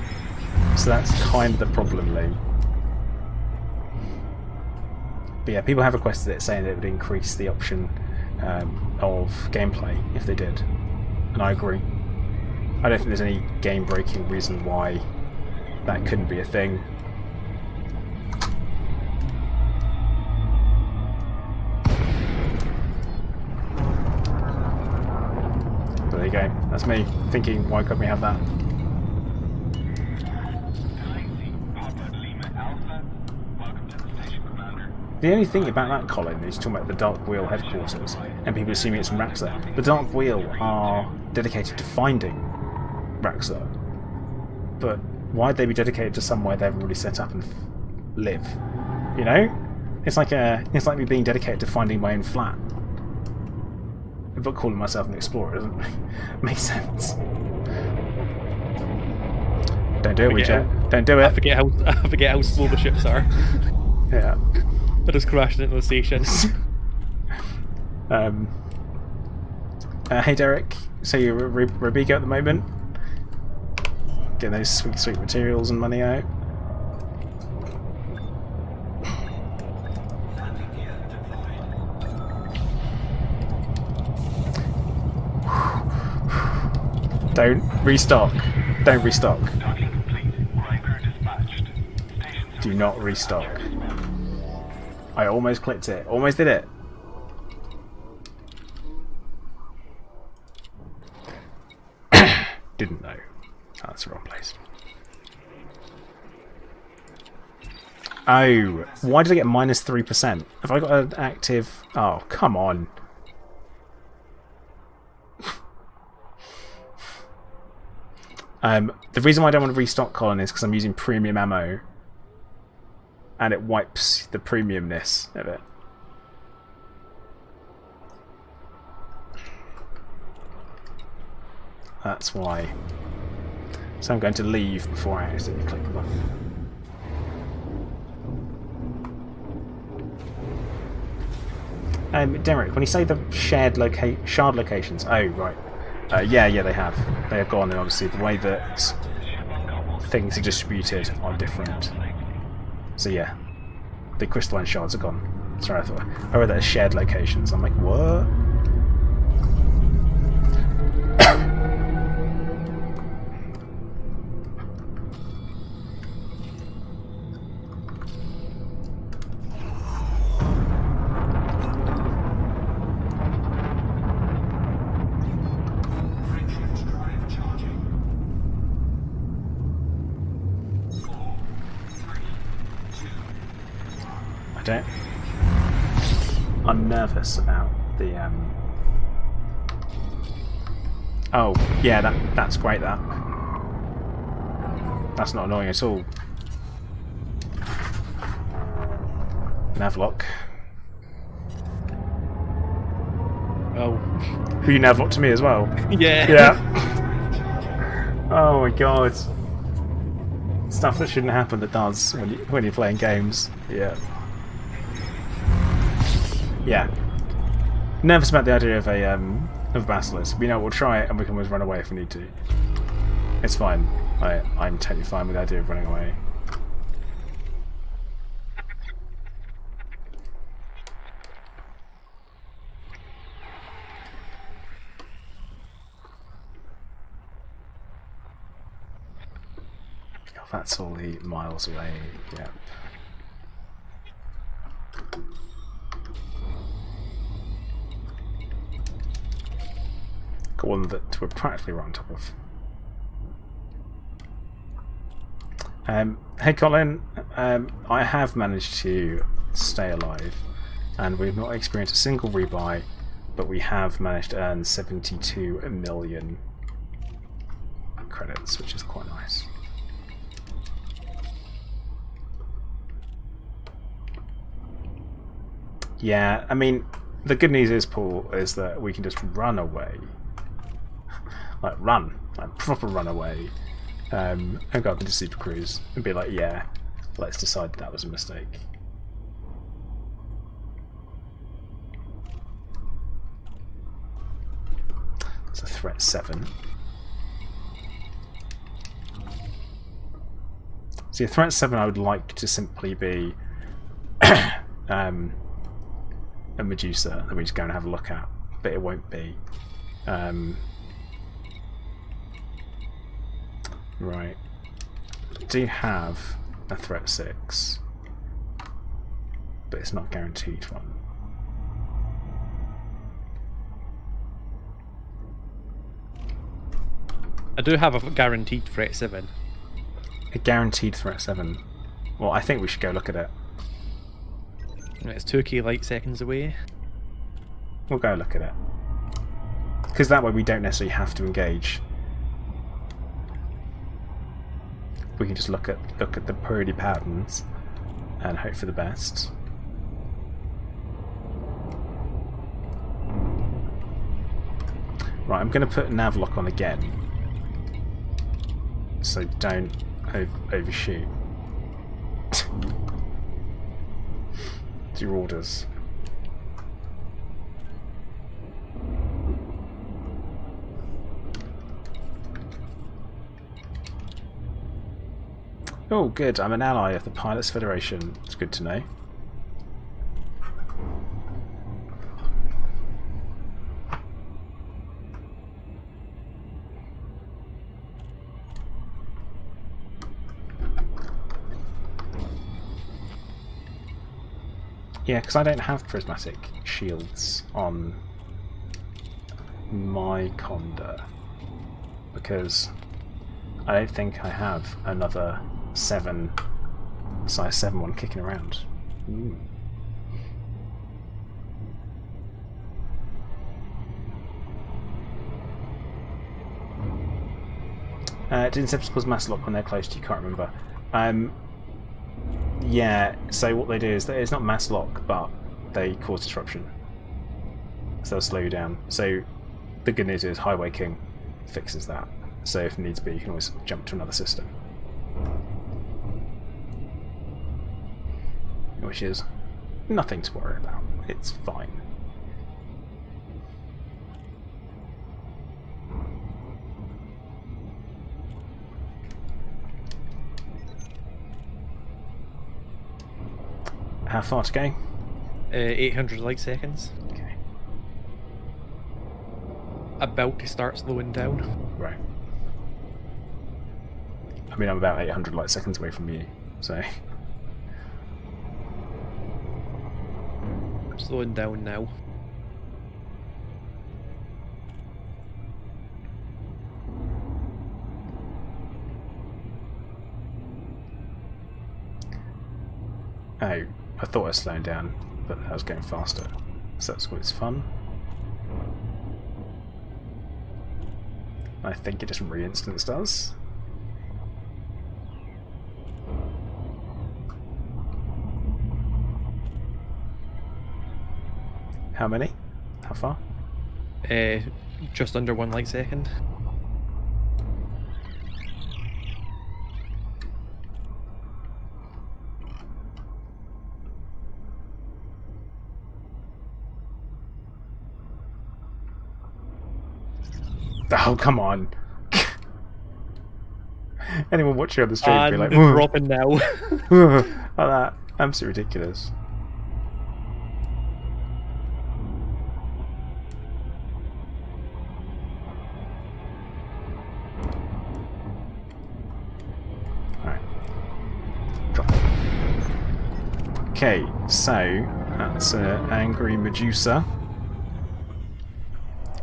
So that's kind of the problem, Lee. But yeah, people have requested it, saying that it would increase the option of gameplay if they did. And I agree. I don't think there's any game-breaking reason why that couldn't be a thing. But there you go. That's me thinking, why couldn't we have that? The only thing about that, Colin, is talking about the Dark Wheel headquarters, and people assuming it's from Raxa. The Dark Wheel are dedicated to finding Raxa, but why'd they be dedicated to somewhere they've already set up and live? You know, it's like me being dedicated to finding my own flat, but calling myself an explorer doesn't make sense. Don't do it, WeChat. Don't do it. I forget how slow the ships are. Yeah. I just crashed into the station. Hey Derek, so you're Robigo at the moment? Getting those sweet materials and money out. Don't restock. Don't restock. Do not restock. I almost clicked it. Almost did it. Didn't know. Oh, that's the wrong place. Oh, why did I get minus 3%? Have I got an active... Oh, come on. The reason why I don't want to restock, Colin, is because I'm using premium ammo. And it wipes the premiumness of it. That's why. So I'm going to leave before I accidentally click the button. Derek, when you say the shard locations, oh right, yeah, they have. They are gone, and obviously the way that things are distributed are different. So yeah, the crystalline shards are gone. Sorry, I read that as shared locations. I'm like, what? I'm nervous about the Oh, yeah, that's great, that. That's not annoying at all. Navlock. Oh. Who you navlocked to me as well? Yeah. Yeah. Oh my god. Stuff that shouldn't happen that does when you're playing games. Yeah. Yeah. Nervous about the idea of a basilisk. We know we'll try it and we can always run away if we need to. It's fine. I'm totally fine with the idea of running away. Oh, that's all the miles away. Yep. Got one that we're practically right on top of. Hey Colin, I have managed to stay alive and we've not experienced a single rebuy but we have managed to earn 72 million credits, which is quite nice. Yeah, I mean, the good news is, Paul, is that we can just run away. Like, proper run away. And go up into Super Cruise and be like, yeah, let's decide that was a mistake. It's a threat 7. See, a threat 7 I would like to simply be a Medusa that we just go and have a look at, but it won't be. Right. I do have a threat 6, but it's not guaranteed one. I do have a guaranteed threat 7. A guaranteed threat 7. Well, I think we should go look at it. It's 2k light seconds away. We'll go look at it. Because that way we don't necessarily have to engage. We can just look at the pretty patterns and hope for the best. Right, I'm going to put Navlock on again, so don't overshoot. Do your orders. Oh, good. I'm an ally of the Pilots Federation. It's good to know. Yeah, because I don't have prismatic shields on my Conda, because I don't think I have another size 7 one kicking around. Ooh. Did Inception cause mass lock when they're close to you? Can't remember. Yeah, so what they do is it's not mass lock, but they cause disruption. So they'll slow you down. So the good news is Highway King fixes that. So if needs be, you can always jump to another system. Which is nothing to worry about. It's fine. How far to go? 800 light seconds. Okay. About to start slowing down. Right. I mean, I'm about 800 light seconds away from you, so... Slowing down now. Oh, I thought I was slowing down, but I was going faster. So that's what's fun. I think it just re-instance does. How many? How far? Just under 1 light second. Oh, come on. Anyone watching on the stream would be like, dropping now. like that. Absolutely ridiculous. Alright. Drop. Okay, so that's an angry Medusa,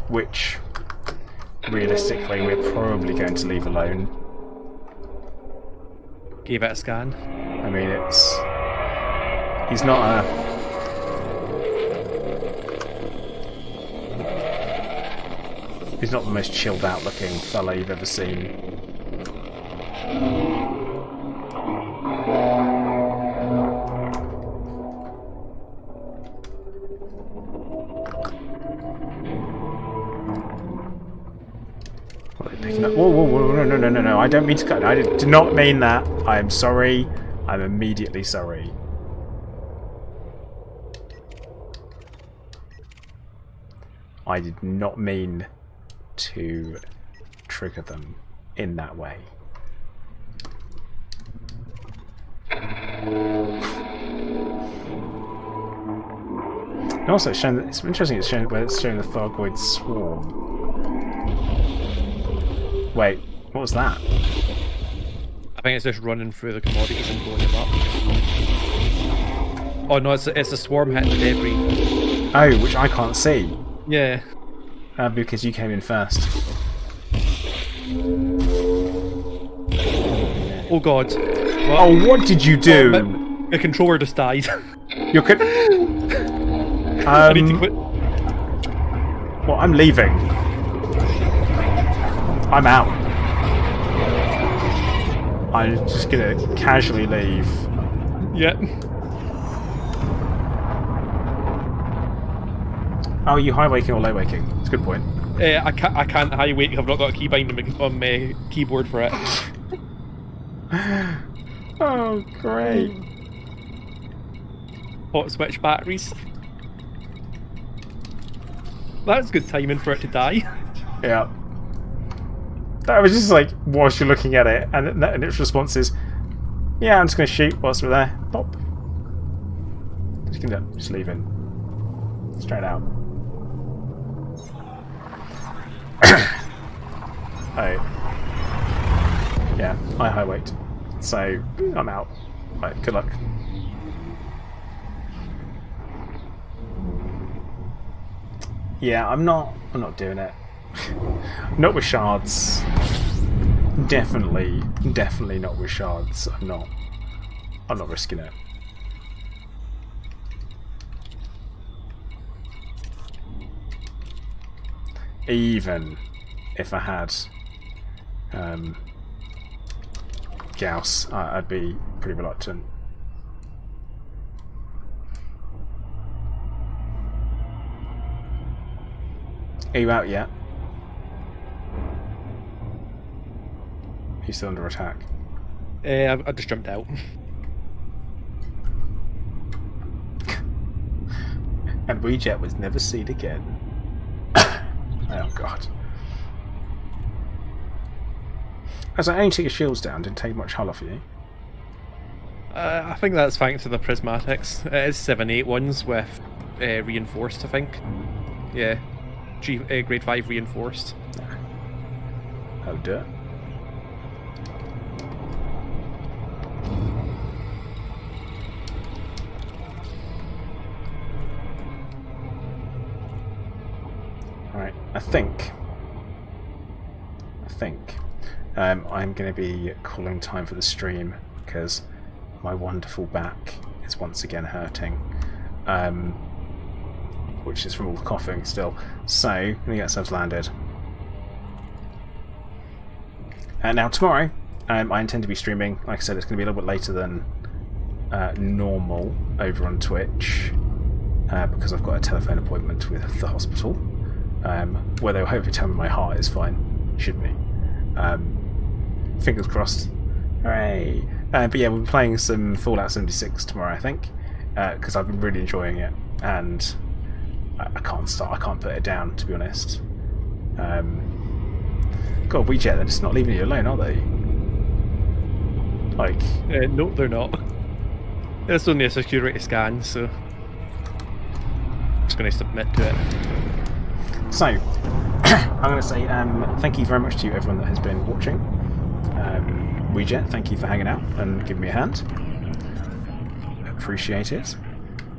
which realistically we're probably going to leave alone. Gave it a scan. I mean, he's not a... He's not the most chilled out looking fella you've ever seen. What are they picking up? Whoa, whoa, whoa, no, I don't mean to cut. I did not mean that. I am sorry. I'm immediately sorry. I did not mean to trigger them in that way. And also, it's showing, it's interesting. It's showing where it's showing the Thargoid swarm. Wait, what was that? I think it's just running through the commodities and blowing them up. Oh no, it's a swarm hitting the debris. Oh, which I can't see. Yeah. Because you came in first. Oh god. Oh, what did you do? The controller just died. You could. I need to quit. Well, I'm leaving. I'm out. I'm just gonna casually leave. Yeah. Oh, are you high waking or low waking? It's a good point. I can't high wake. I've not got a keybind on my keyboard for it. Oh, great. Hot switch batteries. That's good timing for it to die. Yeah. That was just like, whilst you're looking at it, and its response is, yeah, I'm just going to shoot whilst we're there. Pop. Just leaving. Straight out. Oh. Yeah, I high weight. So, I'm out. Right, good luck. Yeah, I'm not doing it. Not with shards. Definitely not with shards. I'm not risking it. Even if I had Gauss, I'd be pretty reluctant. Are you out yet? Are you still under attack? I just jumped out. And Rejet was never seen again. Oh god. As I only took your shields down, didn't take much hull off you. I think that's thanks to the prismatics. It is 7-8 ones with reinforced, I think. Yeah. Grade 5 reinforced. Oh dear. Alright, I think I'm going to be calling time for the stream because my wonderful back is once again hurting, which is from all the coughing still. So, I'm going to get ourselves landed. Now tomorrow, I intend to be streaming. Like I said, it's going to be a little bit later than normal over on Twitch because I've got a telephone appointment with the hospital, where they'll hopefully tell me my heart is fine. Should be. Fingers crossed. Hooray! But yeah, we'll be playing some Fallout 76 tomorrow, I think, because I've been really enjoying it, and I can't put it down, to be honest. God, WeJet, they're just not leaving you alone, are they? Like... No, they're not. It's only a security scan, so... I'm just going to submit to it. So, I'm going to say thank you very much to everyone that has been watching. WeJet, thank you for hanging out and giving me a hand. Appreciate it.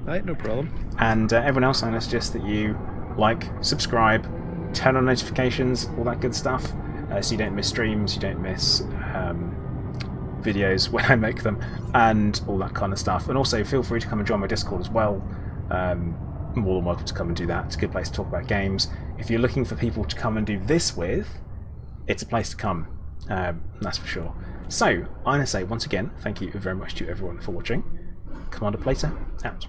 Right, no problem. And everyone else, I'm going to suggest that you like, subscribe, turn on notifications, all that good stuff, so you don't miss streams, you don't miss videos when I make them, and all that kind of stuff. And also, feel free to come and join my Discord as well. more than welcome to come and do that. It's a good place to talk about games. If you're looking for people to come and do this with, it's a place to come. That's for sure. So, I'm going to say once again, thank you very much to everyone for watching. Commander Plater, out.